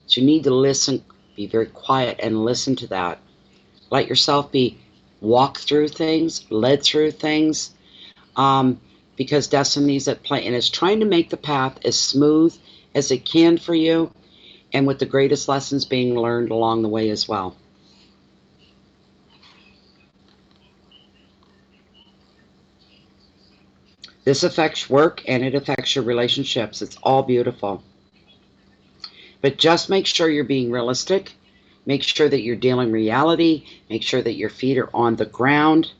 [SPEAKER 2] So you need to listen, be very quiet and listen to that. Let yourself be walked through things, led through things, because destiny's at play, and it's trying to make the path as smooth as it can for you, and with the greatest lessons being learned along the way as well. This affects work and it affects your relationships. It's all beautiful. But just make sure you're being realistic. Make sure that you're dealing reality. Make sure that your feet are on the ground.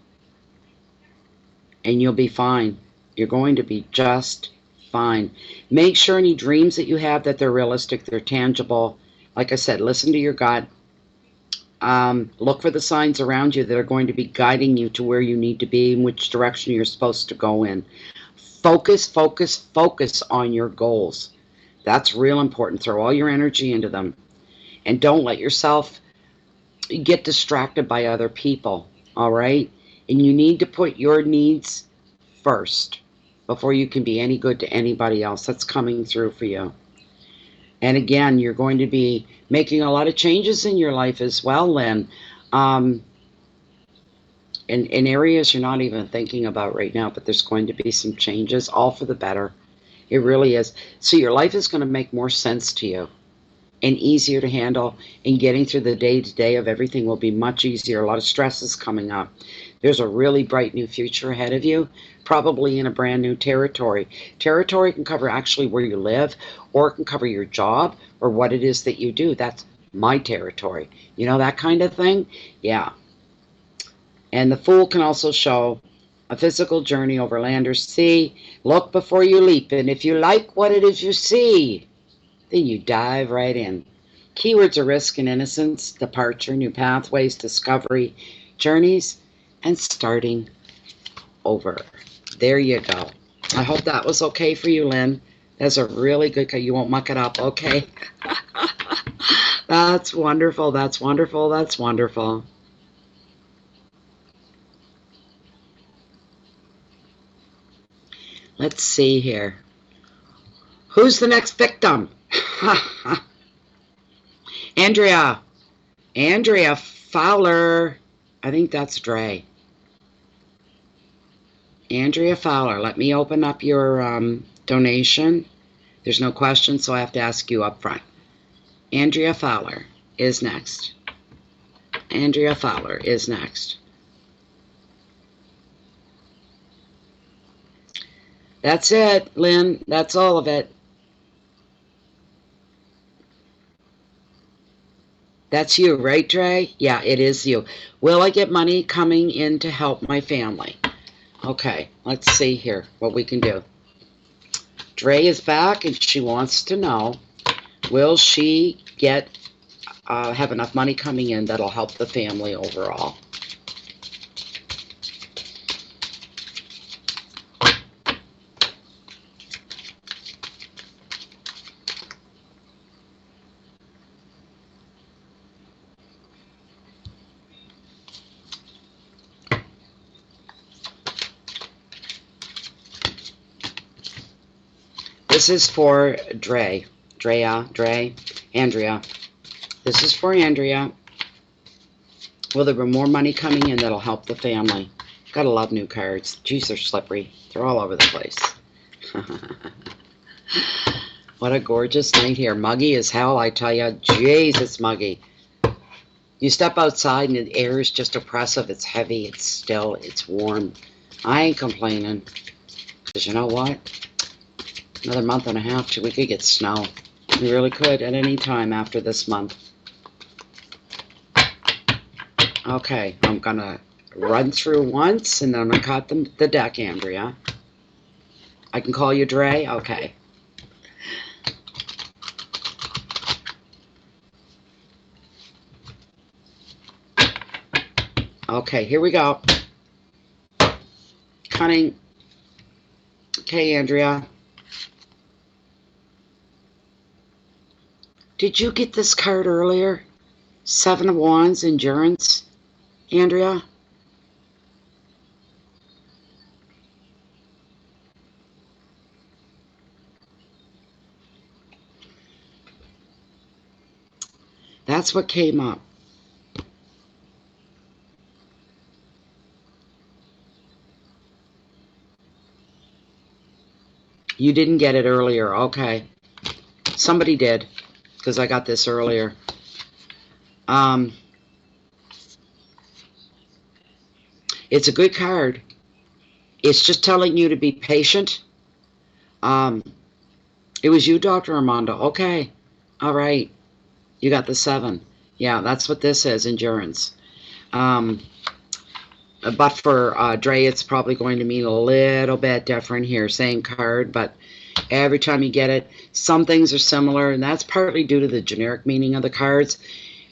[SPEAKER 2] And you'll be fine. You're going to be just fine. Make sure any dreams that you have that they're realistic, they're tangible. Like I said, listen to your gut. Look for the signs around you that are going to be guiding you to where you need to be, in which direction you're supposed to go in. Focus, focus, focus on your goals. That's real important. Throw all your energy into them. And don't let yourself get distracted by other people, all right? And you need to put your needs first before you can be any good to anybody else. That's coming through for you. And again, you're going to be making a lot of changes in your life as well, Lynn. In areas you're not even thinking about right now, but there's going to be some changes, all for the better. It really is. So your life is going to make more sense to you and easier to handle, and getting through the day-to-day of everything will be much easier. A lot of stress is coming up. There's a really bright new future ahead of you, probably in a brand new territory. Territory can cover actually where you live, or it can cover your job or what it is that you do. That's my territory. You know, that kind of thing? Yeah. And the Fool can also show a physical journey over land or sea. Look before you leap, and if you like what it is you see, then you dive right in. Keywords are risk and innocence, departure, new pathways, discovery, journeys, and starting over. There you go. I hope that was okay for you, Lynn. That's a really good, you won't muck it up, okay? That's wonderful, that's wonderful, that's wonderful. Let's see here. Who's the next victim? Andrea Fowler. I think that's Dre. Andrea Fowler. Let me open up your donation. There's no question, so I have to ask you up front. Andrea Fowler is next. Andrea Fowler is next. That's it, Lynn. That's all of it. That's you, right, Dre? Yeah, it is you. Will I get money coming in to help my family? Okay, let's see here what we can do. Dre is back, and she wants to know, will she get have enough money coming in that'll help the family overall? This is for Andrea. This is for Andrea. Will there be more money coming in that'll help the family? Gotta love new cards. Jeez, they're slippery. They're all over the place. What a gorgeous night here. Muggy as hell, I tell you. Jeez, it's muggy. You step outside and the air is just oppressive. It's heavy, it's still, it's warm. I ain't complaining. Because you know what? Another month and a half, we could get snow. We really could at any time after this month. Okay, I'm going to run through once, and then I'm going to cut the deck, Andrea. I can call you Dre? Okay. Okay, here we go. Cutting. Okay, Andrea. Did you get this card earlier? Seven of Wands, Endurance, Andrea? That's what came up. You didn't get it earlier. Okay. Somebody did, because I got this earlier. It's a good card. It's just telling you to be patient. It was you, Dr. Armando. Okay. All right. You got the 7. Yeah, that's what this is, endurance. But for Dre, it's probably going to mean a little bit different here. Same card, but every time you get it, some things are similar, and that's partly due to the generic meaning of the cards.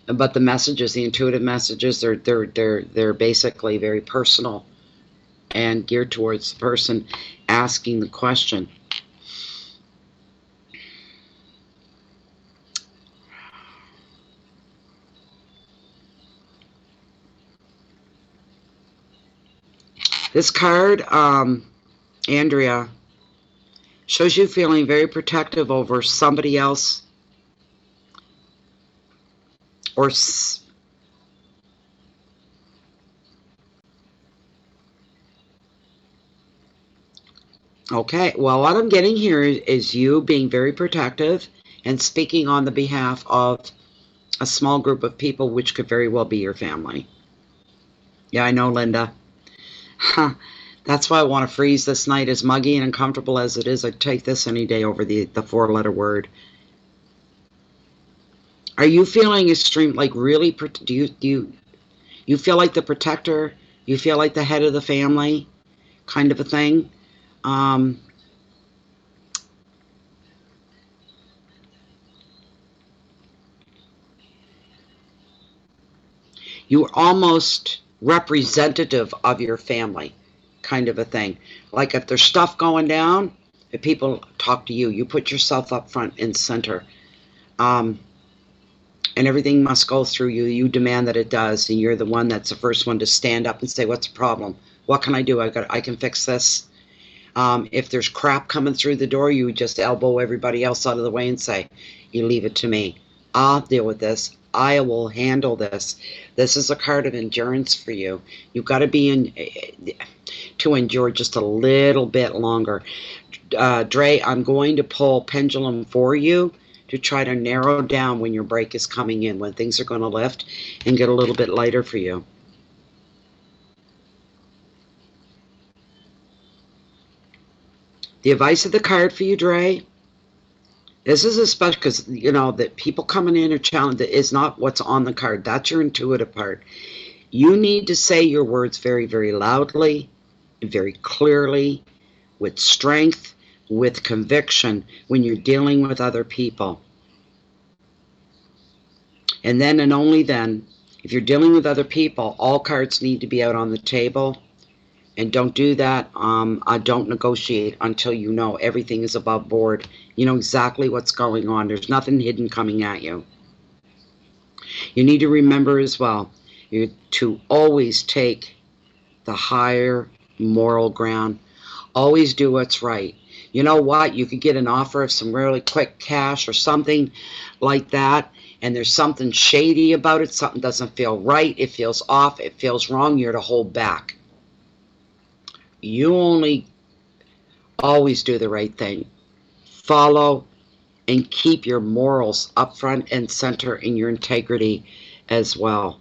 [SPEAKER 2] But the messages, the intuitive messages, they're basically very personal and geared towards the person asking the question. This card, Andrea, shows you feeling very protective over somebody else, or okay, well, what I'm getting here is you being very protective and speaking on the behalf of a small group of people, which could very well be your family. Yeah, I know, Linda. Huh. That's why I want to freeze this night. As muggy and uncomfortable as it is, I'd take this any day over the 4-letter word. Are you feeling extreme, like really, do you feel like the protector? You feel like the head of the family kind of a thing? You're almost representative of your family kind of a thing. Like if there's stuff going down, if people talk to you, you put yourself up front and center. And everything must go through you. You demand that it does, and you're the one that's the first one to stand up and say, what's the problem? What can I do? I can fix this. If there's crap coming through the door, you just elbow everybody else out of the way and say, you leave it to me. I'll deal with this. I will handle this. This is a card of endurance for you. You've got to be to endure just a little bit longer. Dre, I'm going to pull pendulum for you to try to narrow down when your break is coming in, when things are going to lift and get a little bit lighter for you. The advice of the card for you, Dre, this is especially because, you know, that people coming in are challenged. That is not what's on the card. That's your intuitive part. You need to say your words very, very loudly, very clearly, with strength, with conviction when you're dealing with other people. And then and only then, if you're dealing with other people, all cards need to be out on the table. And don't do that. Don't negotiate until you know everything is above board. You know exactly what's going on. There's nothing hidden coming at you. You need to remember as well to always take the higher moral ground. Always do what's right. You know what? You could get an offer of some really quick cash or something like that, and there's something shady about it. Something doesn't feel right. It feels off. It feels wrong. You're to hold back. You only always do the right thing. Follow and keep your morals up front and center in your integrity as well.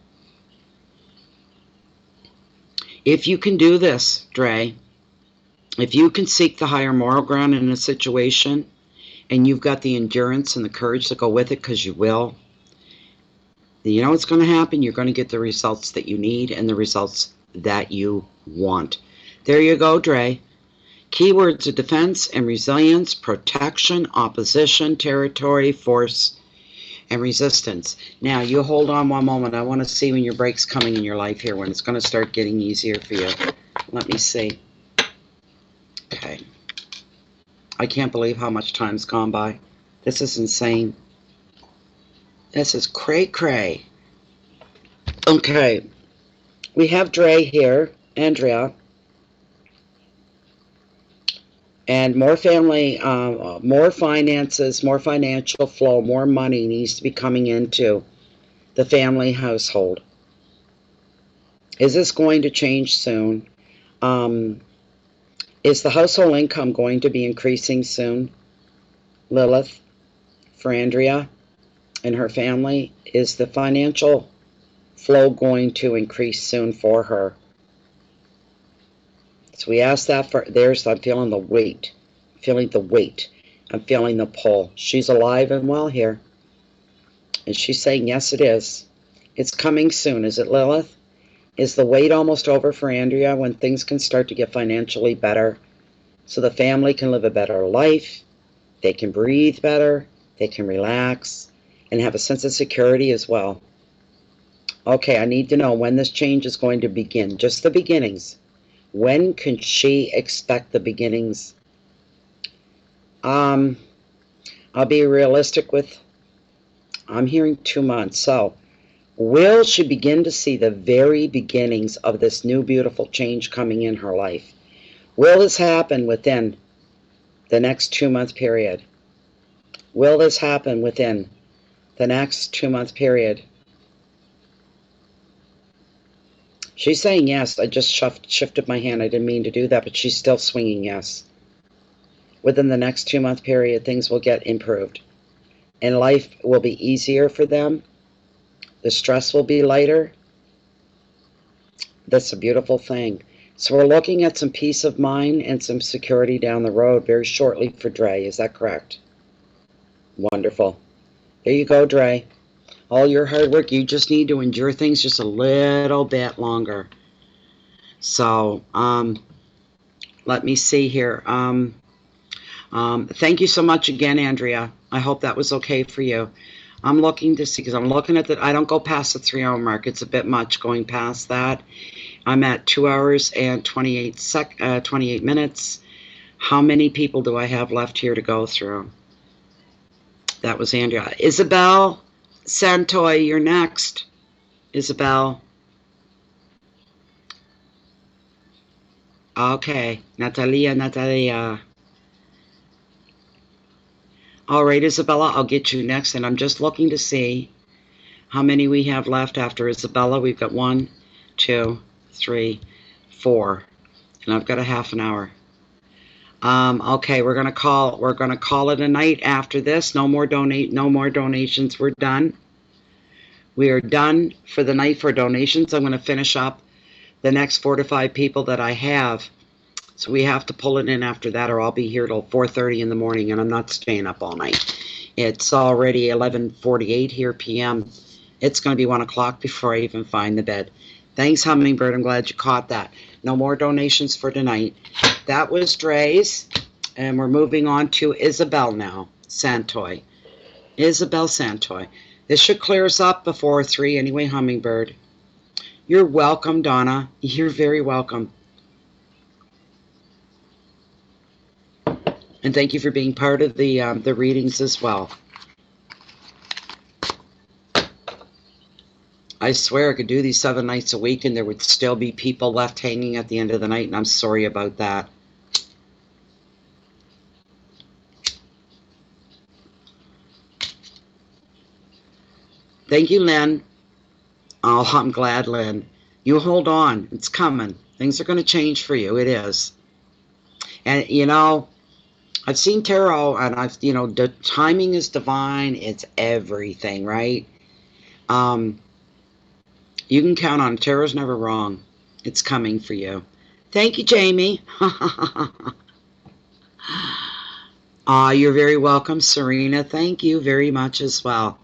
[SPEAKER 2] If you can do this, Dre, if you can seek the higher moral ground in a situation, and you've got the endurance and the courage to go with it, because you will, you know what's going to happen. You're going to get the results that you need and the results that you want. There you go, Dre. Keywords of defense and resilience, protection, opposition, territory, force, and resistance. Now, you hold on one moment. I want to see when your break's coming in your life here, when it's going to start getting easier for you. Let me see. Okay. I can't believe how much time's gone by. This is insane. This is cray-cray. Okay. We have Dre here, Andrea. And more family, more finances, more financial flow, more money needs to be coming into the family household. Is this going to change soon? Is the household income going to be increasing soon, Lilith, for Andrea and her family? Is the financial flow going to increase soon for her? So we asked that for, there's, I'm feeling the weight. Feeling the weight. I'm feeling the pull. She's alive and well here. And she's saying, yes, it is. It's coming soon. Is it, Lilith? Is the wait almost over for Andrea when things can start to get financially better so the family can live a better life, they can breathe better, they can relax, and have a sense of security as well? Okay, I need to know when this change is going to begin. Just the beginnings. When can she expect the beginnings? I'll be realistic with, I'm hearing 2 months. So, will she begin to see the very beginnings of this new beautiful change coming in her life? Will this happen within the next 2-month period? Will this happen within the next 2-month period? She's saying yes. I just shifted my hand. I didn't mean to do that, but she's still swinging yes. Within the next 2-month period, things will get improved. And life will be easier for them. The stress will be lighter. That's a beautiful thing. So we're looking at some peace of mind and some security down the road very shortly for Dre. Is that correct? Wonderful. There you go, Dre. All your hard work, you just need to endure things just a little bit longer. So, let me see here. Thank you so much again, Andrea. I hope that was okay for you. I'm looking to see, because I'm looking at I don't go past the 3-hour mark. It's a bit much going past that. I'm at 2 hours and 28 minutes. How many people do I have left here to go through? That was Andrea. Isabel Santoy, you're next. Isabel. Okay. Natalia. All right, Isabella, I'll get you next. And I'm just looking to see how many we have left after Isabella. We've got 1, 2, 3, 4. And I've got a half an hour. Okay, we're gonna call it a night after this. No more donations. We're done. We are done for the night for donations. I'm gonna finish up the next 4 to 5 people that I have. So we have to pull it in after that, or I'll be here till 4:30 in the morning, and I'm not staying up all night. It's already 11:48 here p.m. It's gonna be 1 o'clock before I even find the bed. Thanks, Hummingbird. I'm glad you caught that. No more donations for tonight. That was Dre's, and we're moving on to Isabel now. Santoy. Isabel Santoy. This should clear us up before 3 anyway, Hummingbird. You're welcome, Donna. You're very welcome. And thank you for being part of the readings as well. I swear I could do these 7 nights a week and there would still be people left hanging at the end of the night, and I'm sorry about that. Thank you, Lynn. Oh, I'm glad, Lynn. You hold on. It's coming. Things are going to change for you. It is. And, you know, I've seen tarot, and the timing is divine. It's everything, right? You can count on it. Tarot's never wrong. It's coming for you. Thank you, Jamie. You're very welcome, Serena. Thank you very much as well.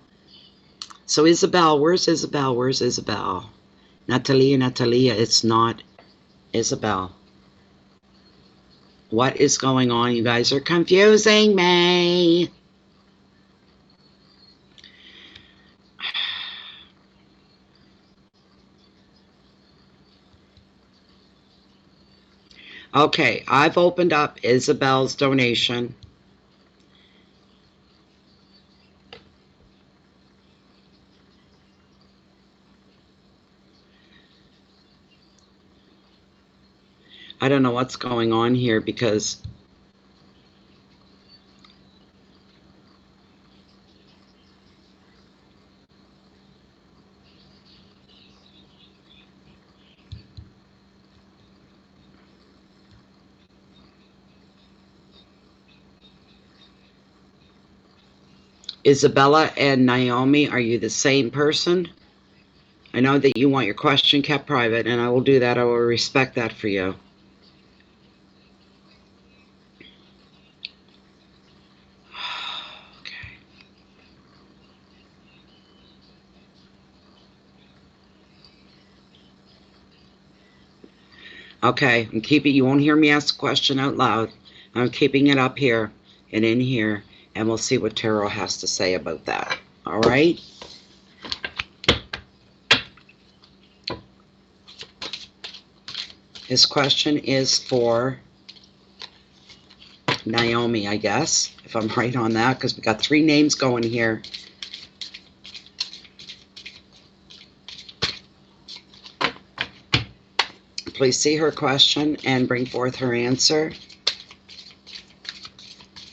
[SPEAKER 2] So Isabel, where's Isabel? Where's Isabel? Natalia, it's not Isabel. What is going on? You guys are confusing me. Okay, I've opened up Isabel's donation. I don't know what's going on here because Isabella and Naomi, are you the same person? I know that you want your question kept private, and I will do that. I will respect that for you. Okay, I'm keeping, you won't hear me ask the question out loud. I'm keeping it up here and in here, and we'll see what Tarot has to say about that. All right? His question is for Naomi, I guess, if I'm right on that, because we got 3 names going here. Please see her question and bring forth her answer.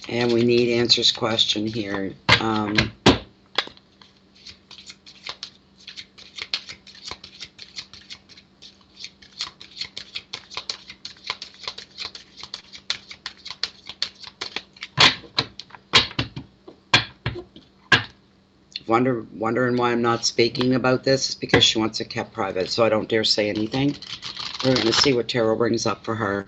[SPEAKER 2] And we need answers question here. Wondering why I'm not speaking about this is because she wants it kept private, so I don't dare say anything. We're going to see what Tarot brings up for her.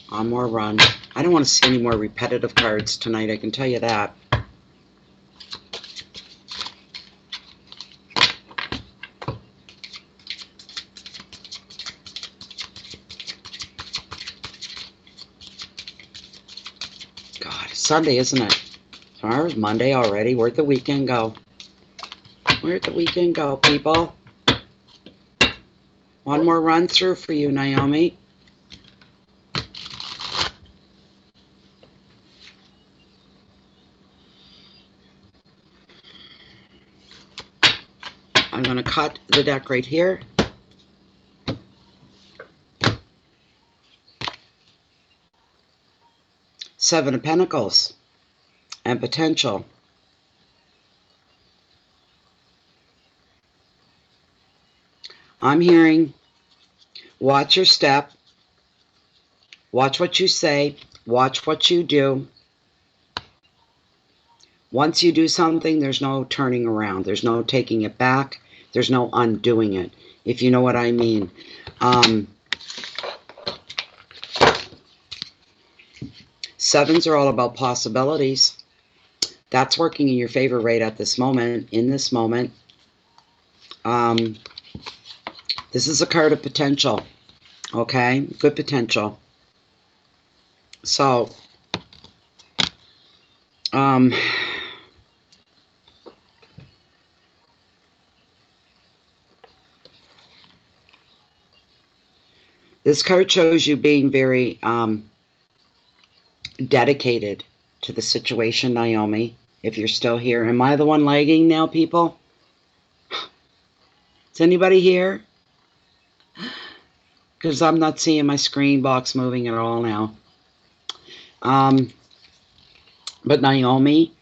[SPEAKER 2] On more run. I don't want to see any more repetitive cards tonight, I can tell you that. God, it's Sunday, isn't it? Tomorrow's Monday already. Where'd the weekend go? Where'd the weekend go, people? One more run through for you, Naomi. I'm going to cut the deck right here. Seven of Pentacles and potential. I'm hearing, watch your step, watch what you say, watch what you do. Once you do something, there's no turning around. There's no taking it back. There's no undoing it, if you know what I mean. Sevens are all about possibilities. That's working in your favor right at this moment, in this moment. This is a card of potential, okay? Good potential. So, this card shows you being very dedicated to the situation, Naomi, if you're still here. Am I the one lagging now, people? Is anybody here? Because I'm not seeing my screen box moving at all now. But Naomi,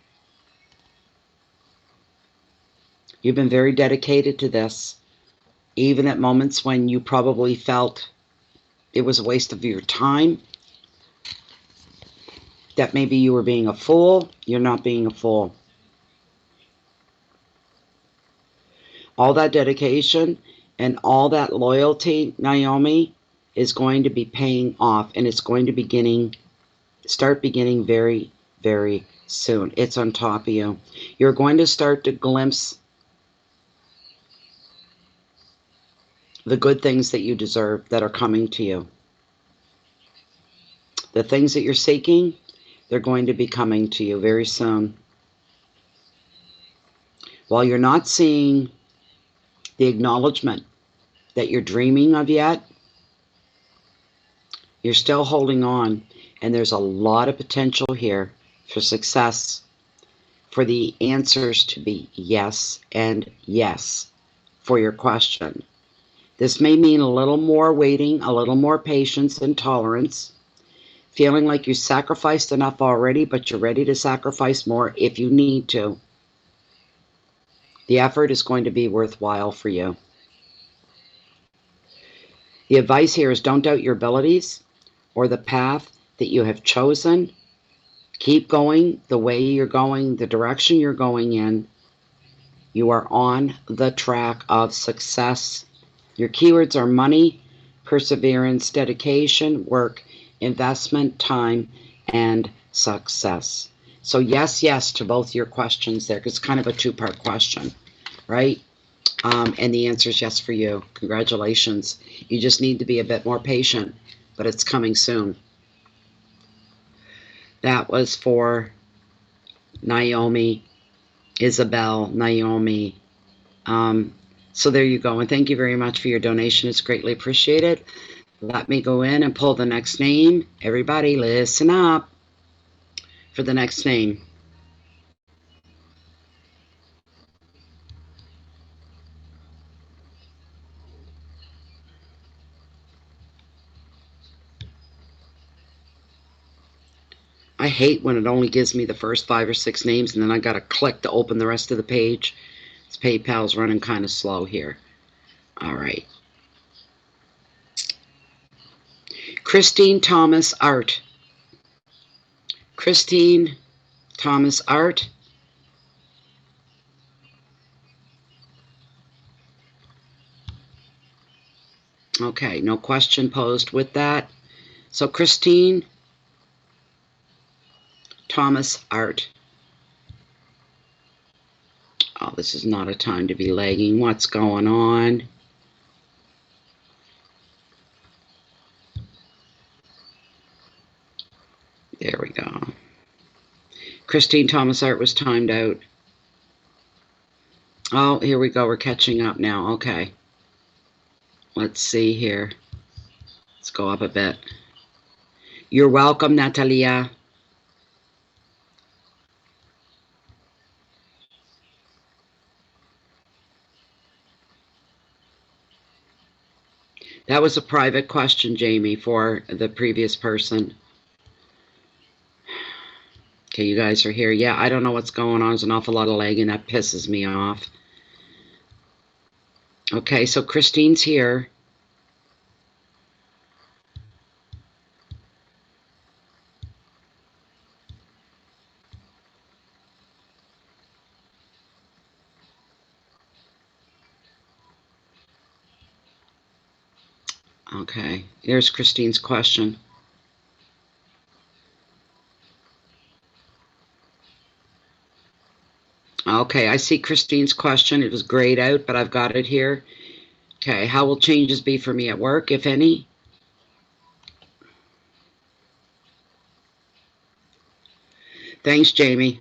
[SPEAKER 2] you've been very dedicated to this, even at moments when you probably felt it was a waste of your time, that maybe you were being a fool. You're not being a fool. All that dedication and all that loyalty, Naomi, is going to be paying off, and it's going to start beginning very, very soon. It's on top of you. You're going to start to glimpse the good things that you deserve that are coming to you. The things that you're seeking, they're going to be coming to you very soon. While you're not seeing the acknowledgement that you're dreaming of yet, you're still holding on, and there's a lot of potential here for success, for the answers to be yes and yes for your question. This may mean a little more waiting, a little more patience and tolerance, feeling like you sacrificed enough already, but you're ready to sacrifice more if you need to. The effort is going to be worthwhile for you. The advice here is don't doubt your abilities or the path that you have chosen. Keep going the way you're going, the direction you're going in. You are on the track of success. Your keywords are money, perseverance, dedication, work, investment, time, and success. So yes, yes to both your questions there, because it's kind of a two-part question, right? And the answer is yes for you. Congratulations. You just need to be a bit more patient, but it's coming soon. That was for Naomi, Isabel, Naomi. So there you go. And thank you very much for your donation. It's greatly appreciated. Let me go in and pull the next name. Everybody listen up for the next name. I hate when it only gives me the first 5 or 6 names and then I got to click to open the rest of the page. This PayPal's running kind of slow here. All right. Christine Thomas Art. Christine Thomas Art. Okay, no question posed with that. So Christine Thomas Art. Oh, this is not a time to be lagging. What's going on? There we go. Christine Thomas Art was timed out. Oh, here we go. We're catching up now. Okay. Let's see here. Let's go up a bit. You're welcome, Natalia. That was a private question, Jamie, for the previous person. Okay, you guys are here. Yeah, I don't know what's going on. There's an awful lot of lag, and that pisses me off. Okay, so Christine's here. Okay, here's Christine's question. Okay, I see Christine's question. It was grayed out, but I've got it here. Okay, how will changes be for me at work, if any? Thanks, Jamie.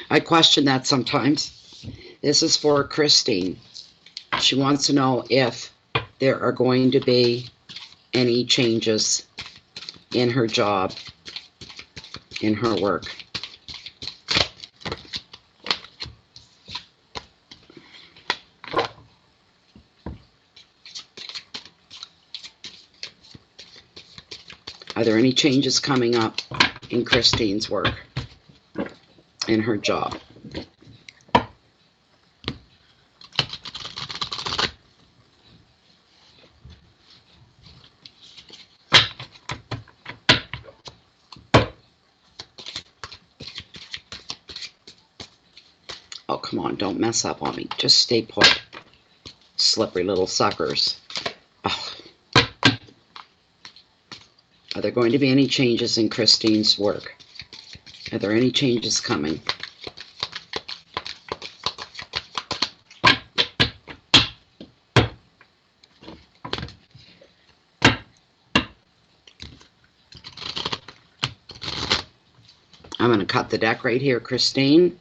[SPEAKER 2] I question that sometimes. This is for Christine. She wants to know if there are going to be any changes in her job, in her work. Are there any changes coming up in Christine's work, in her job? Oh, come on, don't mess up on me. Just stay put. Slippery little suckers. Oh. Are there going to be any changes in Christine's work? Are there any changes coming? I'm going to cut the deck right here, Christine.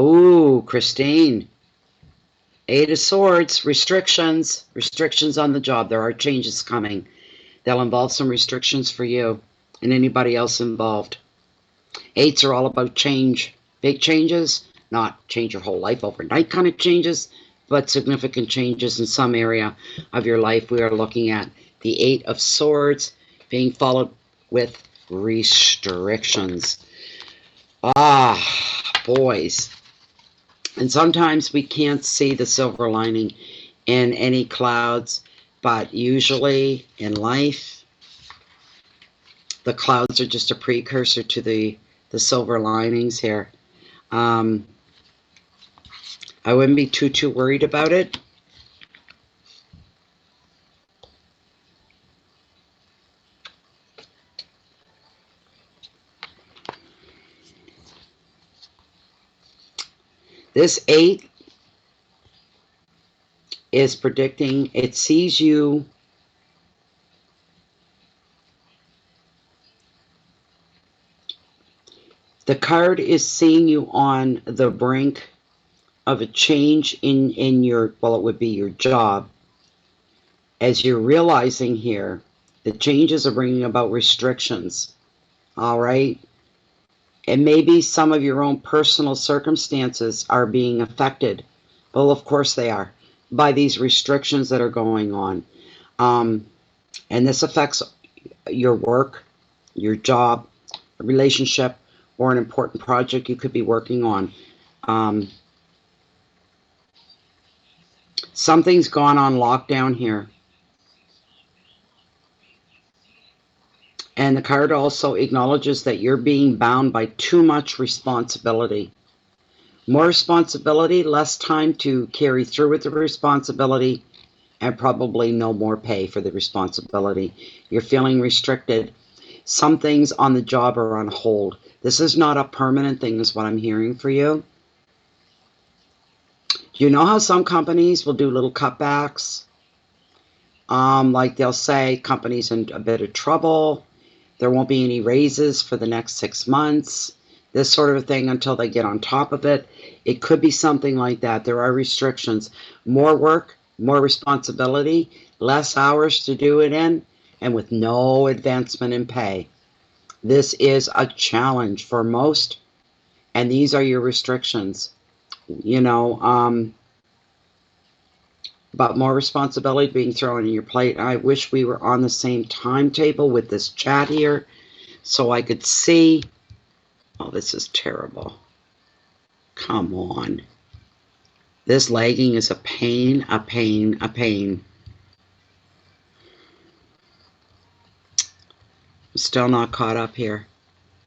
[SPEAKER 2] Oh, Christine. 8 of Swords, restrictions. Restrictions on the job. There are changes coming. They'll involve some restrictions for you and anybody else involved. 8s are all about change. Big changes, not change your whole life overnight kind of changes, but significant changes in some area of your life. We are looking at the 8 of Swords being followed with restrictions. Ah, boys. And sometimes we can't see the silver lining in any clouds, but usually in life, the clouds are just a precursor to the silver linings here. I wouldn't be too worried about it. This 8 is predicting, it sees you the card is seeing you on the brink of a change in your, well, it would be your job. As you're realizing here, the changes are bringing about restrictions, all right? And maybe some of your own personal circumstances are being affected. Well, of course they are, by these restrictions that are going on. And this affects your work, your job, a relationship, or an important project you could be working on. Something's gone on lockdown here. And the card also acknowledges that you're being bound by too much responsibility. More responsibility, less time to carry through with the responsibility, and probably no more pay for the responsibility. You're feeling restricted. Some things on the job are on hold. This is not a permanent thing, is what I'm hearing for you. Do you know how some companies will do little cutbacks? Like they'll say, company's in a bit of trouble. There won't be any raises for the next 6 months. This sort of thing until they get on top of it. It could be something like that. There are restrictions. More work, more responsibility, less hours to do it in, and with no advancement in pay. This is a challenge for most, and these are your restrictions. You know, but more responsibility being thrown in your plate. I wish we were on the same timetable with this chat here so I could see. Oh, this is terrible. Come on. This lagging is a pain, a pain, a pain. I'm still not caught up here.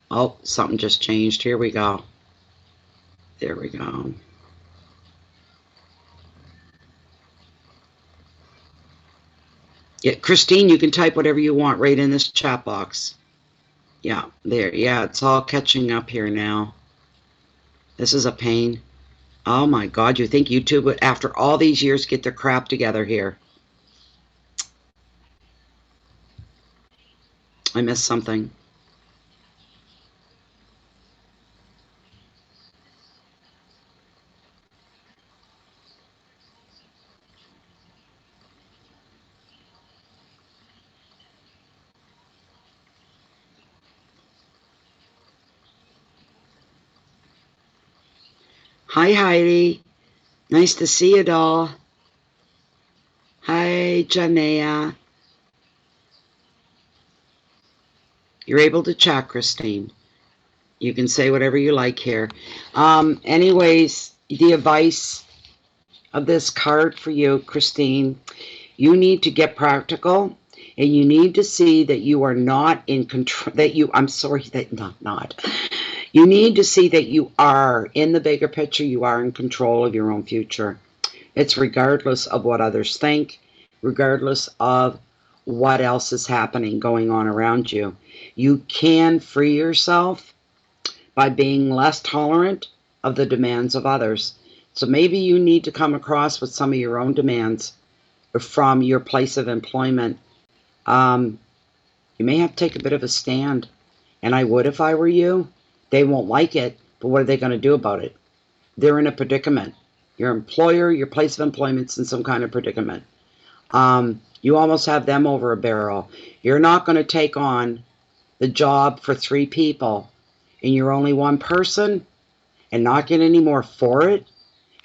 [SPEAKER 2] Oh, something just changed. Here we go. There we go. Yeah, Christine, you can type whatever you want right in this chat box. Yeah, there. Yeah, it's all catching up here now. This is a pain. Oh my God, you think YouTube would, after all these years, get their crap together here? I missed something. Hi, Heidi. Nice to see you, doll. Hi, Janea. You're able to chat, Christine. You can say whatever you like here. Anyways, the advice of this card for you, Christine, you need to get practical, and you need to see that you are not in control, that you, I'm sorry, that not. You need to see that you are, in the bigger picture, you are in control of your own future. It's regardless of what others think, regardless of what else is happening, going on around you. You can free yourself by being less tolerant of the demands of others. So maybe you need to come across with some of your own demands from your place of employment. You may have to take a bit of a stand, and I would if I were you. They won't like it, but what are they going to do about it? They're in a predicament. Your employer, your place of employment's in some kind of predicament. You almost have them over a barrel. You're not going to take on the job for 3 people, and you're only one person, and not get any more for it,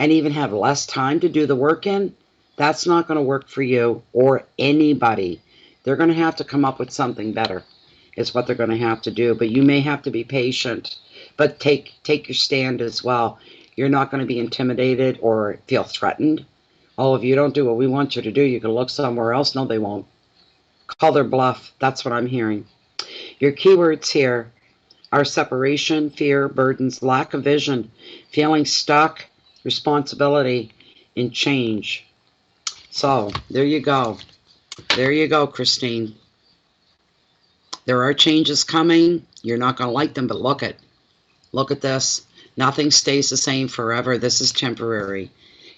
[SPEAKER 2] and even have less time to do the work in. That's not going to work for you or anybody. They're going to have to come up with something better. Is what they're going to have to do. But you may have to be patient, but take your stand as well. You're not going to be intimidated or feel threatened. Oh, if you don't do what we want you to do, you can look somewhere else. No, they won't. Call their bluff. That's what I'm hearing. Your keywords here are separation, fear, burdens, lack of vision, feeling stuck, responsibility, and change. So there you go. There you go, Christine. There are changes coming. You're not going to like them, but look at this. Nothing stays the same forever. This is temporary.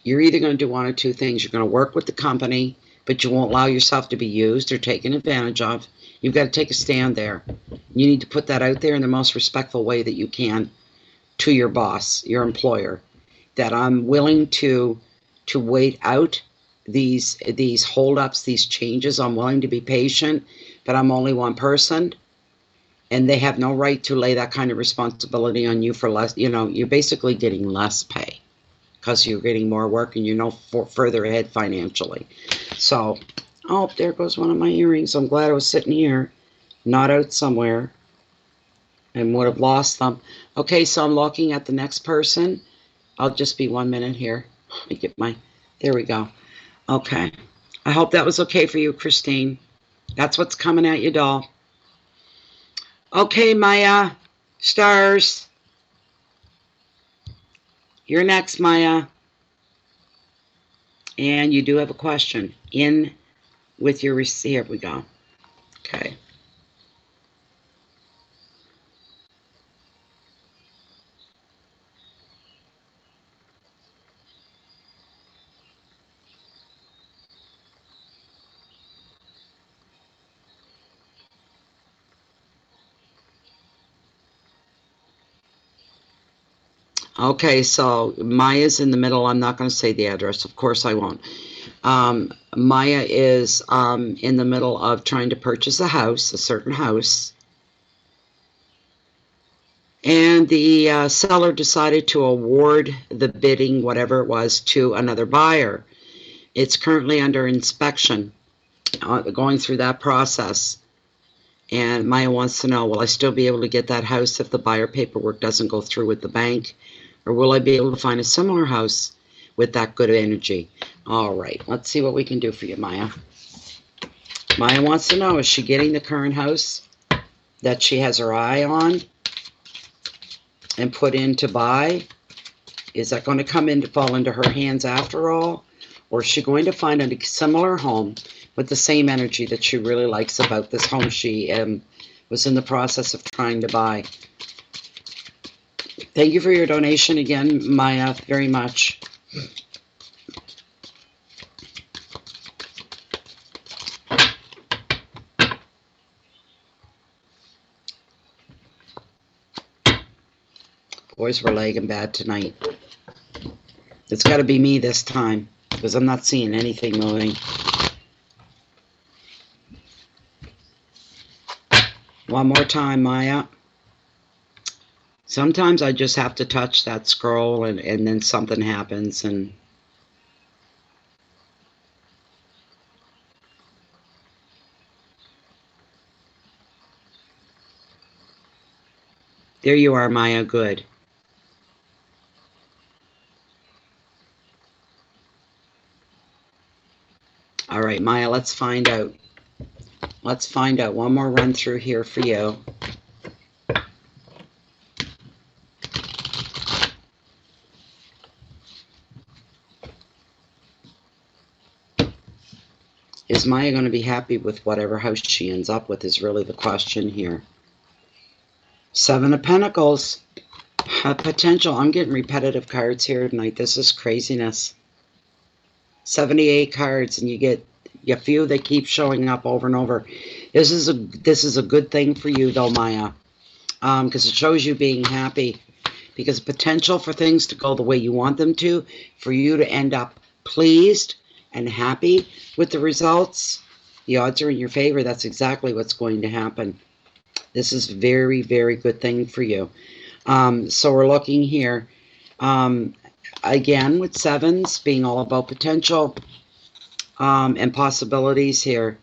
[SPEAKER 2] You're either going to do one or two things. You're going to work with the company, but you won't allow yourself to be used or taken advantage of. You've got to take a stand there. You need to put that out there in the most respectful way that you can to your boss, your employer, that I'm willing to wait out these holdups, these changes. I'm willing to be patient, but I'm only one person, and they have no right to lay that kind of responsibility on you for less. You're basically getting less pay because you're getting more work and you're further ahead financially. So, oh, there goes one of my earrings. I'm glad I was sitting here, not out somewhere, and would have lost them. Okay, so I'm looking at the next person. I'll just be 1 minute here. Let me get there we go. Okay. I hope that was okay for you, Christine. That's what's coming at you, doll. Okay, Maya. Stars. You're next, Maya. And you do have a question. In with your receipt. Here we go. Okay. Okay, so Maya's in the middle. I'm not going to say the address. Of course I won't. Maya is in the middle of trying to purchase a house, a certain house. And the seller decided to award the bidding, whatever it was, to another buyer. It's currently under inspection, going through that process. And Maya wants to know, will I still be able to get that house if the buyer paperwork doesn't go through with the bank? Or will I be able to find a similar house with that good energy? All right, let's see what we can do for you, Maya. Maya wants to know, is she getting the current house that she has her eye on and put in to buy? Is that going to come in to fall into her hands after all? Or is she going to find a similar home with the same energy that she really likes about this home she was in the process of trying to buy? Thank you for your donation again, Maya, very much. Boys were lagging bad tonight. It's got to be me this time, because I'm not seeing anything moving. One more time, Maya. Sometimes I just have to touch that scroll and then something happens and there you are, Maya. Good. All right, Maya, let's find out. Let's find out. One more run through here for you. Is Maya going to be happy with whatever house she ends up with is really the question here. Seven of Pentacles. Potential. I'm getting repetitive cards here tonight. This is craziness. 78 cards, and you get a few that keep showing up over and over. This is a good thing for you, though, Maya, because it shows you being happy. Because potential for things to go the way you want them to, for you to end up pleased and happy with the results, the odds are in your favor. That's exactly what's going to happen. This is very, very good thing for you. So we're looking here, again, with sevens being all about potential and possibilities here.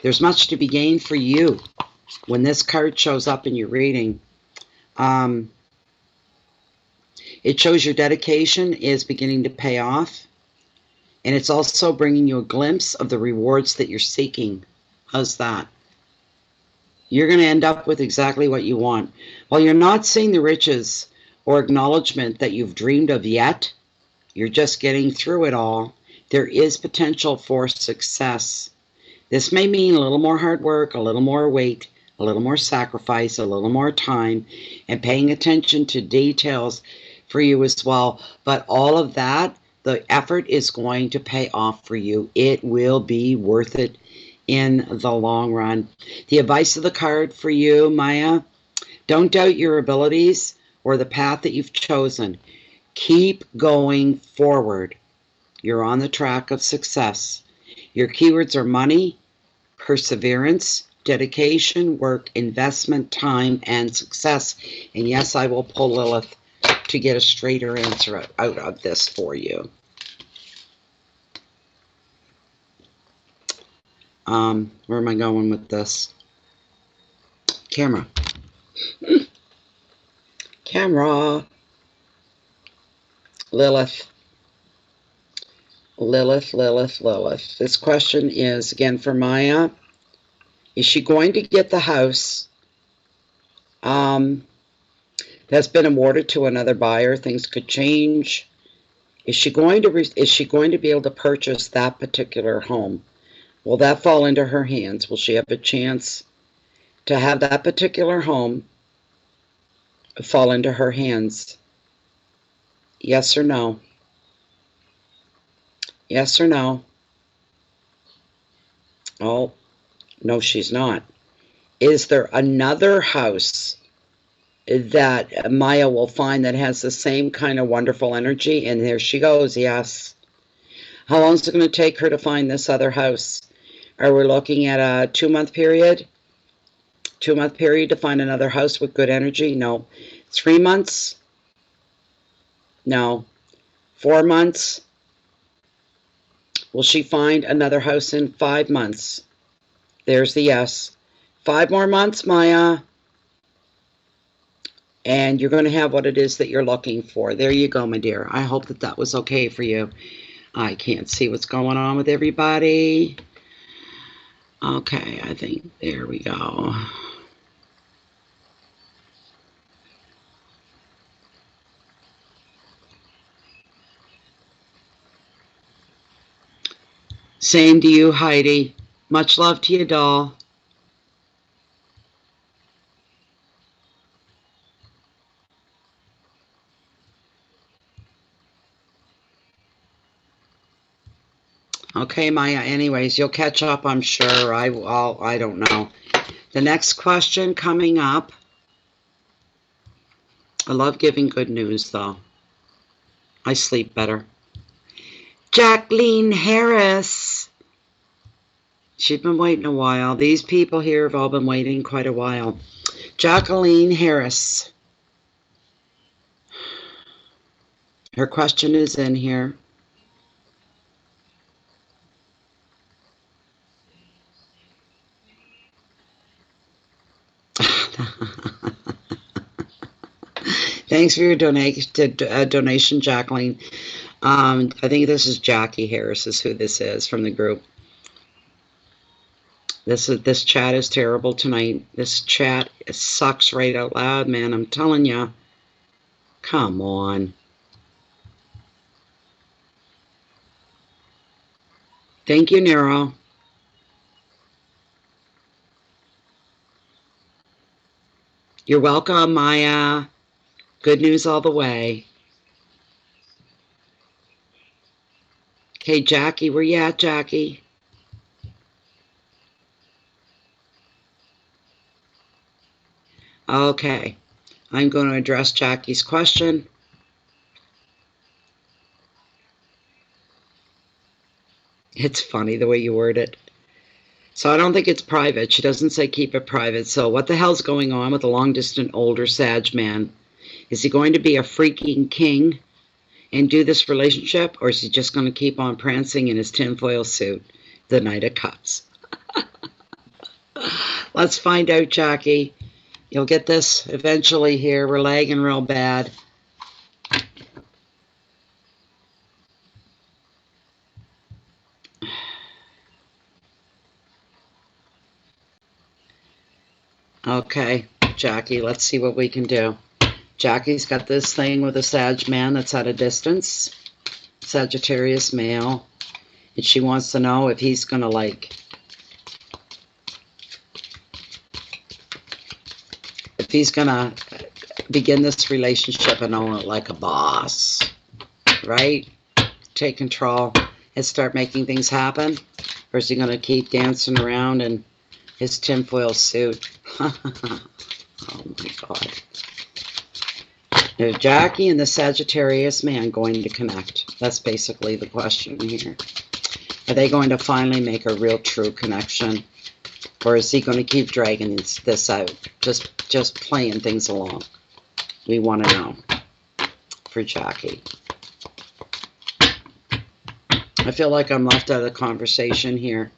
[SPEAKER 2] There's much to be gained for you when this card shows up in your reading. It shows your dedication is beginning to pay off. And it's also bringing you a glimpse of the rewards that you're seeking. How's that? You're going to end up with exactly what you want. While you're not seeing the riches or acknowledgement that you've dreamed of yet, you're just getting through it all. There is potential for success. This may mean a little more hard work, a little more weight, a little more sacrifice, a little more time, and paying attention to details for you as well. But all of that, the effort is going to pay off for you. It will be worth it in the long run. The advice of the card for you, Maya, don't doubt your abilities or the path that you've chosen. Keep going forward. You're on the track of success. Your keywords are money, perseverance, dedication, work, investment, time, and success. And yes, I will pull Lilith to get a straighter answer out of this for you. Where am I going with this? Camera. Camera. Lilith. Lilith, Lilith, Lilith. This question is, again, for Maya. Is she going to get the house that's been awarded to another buyer? Things could change. Is she going to be able to purchase that particular home? Will that fall into her hands? Will she have a chance to have that particular home fall into her hands? Yes or no? Yes or no? Oh, no, she's not. Is there another house that Maya will find that has the same kind of wonderful energy? And there she goes, yes. How long is it going to take her to find this other house? Are we looking at a 2-month period? 2-month period to find another house with good energy? No. 3 months? No. 4 months? Will she find another house in 5 months? There's the yes. 5 more months, Maya. And you're going to have what it is that you're looking for. There you go, my dear. I hope that that was okay for you. I can't see what's going on with everybody. Okay, I think there we go. Same to you, Heidi. Much love to you, doll. Okay, Maya, anyways, you'll catch up, I'm sure. I don't know. The next question coming up. I love giving good news, though. I sleep better. Jacqueline Harris. She's been waiting a while. These people here have all been waiting quite a while. Jacqueline Harris. Her question is in here. Thanks for your donation, Jacqueline. I think this is Jackie Harris is who this is from the group. This chat is terrible tonight. This chat sucks right out loud, man. I'm telling you. Come on. Thank you, Nero. You're welcome, Maya. Good news all the way. Okay, Jackie, where you at, Jackie? Okay, I'm going to address Jackie's question. It's funny the way you word it. So I don't think it's private. She doesn't say keep it private. So what the hell's going on with the long-distance older Sag man? Is he going to be a freaking king and do this relationship? Or is he just going to keep on prancing in his tinfoil suit the Knight of Cups? Let's find out, Jackie. You'll get this eventually here. We're lagging real bad. Okay, Jackie, let's see what we can do. Jackie's got this thing with a Sag man that's at a distance. Sagittarius male. And she wants to know if he's going to if he's going to begin this relationship and own it like a boss, right? Take control and start making things happen? Or is he going to keep dancing around in his tinfoil suit? Oh my God. Is Jackie and the Sagittarius man going to connect? That's basically the question here. Are they going to finally make a real true connection? Or is he going to keep dragging this out? Just playing things along? We want to know for Jackie. I feel like I'm left out of the conversation here.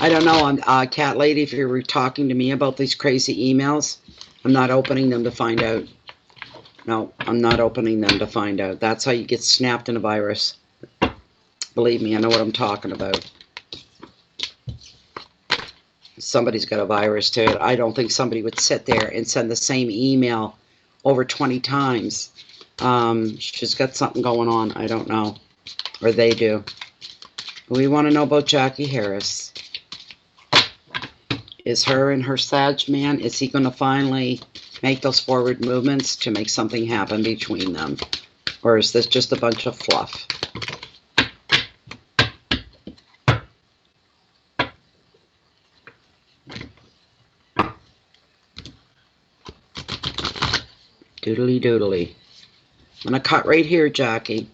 [SPEAKER 2] I don't know, Cat Lady, if you were talking to me about these crazy emails, I'm not opening them to find out. No, I'm not opening them to find out. That's how you get snapped in a virus. Believe me, I know what I'm talking about. Somebody's got a virus to it. I don't think somebody would sit there and send the same email over 20 times. She's got something going on. I don't know. Or they do. We want to know about Jackie Harris. Is her and her Sag man, is he going to finally make those forward movements to make something happen between them? Or is this just a bunch of fluff? Doodly doodly. I'm going to cut right here, Jackie.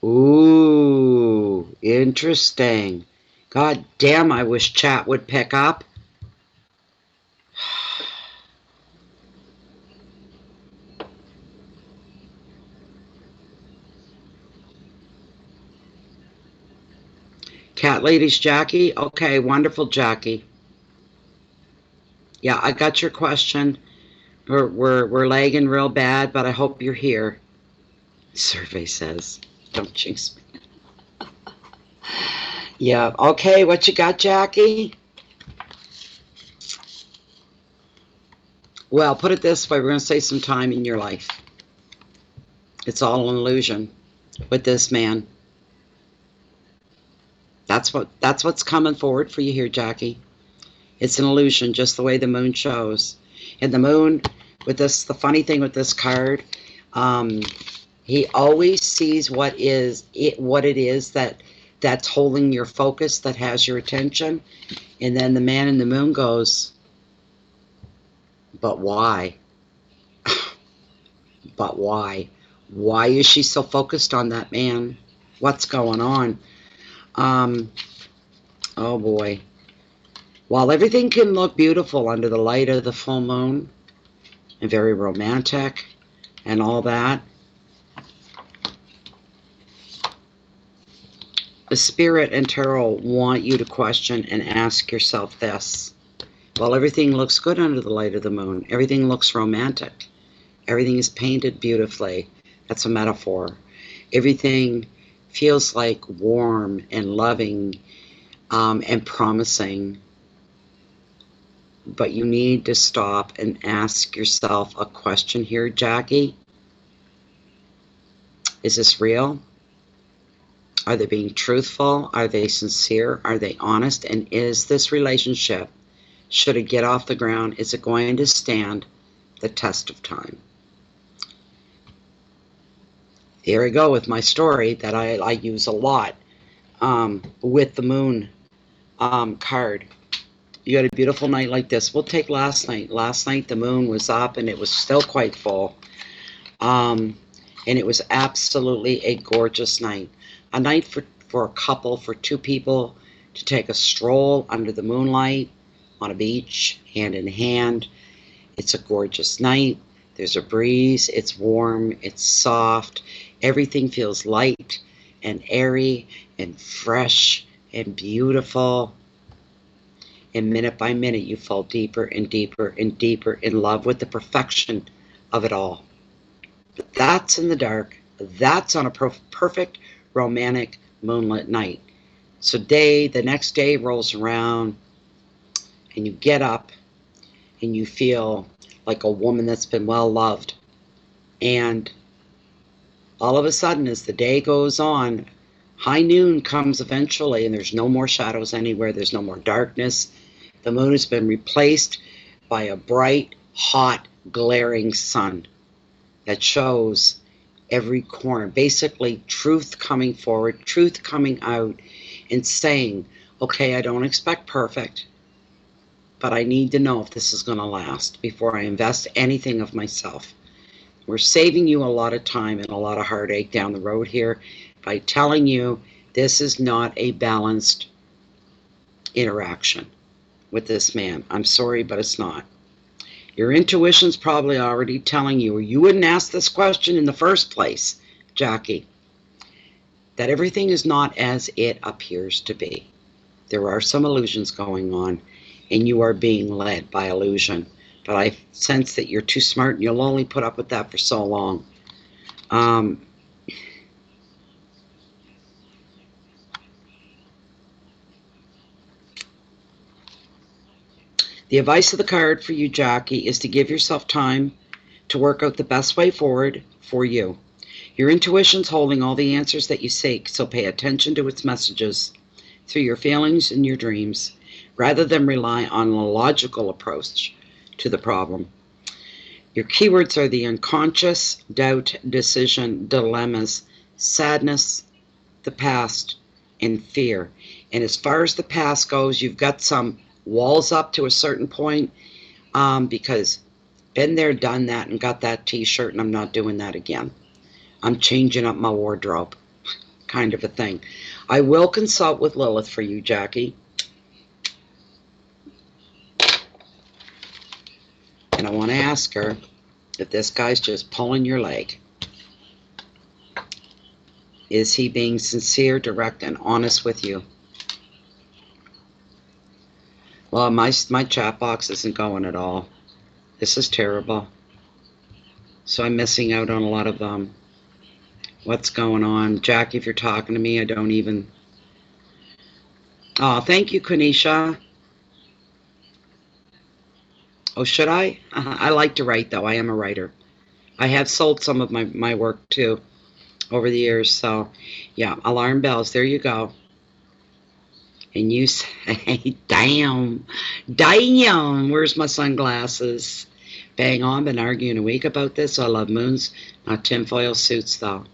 [SPEAKER 2] Ooh, interesting. God damn, I wish chat would pick up. Cat Ladies, Jackie? Okay, wonderful, Jackie. Yeah, I got your question. We're lagging real bad, but I hope you're here. Survey says, don't jinx me. Yeah, okay, what you got, Jackie? Well, put it this way, we're going to save some time in your life. It's all an illusion with this man. That's what's coming forward for you here, Jackie. It's an illusion, just the way the moon shows. And the moon, with this, the funny thing with this card, he always sees what it is that's holding your focus, that has your attention. And then the man in the moon goes, but why? But why? Why is she so focused on that man? What's going on? Oh boy. While everything can look beautiful under the light of the full moon, and very romantic, and all that, the Spirit and Tarot want you to question and ask yourself this. While everything looks good under the light of the moon, everything looks romantic, everything is painted beautifully, that's a metaphor, everything feels like warm and loving and promising, but you need to stop and ask yourself a question here, Jackie. Is this real? Are they being truthful? Are they sincere? Are they honest? And is this relationship, should it get off the ground, is it going to stand the test of time? Here we go with my story that I use a lot with the moon card. You got a beautiful night like this. We'll take last night. Last night the moon was up and it was still quite full. And it was absolutely a gorgeous night. A night for a couple, for two people to take a stroll under the moonlight on a beach, hand in hand. It's a gorgeous night. There's a breeze. It's warm. It's soft. Everything feels light and airy and fresh and beautiful. And minute by minute, you fall deeper and deeper and deeper in love with the perfection of it all. But that's in the dark. That's on a perfect romantic moonlit night. So the next day rolls around and you get up and you feel like a woman that's been well loved. And all of a sudden, as the day goes on, High noon comes eventually, and there's no more shadows anywhere. There's no more darkness. The moon has been replaced by a bright, hot, glaring sun that shows every corner. Basically, truth coming forward, truth coming out, and saying, okay, I don't expect perfect, but I need to know if this is going to last before I invest anything of myself. We're saving you a lot of time and a lot of heartache down the road here by telling you this is not a balanced interaction with this man. I'm sorry, but it's not. Your intuition's probably already telling you, or you wouldn't ask this question in the first place, Jackie, that everything is not as it appears to be. There are some illusions going on, and you are being led by illusion. But I sense that you're too smart, and you'll only put up with that for so long. The advice of the card for you, Jackie, is to give yourself time to work out the best way forward for you. Your intuition's holding all the answers that you seek, so pay attention to its messages through your feelings and your dreams, rather than rely on a logical approach to the problem. Your keywords are the unconscious, doubt, decision, dilemmas, sadness, the past, and fear. And as far as the past goes, you've got some walls up to a certain point, because been there, done that, and got that t-shirt, and I'm not doing that again. I'm changing up my wardrobe, kind of a thing. I will consult with Lilith for you, Jackie. And I want to ask her if this guy's just pulling your leg. Is he being sincere, direct, and honest with you? Well, my chat box isn't going at all. This is terrible. So I'm missing out on a lot of what's going on. Jackie, if you're talking to me, I don't even... Oh, thank you, Kanisha. Oh, should I? I like to write, though. I am a writer. I have sold some of my work, too, over the years. So, yeah, alarm bells. There you go. And you say, damn, where's my sunglasses? Bang on, been arguing a week about this. I love moons, not tinfoil suits, though.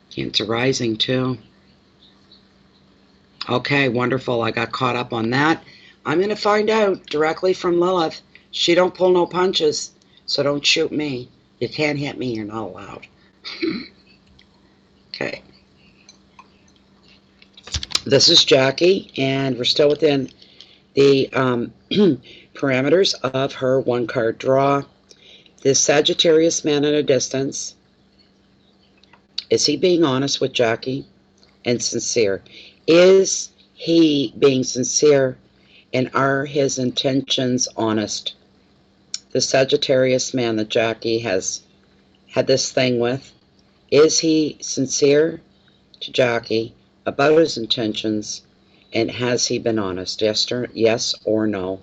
[SPEAKER 2] Cancer rising, too. Okay, wonderful. I got caught up on that. I'm going to find out directly from Lilith. She don't pull no punches, so don't shoot me. You can't hit me. You're not allowed. Okay. This is Jackie, and we're still within the parameters of her one-card draw. This Sagittarius man at a distance, is he being honest with Jackie and sincere? Is he being sincere, and are his intentions honest? The Sagittarius man that Jackie has had this thing with, is he sincere to Jackie about his intentions, and has he been honest? Yes or no?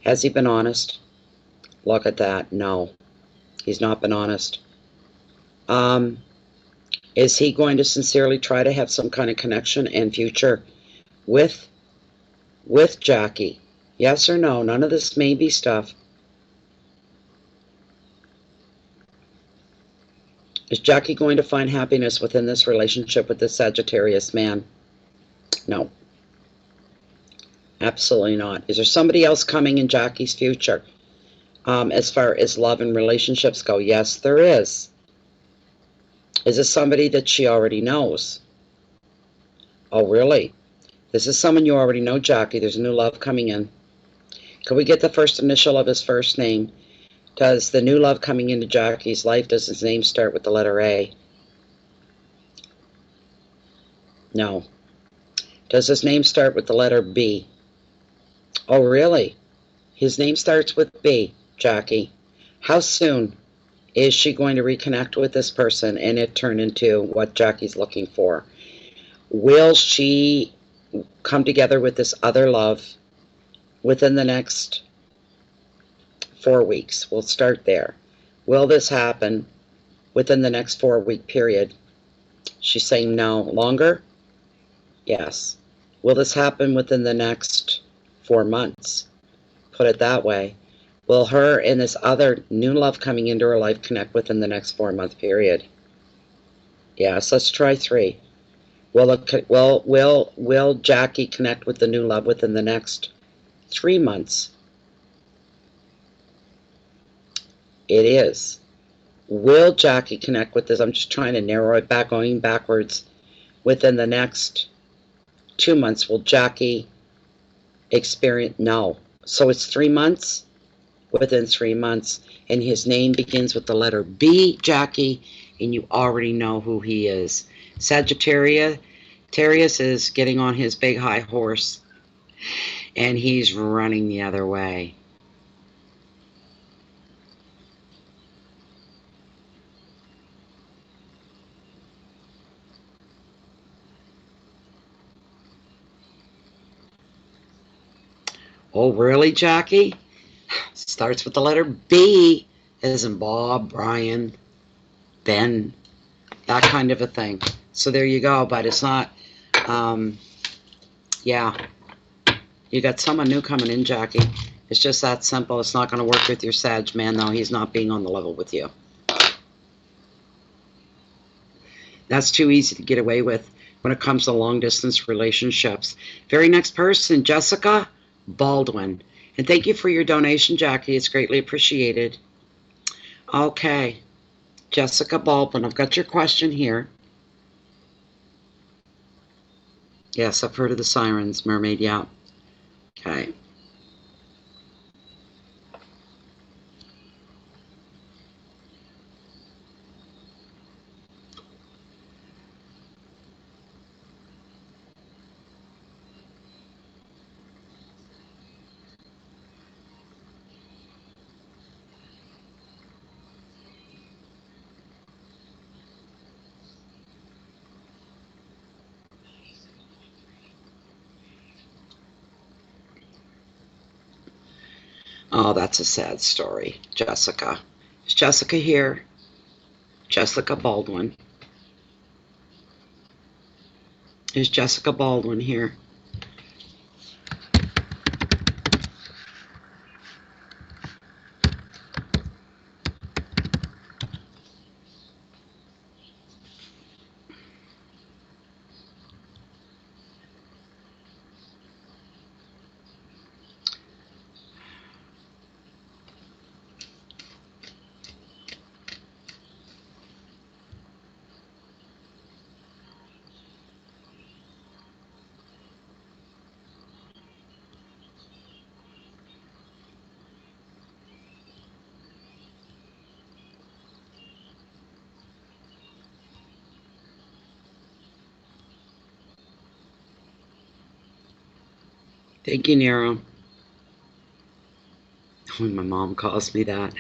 [SPEAKER 2] Has he been honest? Look at that. No, he's not been honest. Is he going to sincerely try to have some kind of connection and future with Jackie? Yes or no? None of this maybe stuff. Is Jackie going to find happiness within this relationship with this Sagittarius man? No. Absolutely not. Is there somebody else coming in Jackie's future? As far as love and relationships go, yes, there is. Is this somebody that she already knows? Oh, really? This is someone you already know, Jackie. There's a new love coming in. Can we get the first initial of his first name? Does the new love coming into Jackie's life, does his name start with the letter A? No. Does his name start with the letter B? Oh, really? His name starts with B, Jackie. How soon is she going to reconnect with this person and it turn into what Jackie's looking for? Will she come together with this other love within the next 4 weeks? We'll start there. Will this happen within the next 4-week period? She's saying no. Longer? Yes. Will this happen within the next 4 months? Put it that way. Will her and this other new love coming into her life connect within the next 4 month period? Yes, let's try 3. Will Jackie connect with the new love within the next 3 months? It is. Will Jackie connect with this? I'm just trying to narrow it back, going backwards. Within the next 2 months, will Jackie experience? No. So it's 3 months? Within 3 months. And his name begins with the letter B, Jackie, and you already know who he is. Sagittarius is getting on his big high horse, and he's running the other way. Oh, really, Jackie? Starts with the letter B, as in Bob, Brian, Ben, that kind of a thing. So there you go, but it's not, yeah. You got someone new coming in, Jackie. It's just that simple. It's not going to work with your Sag man, though. He's not being on the level with you. That's too easy to get away with when it comes to long-distance relationships. Very next person, Jessica Baldwin. And thank you for your donation, Jackie. It's greatly appreciated. Okay. Jessica Baldwin, I've got your question here. Yes, I've heard of the sirens, mermaid, yeah. Okay. Oh, that's a sad story. Jessica. Is Jessica here? Jessica Baldwin. Is Jessica Baldwin here? Thank you, Nero. When my mom calls me that.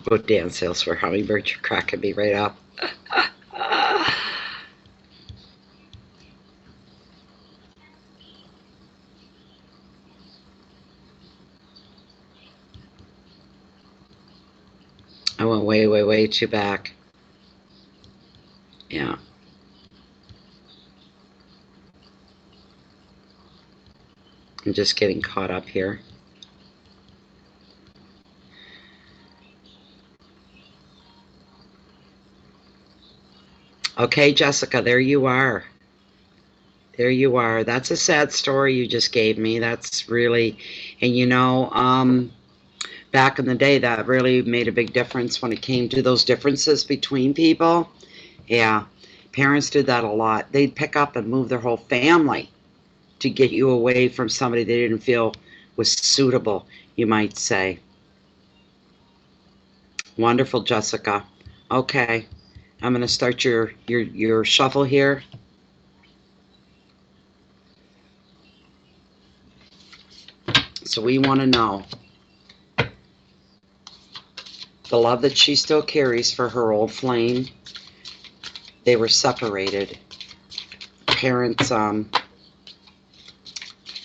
[SPEAKER 2] Go dance sales for hummingbirds. You're cracking me right up. I went way, way, way too back. Yeah. I'm just getting caught up here. Okay, Jessica, there you are. There you are. That's a sad story you just gave me. That's really, and you know, back in the day, that really made a big difference when it came to those differences between people. Yeah, parents did that a lot. They'd pick up and move their whole family to get you away from somebody they didn't feel was suitable, you might say. Wonderful, Jessica. Okay, I'm going to start your shuffle here. So we want to know the love that she still carries for her old flame. They were separated. Parents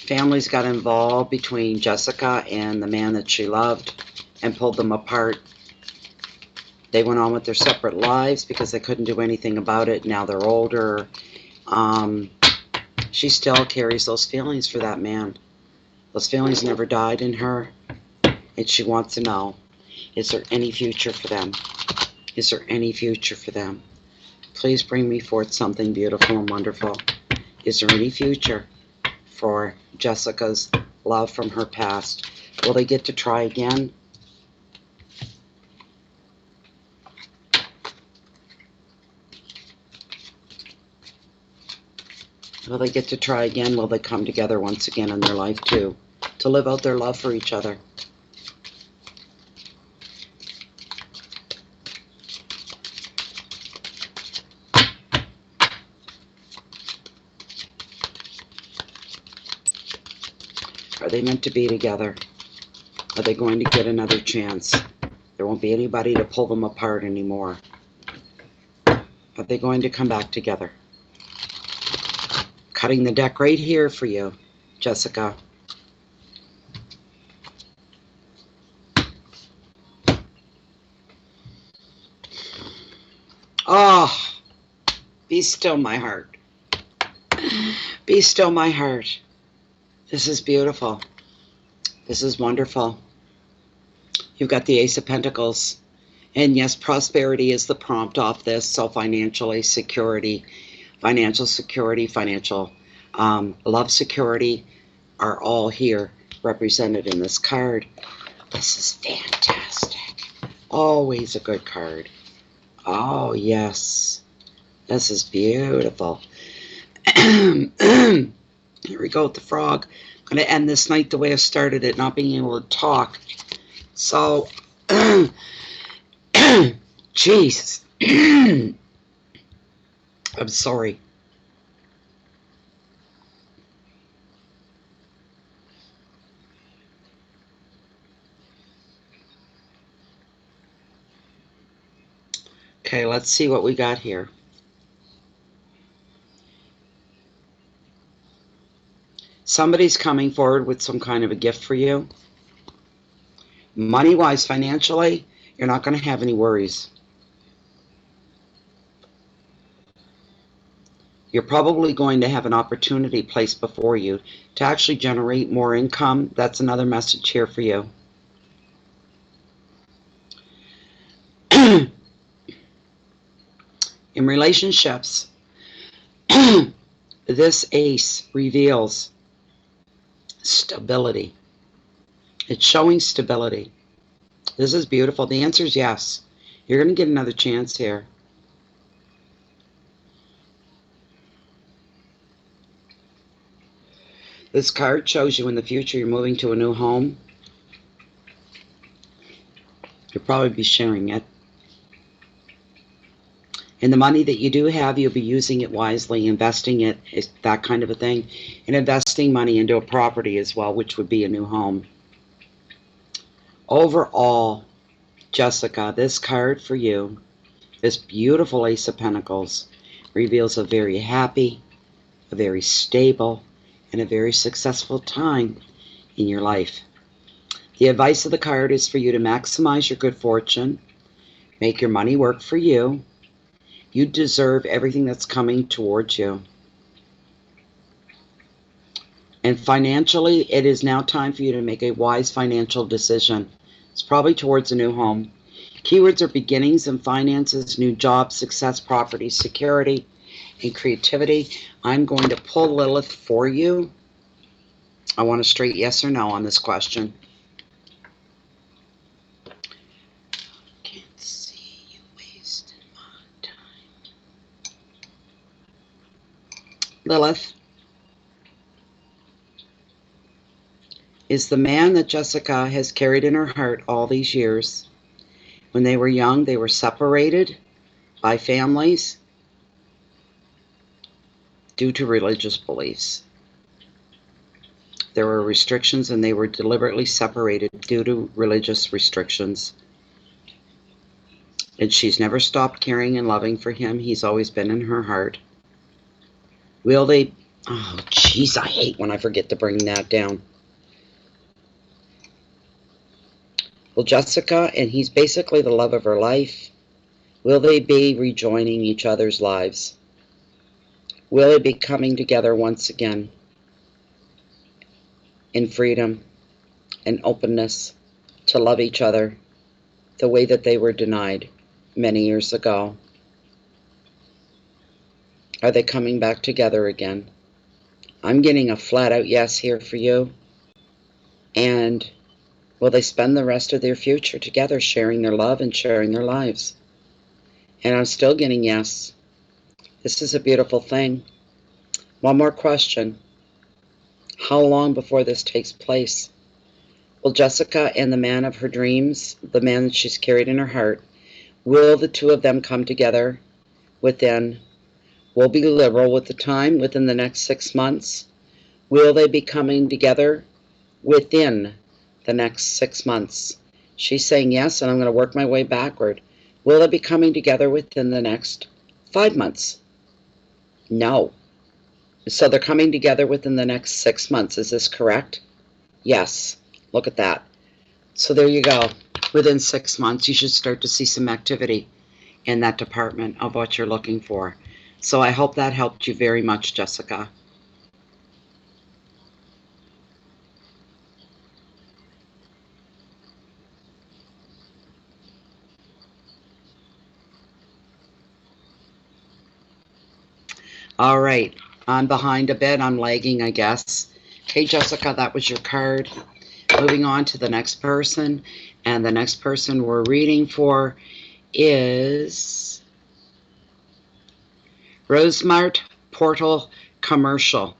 [SPEAKER 2] Families got involved between Jessica and the man that she loved and pulled them apart. They went on with their separate lives because they couldn't do anything about it. Now they're older. She still carries those feelings for that man. Those feelings never died in her. And she wants to know, is there any future for them? Is there any future for them? Please bring me forth something beautiful and wonderful. Is there any future for Jessica's love from her past? Will they get to try again? Will they get to try again? Will they come together once again in their life too, to live out their love for each other? Are they meant to be together? Are they going to get another chance? There won't be anybody to pull them apart anymore. Are they going to come back together? Cutting the deck right here for you, Jessica. Oh, be still, my heart. Be still, my heart. This is beautiful. This is wonderful. You've got the Ace of Pentacles. And yes, prosperity is the prompt off this. So financial security, financial love security are all here represented in this card. This is fantastic. Always a good card. Oh, yes. This is beautiful. Here we go with the frog. I'm going to end this night the way I started it, not being able to talk. So, Jesus. I'm sorry. Okay, let's see what we got here. Somebody's coming forward with some kind of a gift for you. Money-wise, financially, you're not going to have any worries. You're probably going to have an opportunity placed before you to actually generate more income. That's another message here for you. In relationships, this ace reveals stability. It's showing stability. This is beautiful. The answer is yes. You're going to get another chance here. This card shows you in the future you're moving to a new home. You'll probably be sharing it. And the money that you do have, you'll be using it wisely, investing it, that kind of a thing. And investing money into a property as well, which would be a new home. Overall, Jessica, this card for you, this beautiful Ace of Pentacles, reveals a very happy, a very stable, and a very successful time in your life. The advice of the card is for you to maximize your good fortune, make your money work for you. You deserve everything that's coming towards you. And financially, it is now time for you to make a wise financial decision. It's probably towards a new home. Keywords are beginnings and finances, new jobs, success, property, security, and creativity. I'm going to pull Lilith for you. I want a straight yes or no on this question. Can't see you wasting my time. Lilith is the man that Jessica has carried in her heart all these years. When they were young, they were separated by families due to religious beliefs. There were restrictions and they were deliberately separated due to religious restrictions. And she's never stopped caring and loving for him. He's always been in her heart. Will they Oh, jeez, I hate when I forget to bring that down. Well, Jessica, and he's basically the love of her life. Will they be rejoining each other's lives? Will they be coming together once again in freedom and openness to love each other the way that they were denied many years ago? Are they coming back together again? I'm getting a flat-out yes here for you. And will they spend the rest of their future together, sharing their love and sharing their lives? And I'm still getting yes. This is a beautiful thing. One more question. How long before this takes place? Will Jessica and the man of her dreams, the man that she's carried in her heart, will the two of them come together within, we'll be liberal with the time, within the next 6 months? Will they be coming together within the next 6 months? She's saying yes, and I'm going to work my way backward. Will they be coming together within the next 5 months? No. So they're coming together within the next 6 months. Is this correct? Yes. Look at that. So there you go. Within 6 months, you should start to see some activity in that department of what you're looking for. So I hope that helped you very much, Jessica. All right. I'm behind a bit. I'm lagging, I guess. Okay, Jessica, that was your card. Moving on to the next person. And the next person we're reading for is Rosemart Portal Commercial.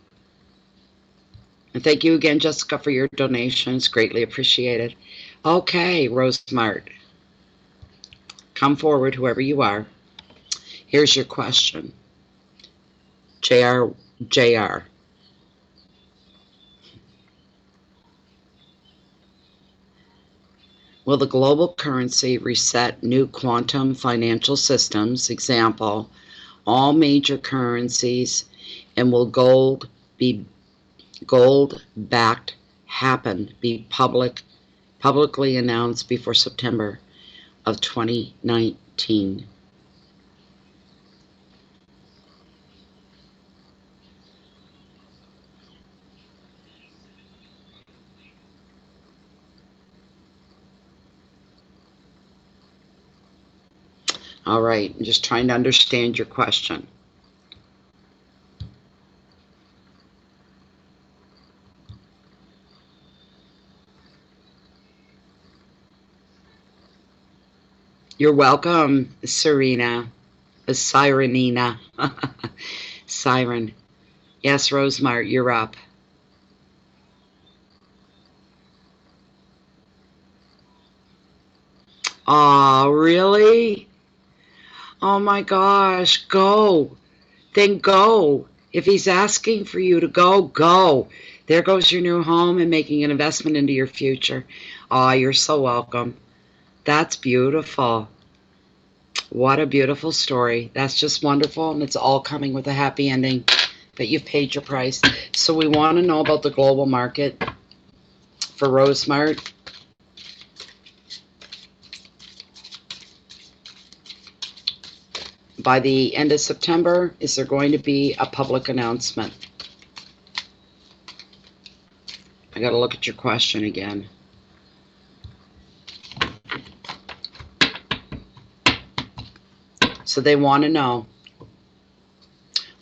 [SPEAKER 2] And thank you again, Jessica, for your donations. Greatly appreciated. Okay, Rosemart. Come forward, whoever you are. Here's your question. JR. Will the global currency reset new quantum financial systems, example, all major currencies, and will gold backed be publicly announced before September of 2019? All right, I'm just trying to understand your question. You're welcome, Sirenina. Siren. Yes, Rosemart, you're up. Oh, really? Oh my gosh, go. Then go. If he's asking for you to go, go. There goes your new home and making an investment into your future. Oh, you're so welcome. That's beautiful. What a beautiful story. That's just wonderful, and it's all coming with a happy ending. But you've paid your price. So we want to know about the global market for Rosemart. By the end of September, is there going to be a public announcement? I got to look at your question again. So they want to know,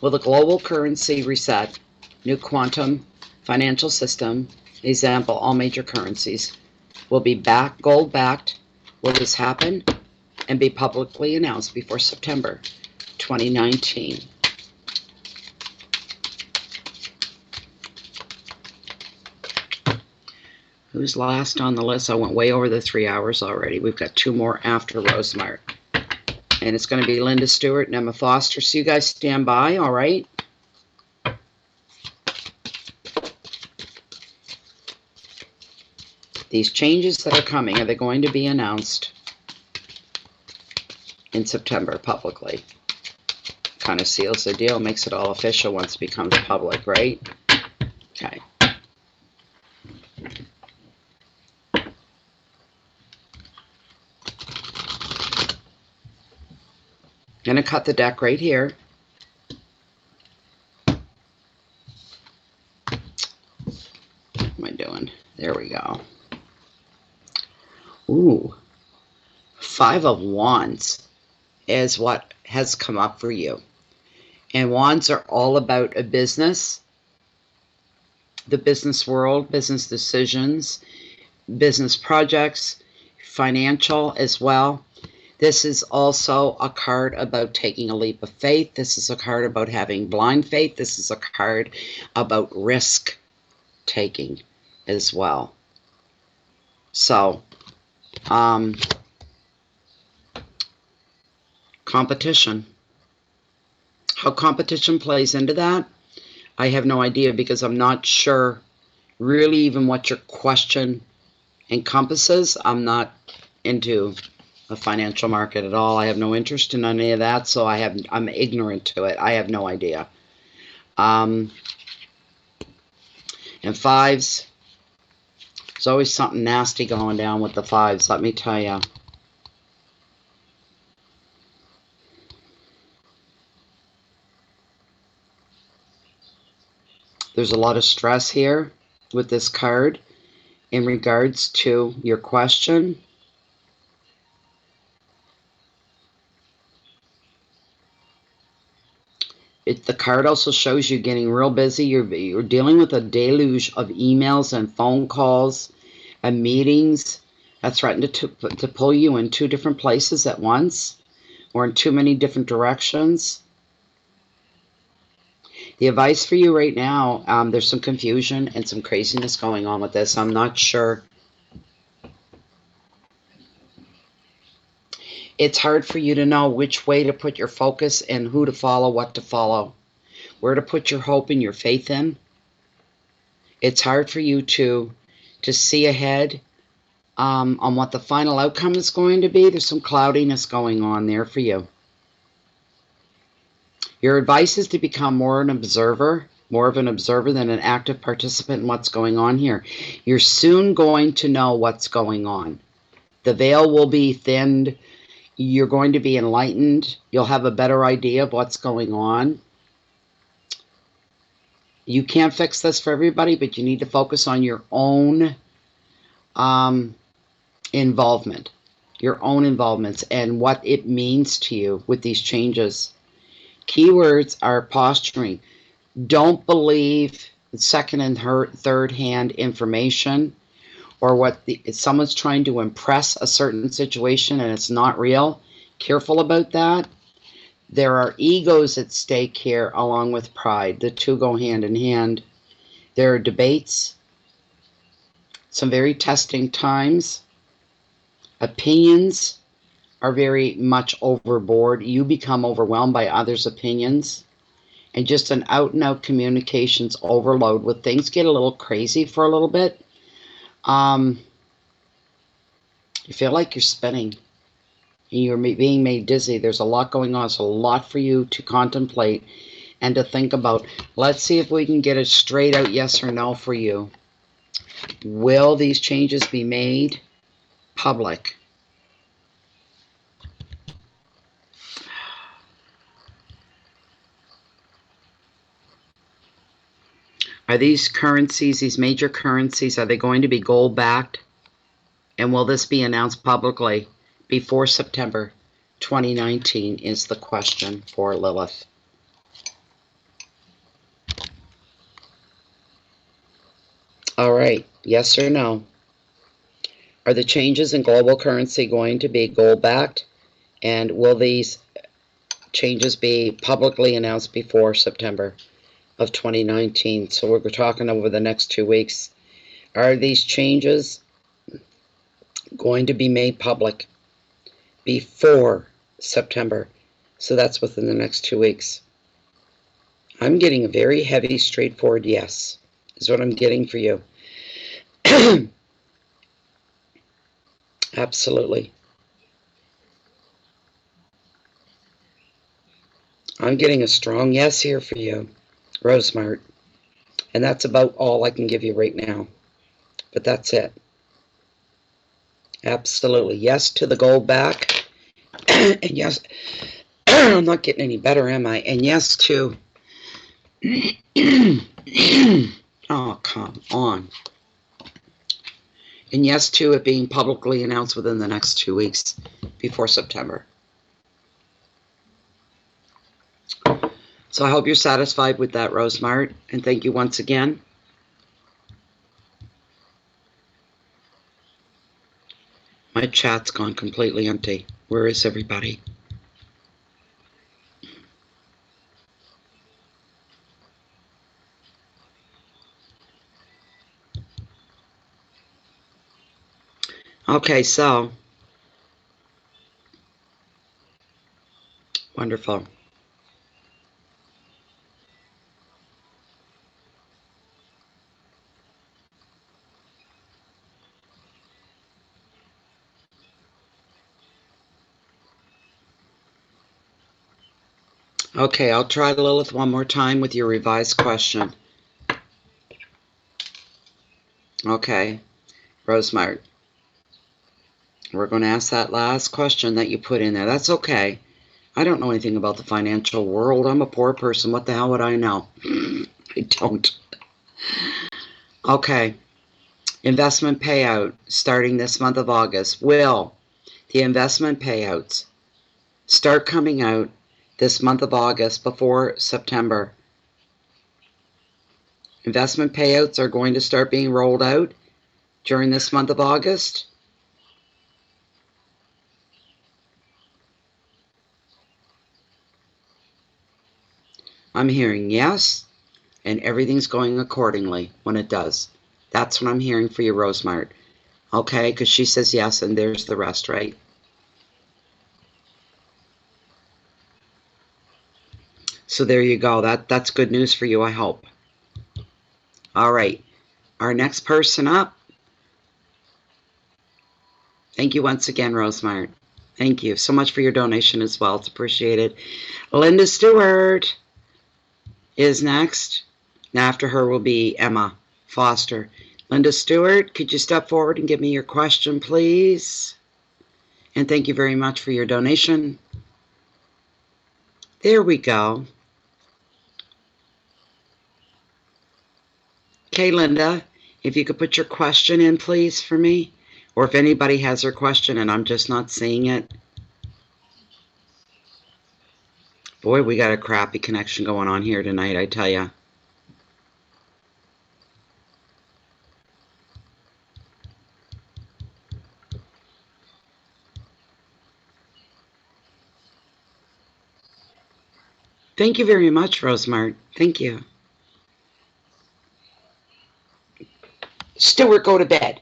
[SPEAKER 2] will the global currency reset, new quantum financial system, example, all major currencies, will be gold backed? Will this happen and be publicly announced before September 2019? Who's last on the list? I went way over the 3 hours already. We've got 2 more after Rosemart. And it's going to be Linda Stewart and Emma Foster. So you guys stand by, all right? These changes that are coming, are they going to be announced in September publicly?
[SPEAKER 1] kind of seals the deal, makes it all official once it becomes public, right? Okay. Gonna cut the deck right here. What am I doing? There we go. Ooh, 5 of Wands is what has come up for you. And Wands are all about a business, the business world, business decisions, business projects, financial as well. This is also a card about taking a leap of faith. This is a card about having blind faith. This is a card about risk taking as well. So, competition. How competition plays into that, I have no idea, because I'm not sure really even what your question encompasses. I'm not into the financial market at all. I have no interest in any of that, so I'm ignorant to it. I have no idea. And 5s, there's always something nasty going down with the 5s, let me tell you. There's a lot of stress here with this card in regards to your question. The card also shows you getting real busy. You're dealing with a deluge of emails and phone calls and meetings that threaten to pull you in 2 different places at once or in too many different directions. The advice for you right now, there's some confusion and some craziness going on with this. I'm not sure. It's hard for you to know which way to put your focus and who to follow, what to follow, where to put your hope and your faith in. It's hard for you to see ahead on what the final outcome is going to be. There's some cloudiness going on there for you. Your advice is to become more of an observer than an active participant in what's going on here. You're soon going to know what's going on. The veil will be thinned. You're going to be enlightened. You'll have a better idea of what's going on. You can't fix this for everybody, but you need to focus on your own involvement, your own involvements, and what it means to you with these changes. Keywords are posturing. Don't believe second and third hand information, or what someone's trying to impress a certain situation and it's not real. Careful about that. There are egos at stake here along with pride. The 2 go hand in hand. There are debates, some very testing times. Opinions are very much overboard. You become overwhelmed by others' opinions. And just an out-and-out communications overload where things get a little crazy for a little bit. You feel like you're spinning. You're being made dizzy. There's a lot going on. It's a lot for you to contemplate and to think about. Let's see if we can get a straight out yes or no for you. Will these changes be made public? Are these currencies, these major currencies, are they going to be gold backed? And will this be announced publicly before September 2019 is the question for Lilith. All right, yes or no? Are the changes in global currency going to be gold backed? And will these changes be publicly announced before September of 2019? So we're talking over the next 2 weeks. Are these changes going to be made public before September? So that's within the next 2 weeks. I'm getting a very heavy, straightforward yes, is what I'm getting for you. Absolutely.
[SPEAKER 2] I'm getting a strong yes here for you, Rosemart. And that's about all I can give you right now. But that's it. Absolutely. Yes to the gold back. And yes, I'm not getting any better, am I? And yes to... oh, come on. And yes to it being publicly announced within the next 2 weeks before September. So I hope you're satisfied with that, Rosemart. And thank you once again. My chat's gone completely empty. Where is everybody? Okay, so wonderful. Okay, I'll try Lilith one more time with your revised question. Okay, Rosemart, we're going to ask that last question that you put in there. That's okay. I don't know anything about the financial world. I'm a poor person. What the hell would I know? I don't. Okay, investment payout starting this month of August. Will the investment payouts start coming out this month of August before September? Investment payouts are going to start being rolled out during this month of August. I'm hearing yes, and everything's going accordingly when it does. That's what I'm hearing for you, Rosemart. Okay, because she says yes, and there's the rest, right? So there you go. That's good news for you, I hope. All right, our next person up. Thank you once again, Rosemart. Thank you so much for your donation as well. It's appreciated. Linda Stewart is next. And after her will be Emma Foster. Linda Stewart, could you step forward and give me your question, please? And thank you very much for your donation. There we go. Okay, Linda, if you could put your question in, please, for me. Or if anybody has their question and I'm just not seeing it. Boy, we got a crappy connection going on here tonight, I tell you. Thank you very much, Rosemart. Thank you. Stewart, go to bed.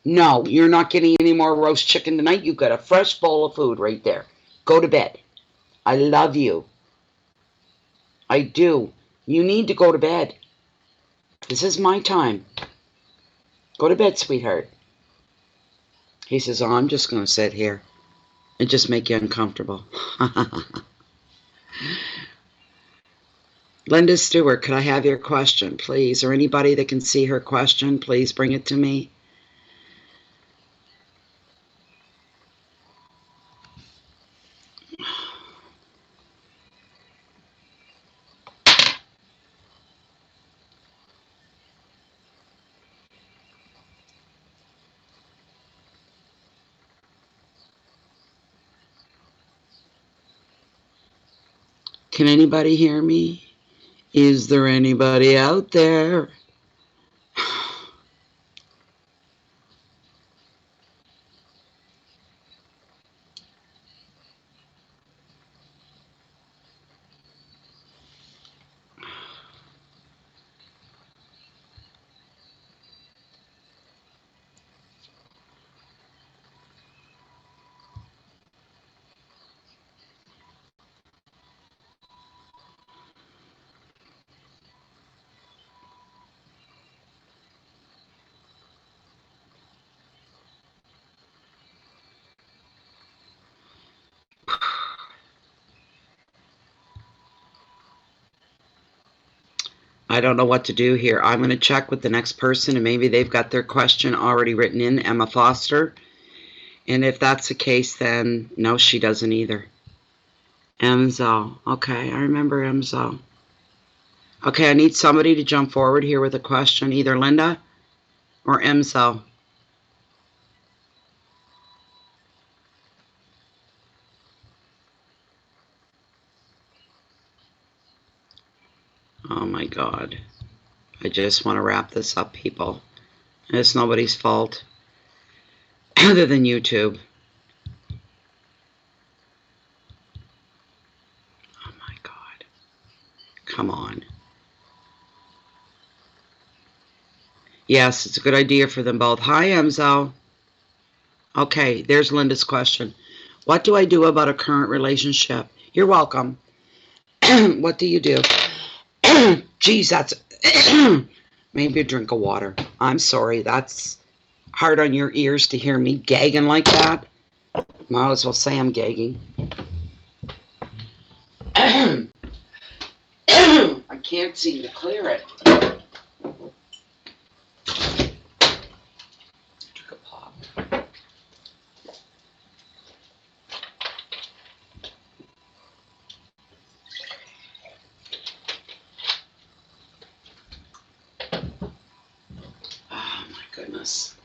[SPEAKER 2] No, you're not getting any more roast chicken tonight. You've got a fresh bowl of food right there. Go to bed. I love you. I do. You need to go to bed. This is my time. Go to bed, sweetheart. He says, oh, I'm just going to sit here and just make you uncomfortable. Linda Stewart, could I have your question, please? Or anybody that can see her question, please bring it to me. Can anybody hear me? Is there anybody out there? I don't know what to do here. I'm going to check with the next person, and maybe they've got their question already written in, Emma Foster. And if that's the case, then no, she doesn't either. Emzo. Okay, I remember Emzo. Okay, I need somebody to jump forward here with a question, either Linda or Emzo. Oh my God. I just want to wrap this up, people. It's nobody's fault other than YouTube. Oh my God. Come on. Yes, it's a good idea for them both. Hi, Emzo. Okay, there's Linda's question. What do I do about a current relationship? You're welcome. What do you do? Geez, that's... Maybe a drink of water. I'm sorry, that's hard on your ears to hear me gagging like that. Might as well say I'm gagging. I can't seem to clear it. Took a pop. Oh my goodness.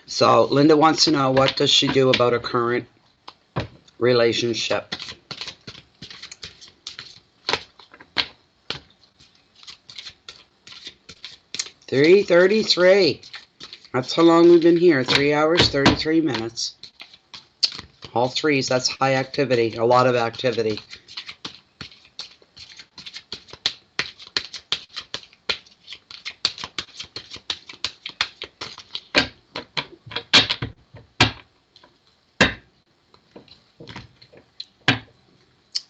[SPEAKER 2] So Linda wants to know, what does she do about her current relationship? $3:33. That's how long we've been here. 3 hours, 33 minutes. All threes, that's high activity, a lot of activity.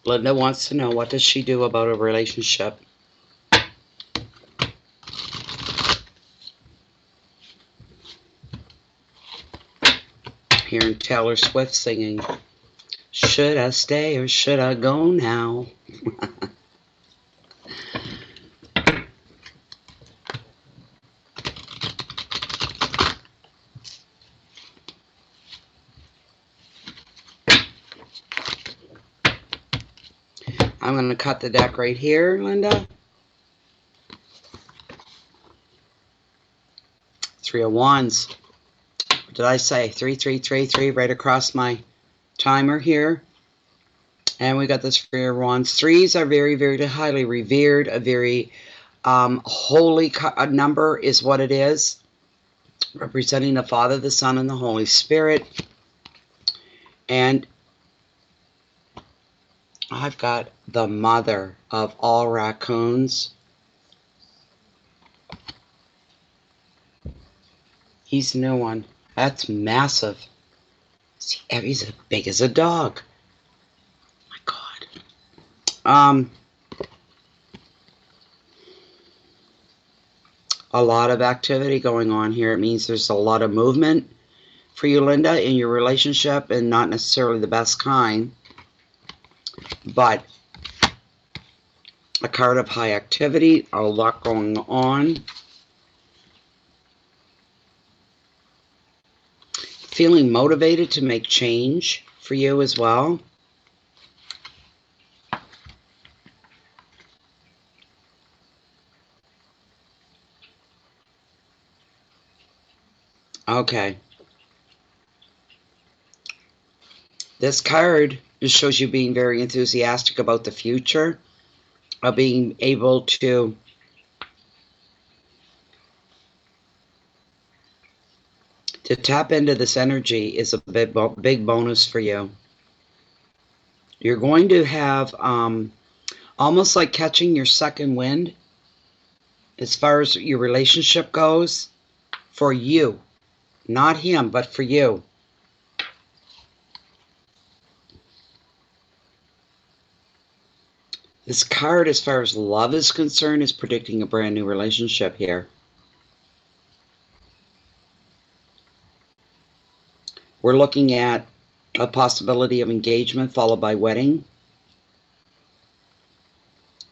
[SPEAKER 2] Linda wants to know, what does she do about a relationship? Hearing Taylor Swift singing, should I stay or should I go now? I'm going to cut the deck right here, Linda. 3 of Wands. What did I say? 3333 right across my timer here. And we got this 3 of Wands. Threes are very, very highly revered. A very holy number is what it is. Representing the Father, the Son, and the Holy Spirit. And I've got the mother of all raccoons. He's a new one. That's massive. See, he's as big as a dog. My God. A lot of activity going on here. It means there's a lot of movement for you, Linda, in your relationship, and not necessarily the best kind. But a card of high activity, a lot going on. Feeling motivated to make change for you as well. Okay. This card just shows you being very enthusiastic about the future, of being able to tap into this energy is a big bonus for you. You're going to have almost like catching your second wind as far as your relationship goes, for you, not him, but for you. This card, as far as love is concerned, is predicting a brand new relationship here. We're looking at a possibility of engagement followed by wedding.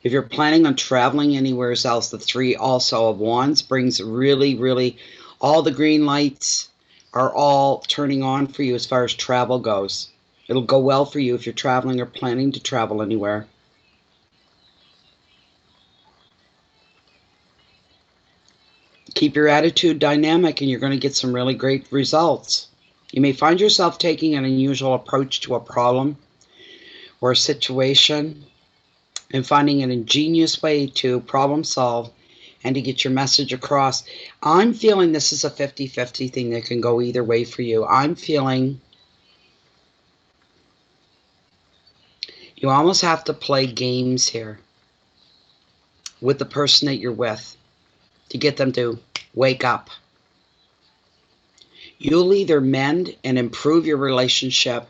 [SPEAKER 2] If you're planning on traveling anywhere else, the 3 also of Wands brings really, all the green lights are all turning on for you as far as travel goes. It'll go well for you if you're traveling or planning to travel anywhere. Keep your attitude dynamic and you're going to get some really great results. You may find yourself taking an unusual approach to a problem or a situation and finding an ingenious way to problem solve and to get your message across. I'm feeling this is a 50-50 thing that can go either way for you. I'm feeling you almost have to play games here with the person that you're with to get them to wake up. You'll either mend and improve your relationship,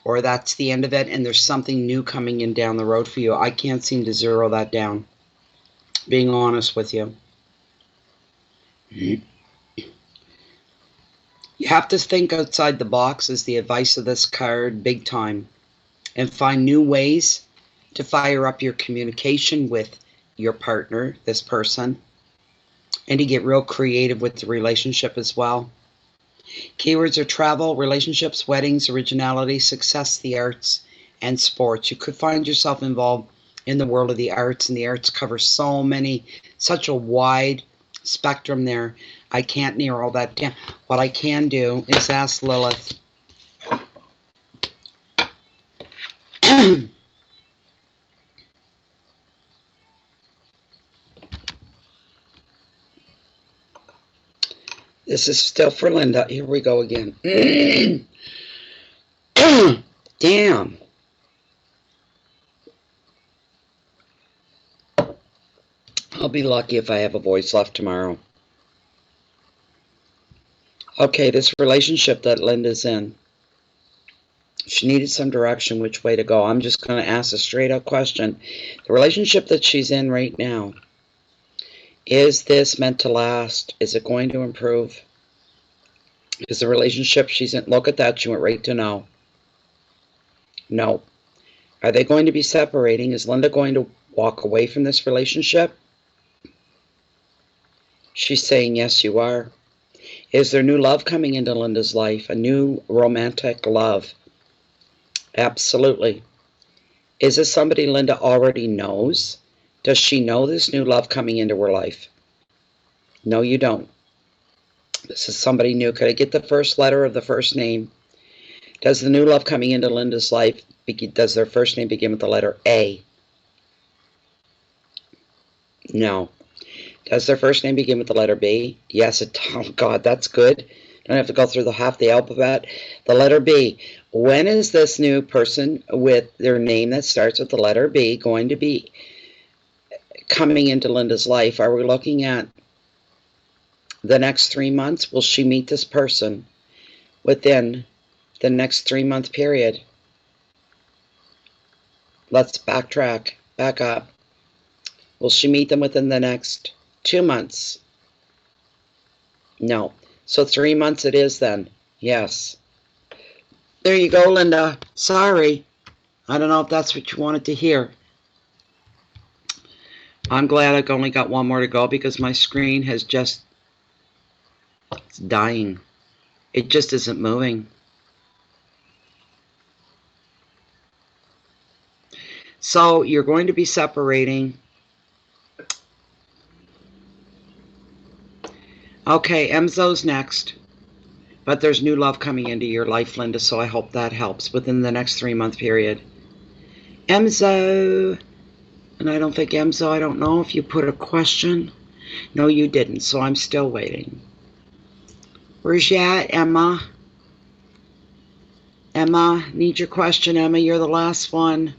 [SPEAKER 2] or that's the end of it and there's something new coming in down the road for you. I can't seem to zero that down, being honest with you. You have to think outside the box is the advice of this card, big time, and find new ways to fire up your communication with your partner, this person, and to get real creative with the relationship as well. Keywords are travel, relationships, weddings, originality, success, the arts, and sports. You could find yourself involved in the world of the arts, and the arts cover such a wide spectrum there. I can't narrow that down. What I can do is ask Lilith. This is still for Linda. Here we go again. Damn. I'll be lucky if I have a voice left tomorrow. Okay, this relationship that Linda's in. She needed some direction which way to go. I'm just going to ask a straight up question. The relationship that she's in right now, is this meant to last? Is it going to improve? Is the relationship she's in, look at that, she went right to no. No. Are they going to be separating? Is Linda going to walk away from this relationship? She's saying, yes, you are. Is there new love coming into Linda's life? A new romantic love? Absolutely. Is this somebody Linda already knows? Does she know this new love coming into her life? No, you don't. This is somebody new. Could I get the first letter of the first name? Does the new love coming into Linda's life, does their first name begin with the letter A? No. Does their first name begin with the letter B? Yes. Oh, God, that's good. Don't have to go through half the alphabet. The letter B. When is this new person with their name that starts with the letter B going to be coming into Linda's life? Are we looking at the next 3 months? Will she meet this person within the next 3-month period? Let's backtrack, back up. Will she meet them within the next 2 months? No. So 3 months it is then. Yes. There you go, Linda. Sorry. I don't know if that's what you wanted to hear. I'm glad I've only got one more to go because my screen has just, it's dying. It just isn't moving. So you're going to be separating. Okay, Emzo's next. But there's new love coming into your life, Linda, so I hope that helps within the next 3-month period. Emzo. And I don't think, Emzo, I don't know if you put a question. No, you didn't, so I'm still waiting. Where's you at, Emma? Emma, need your question, Emma. You're the last one.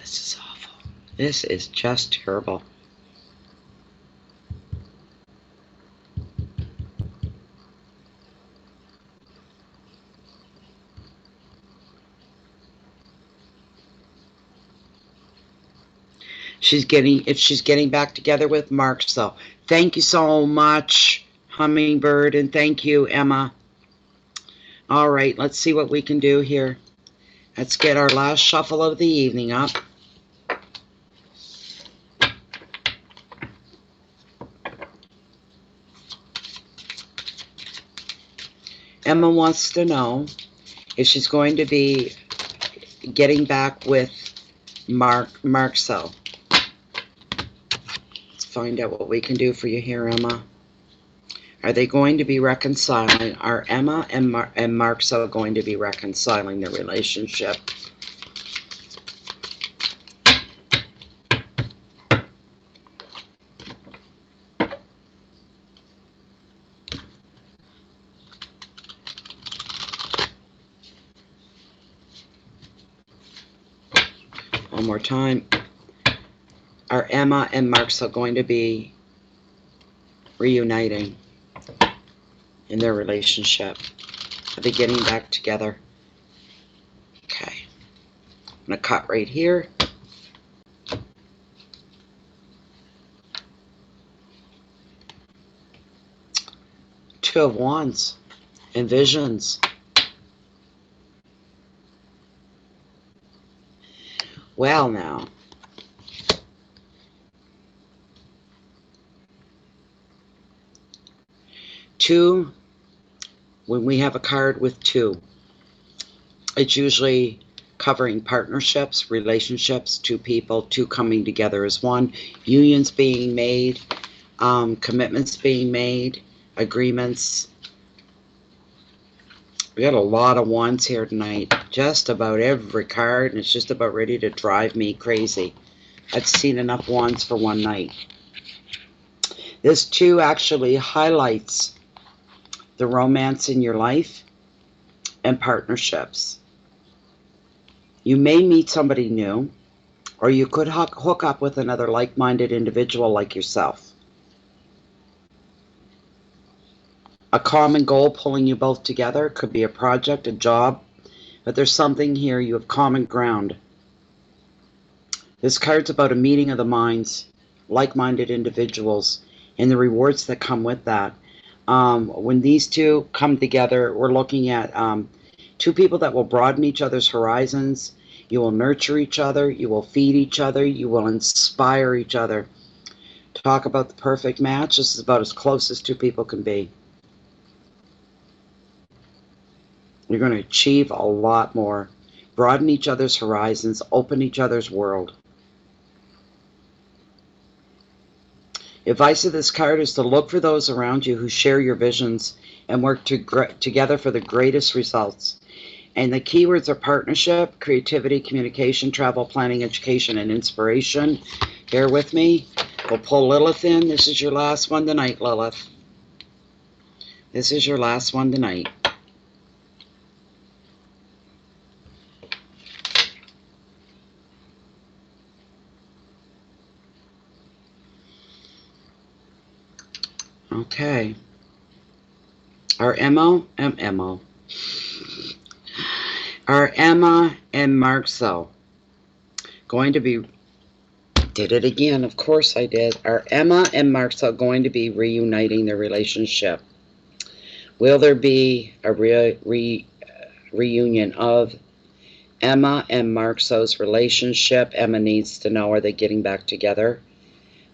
[SPEAKER 2] This is awful. This is just terrible. She's getting back together with Mark. So thank you so much, Hummingbird, and thank you, Emma. All right, let's see what we can do here. Let's get our last shuffle of the evening up. Emma wants to know if she's going to be getting back with Marcel. Let's find out what we can do for you here, Emma. Are they going to be reconciling? Are Emma and Marcel going to be reconciling their relationship? One more time. Are Emma and Marcel going to be reuniting in their relationship? Are they getting back together? Okay. I'm going to cut right here. Two of Wands and Visions. Well, now. Two, when we have a card with two, it's usually covering partnerships, relationships, two people, two coming together as one, unions being made, commitments being made, agreements. We got a lot of wands here tonight. Just about every card, and it's just about ready to drive me crazy. I've seen enough wands for one night. This two actually highlights the romance in your life and partnerships. You may meet somebody new, or you could hook up with another like-minded individual like yourself. A common goal pulling you both together. Could be a project, a job, but there's something here. You have common ground. This card's about a meeting of the minds, like-minded individuals, and the rewards that come with that. When these two come together, we're looking at two people that will broaden each other's horizons. You will nurture each other. You will feed each other. You will inspire each other. Talk about the perfect match. This is about as close as two people can be. You're going to achieve a lot more. Broaden each other's horizons. Open each other's world. Advice of this card is to look for those around you who share your visions and work together for the greatest results. And the keywords are partnership, creativity, communication, travel, planning, education, and inspiration. Bear with me. We'll pull Lilith in. This is your last one tonight, Lilith. This is your last one tonight. Okay. Are Emma and Marcel going to be... Did it again. Of course I did. Are Emma and Marcel going to be reuniting their relationship? Will there be a reunion of Emma and Marcel's relationship? Emma needs to know, are they getting back together?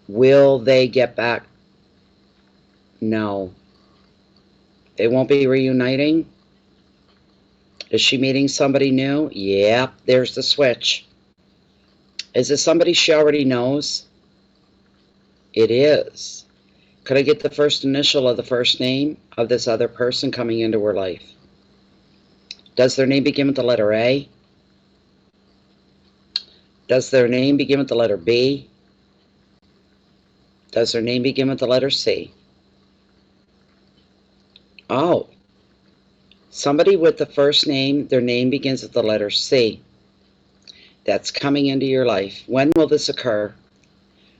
[SPEAKER 2] Will they get back? No. They won't be reuniting? Is she meeting somebody new? Yep, there's the switch. Is it somebody she already knows? It is. Could I get the first initial of the first name of this other person coming into her life? Does their name begin with the letter A? Does their name begin with the letter B? Does their name begin with the letter C? Oh, somebody with the first name, their name begins with the letter C. that's coming into your life. When will this occur?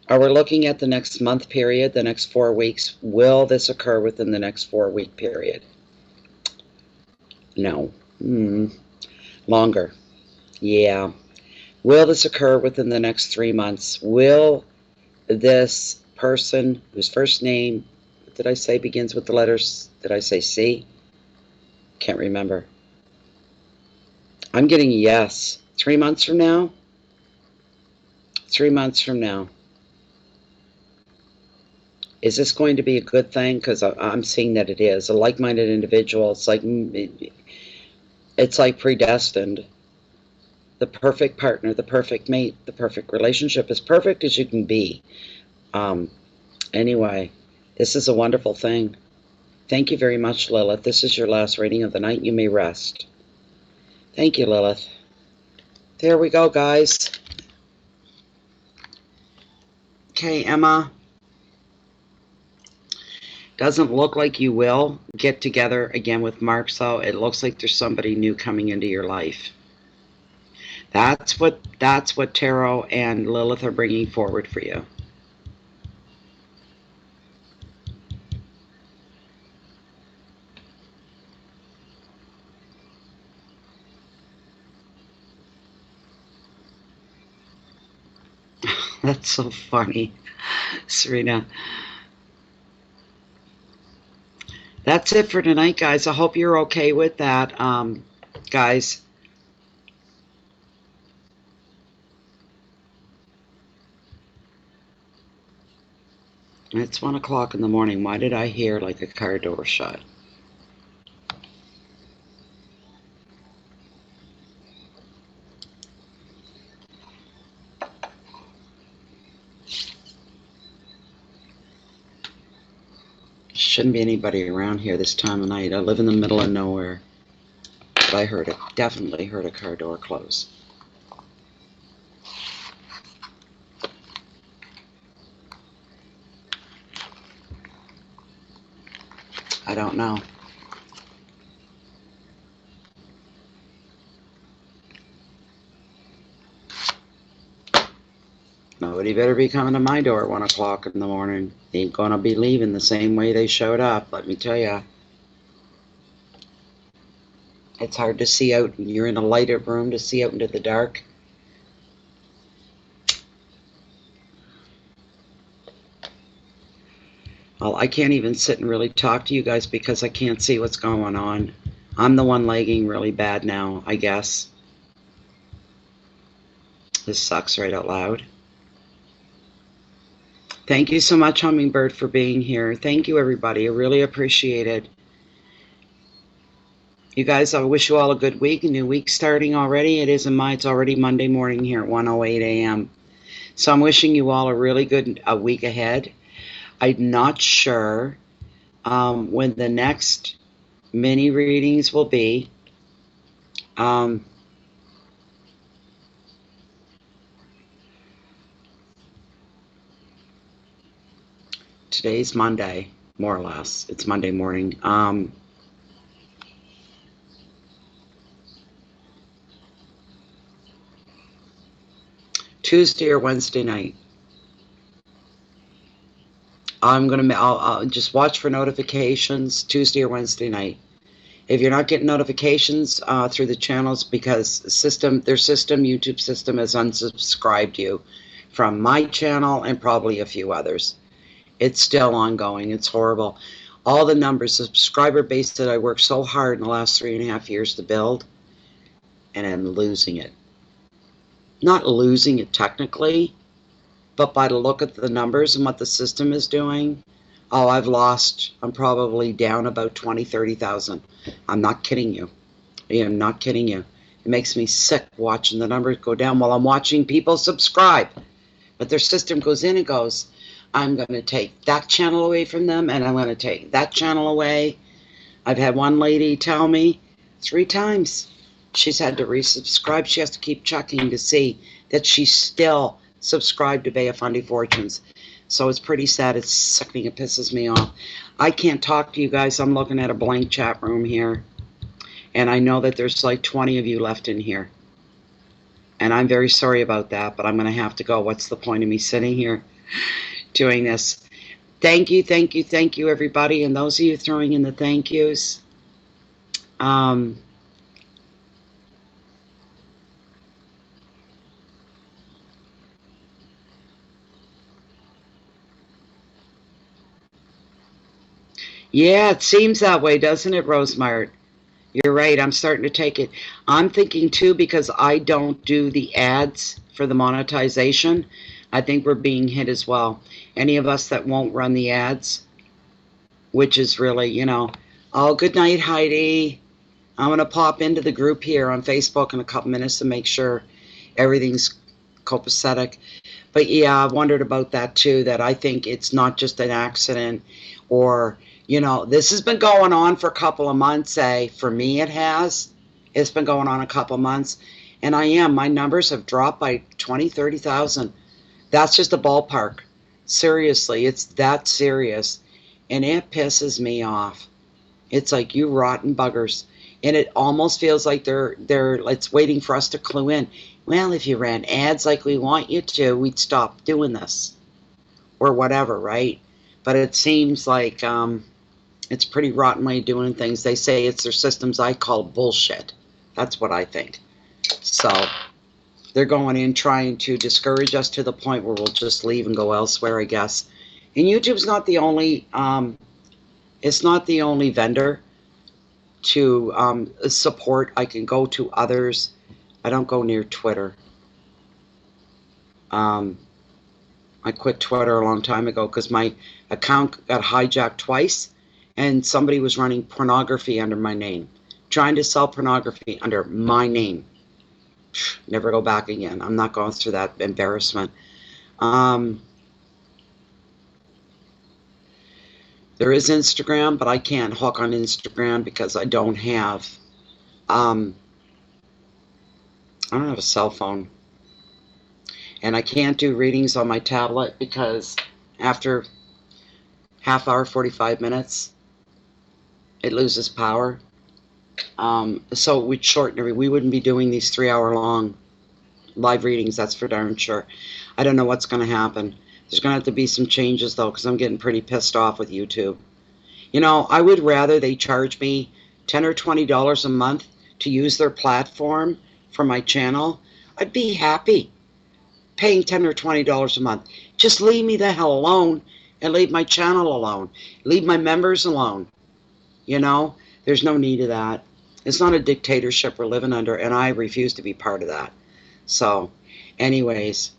[SPEAKER 2] Are we looking at the next month period, the next 4 weeks? Will this occur within the next 4-week period? No. Longer. Yeah. Will this occur within the next 3 months? Will this person whose first name, did I say begins with the letters, did I say C? Can't remember. I'm getting a yes. 3 months from now? 3 months from now. Is this going to be a good thing? Because I'm seeing that it is. A like-minded individual, it's like predestined. The perfect partner, the perfect mate, the perfect relationship, as perfect as you can be. Anyway, this is a wonderful thing. Thank you very much, Lilith. This is your last reading of the night. You may rest. Thank you, Lilith. There we go, guys. Okay, Emma. Doesn't look like you will get together again with Mark, so it looks like there's somebody new coming into your life. That's what Tarot and Lilith are bringing forward for you. That's so funny, Serena. That's it for tonight, guys. I hope you're okay with that, guys. It's 1 o'clock in the morning. Why did I hear like a car door shut? Shouldn't be anybody around here this time of night. I live in the middle of nowhere. But I heard it. Definitely heard a car door close. I don't know. Nobody better be coming to my door at 1 o'clock in the morning. They ain't gonna be leaving the same way they showed up, let me tell ya. It's hard to see out when you're in a lighted room, to see out into the dark. Well, I can't even sit and really talk to you guys because I can't see what's going on. I'm the one lagging really bad now, I guess. This sucks right out loud. Thank you so much, Hummingbird, for being here. Thank you, everybody. I really appreciate it. You guys, I wish you all a good week. A new week starting already. It's already Monday morning here at 1:08 a.m. So I'm wishing you all a really good week ahead. I'm not sure when the next mini readings will be. Today's Monday, more or less. It's Monday morning. Tuesday or Wednesday night. I'll just watch for notifications Tuesday or Wednesday night. If you're not getting notifications through the channels because their YouTube system has unsubscribed you from my channel and probably a few others. It's still ongoing. It's horrible. All the numbers, the subscriber base that I worked so hard in the last 3.5 years to build, and I'm losing it. Not losing it technically, but by the look at the numbers and what the system is doing, I'm probably down about 20, 30,000. I'm not kidding you. I am not kidding you. It makes me sick watching the numbers go down while I'm watching people subscribe. But their system goes in and goes, I'm going to take that channel away from them, and I'm going to take that channel away. I've had one lady tell me 3 times she's had to resubscribe. She has to keep checking to see that she's still subscribed to Bay of Fundy Fortunes. So it's pretty sad. It's sickening. It pisses me off. I can't talk to you guys. I'm looking at a blank chat room here. And I know that there's like 20 of you left in here. And I'm very sorry about that, but I'm going to have to go. What's the point of me sitting here doing this? Thank you, thank you, thank you, everybody. And those of you throwing in the thank yous. Yeah, it seems that way, doesn't it, Rosemart? You're right. I'm starting to take it. I'm thinking too, because I don't do the ads for the monetization. I think we're being hit as well. Any of us that won't run the ads, which is really, you know, oh, good night, Heidi. I'm going to pop into the group here on Facebook in a couple minutes to make sure everything's copacetic. But yeah, I've wondered about that too, that I think it's not just an accident or, you know, this has been going on for a couple of months, for me it has. It's been going on a couple of months. And my numbers have dropped by 20, 30,000. That's just a ballpark. Seriously, it's that serious. And it pisses me off. It's like, you rotten buggers. And it almost feels like it's waiting for us to clue in. Well, if you ran ads like we want you to, we'd stop doing this. Or whatever, right? But it seems like it's pretty rotten way of doing things. They say it's their systems. I call bullshit. That's what I think. So they're going in trying to discourage us to the point where we'll just leave and go elsewhere, I guess. And YouTube's not the only it's not the only vendor to support. I can go to others. I don't go near Twitter. I quit Twitter a long time ago because my account got hijacked twice and somebody was running pornography under my name, trying to sell pornography under my name. Never go back again. I'm not going through that embarrassment. There is Instagram, but I can't hook on Instagram because I don't have a cell phone. And I can't do readings on my tablet because after half hour, 45 minutes, it loses power. So we'd shorten we wouldn't be doing these 3-hour long live readings, that's for darn sure. I don't know what's going to happen. There's going to have to be some changes, though, because I'm getting pretty pissed off with YouTube. You know, I would rather they charge me $10 or $20 a month to use their platform for my channel. I'd be happy paying $10 or $20 a month. Just leave me the hell alone and leave my channel alone. Leave my members alone. You know, there's no need of that. It's not a dictatorship we're living under, and I refuse to be part of that. So, anyways,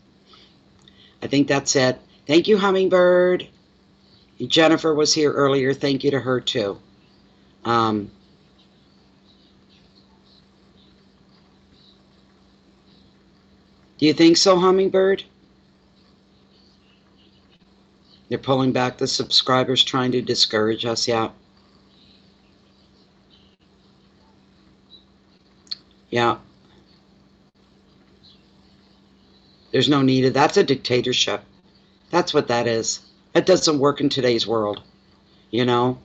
[SPEAKER 2] I think that's it. Thank you, Hummingbird. Jennifer was here earlier. Thank you to her, too. Do you think so, Hummingbird? They're pulling back the subscribers, trying to discourage us, yeah. Yeah. There's no need of that's a dictatorship. That's what that is. That doesn't work in today's world, you know.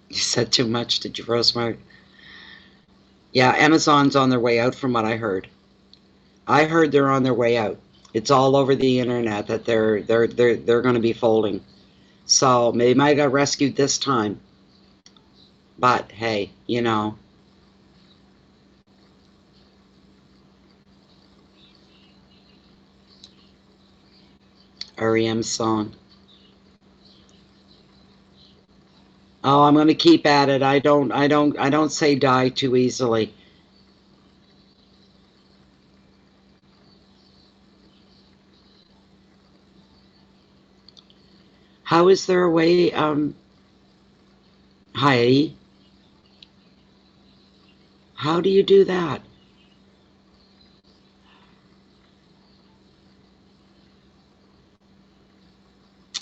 [SPEAKER 2] You said too much, did you, Rosemart? Yeah, Amazon's on their way out from what I heard. I heard they're on their way out. It's all over the internet that they're going to be folding. So maybe might have got rescued this time. But hey, you know. REM song. Oh, I'm going to keep at it. I don't say die too easily. How is there a way, Heidi? How do you do that?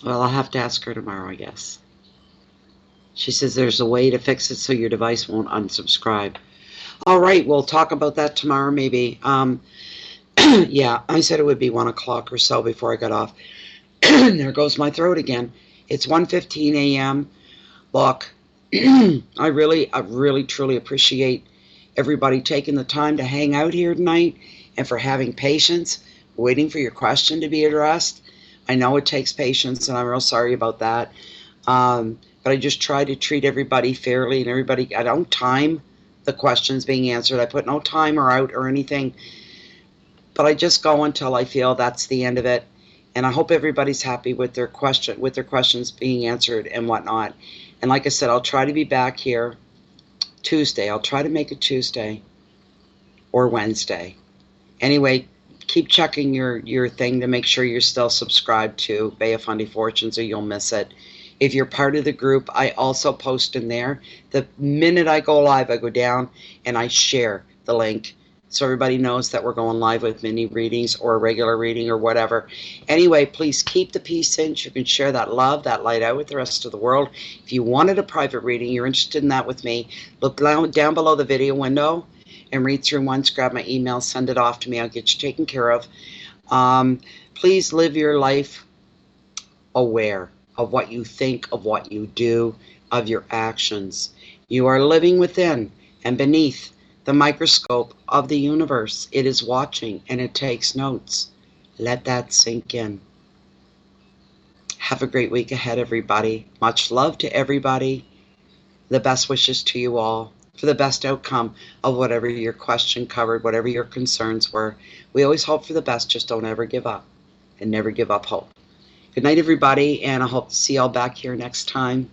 [SPEAKER 2] Well, I'll have to ask her tomorrow, I guess. She says there's a way to fix it so your device won't unsubscribe. All right, we'll talk about that tomorrow, maybe. Yeah, I said it would be 1 o'clock or so before I got off. There goes my throat again. It's 1:15 a.m. Look, I really, truly appreciate everybody taking the time to hang out here tonight and for having patience, waiting for your question to be addressed. I know it takes patience, and I'm real sorry about that. But I just try to treat everybody fairly, and everybody, I don't time the questions being answered. I put no timer out or anything, but I just go until I feel that's the end of it. And I hope everybody's happy with their questions being answered and whatnot. And like I said, I'll try to be back here Tuesday. I'll try to make it Tuesday or Wednesday. Anyway, keep checking your thing to make sure you're still subscribed to Bay of Fundy Fortunes, or you'll miss it. If you're part of the group, I also post in there. The minute I go live, I go down and I share the link so everybody knows that we're going live with mini readings or a regular reading or whatever. Anyway, please keep the peace in. You can share that love, that light out with the rest of the world. If you wanted a private reading, you're interested in that with me, look down below the video window and read through once, grab my email, send it off to me. I'll get you taken care of. Please live your life aware of what you think, of what you do, of your actions. You are living within and beneath the microscope of the universe. It is watching and it takes notes. Let that sink in. Have a great week ahead, everybody. Much love to everybody. The best wishes to you all for the best outcome of whatever your question covered, whatever your concerns were. We always hope for the best. Just don't ever give up, and never give up hope. Good night, everybody, and I hope to see you all back here next time.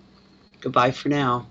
[SPEAKER 2] Goodbye for now.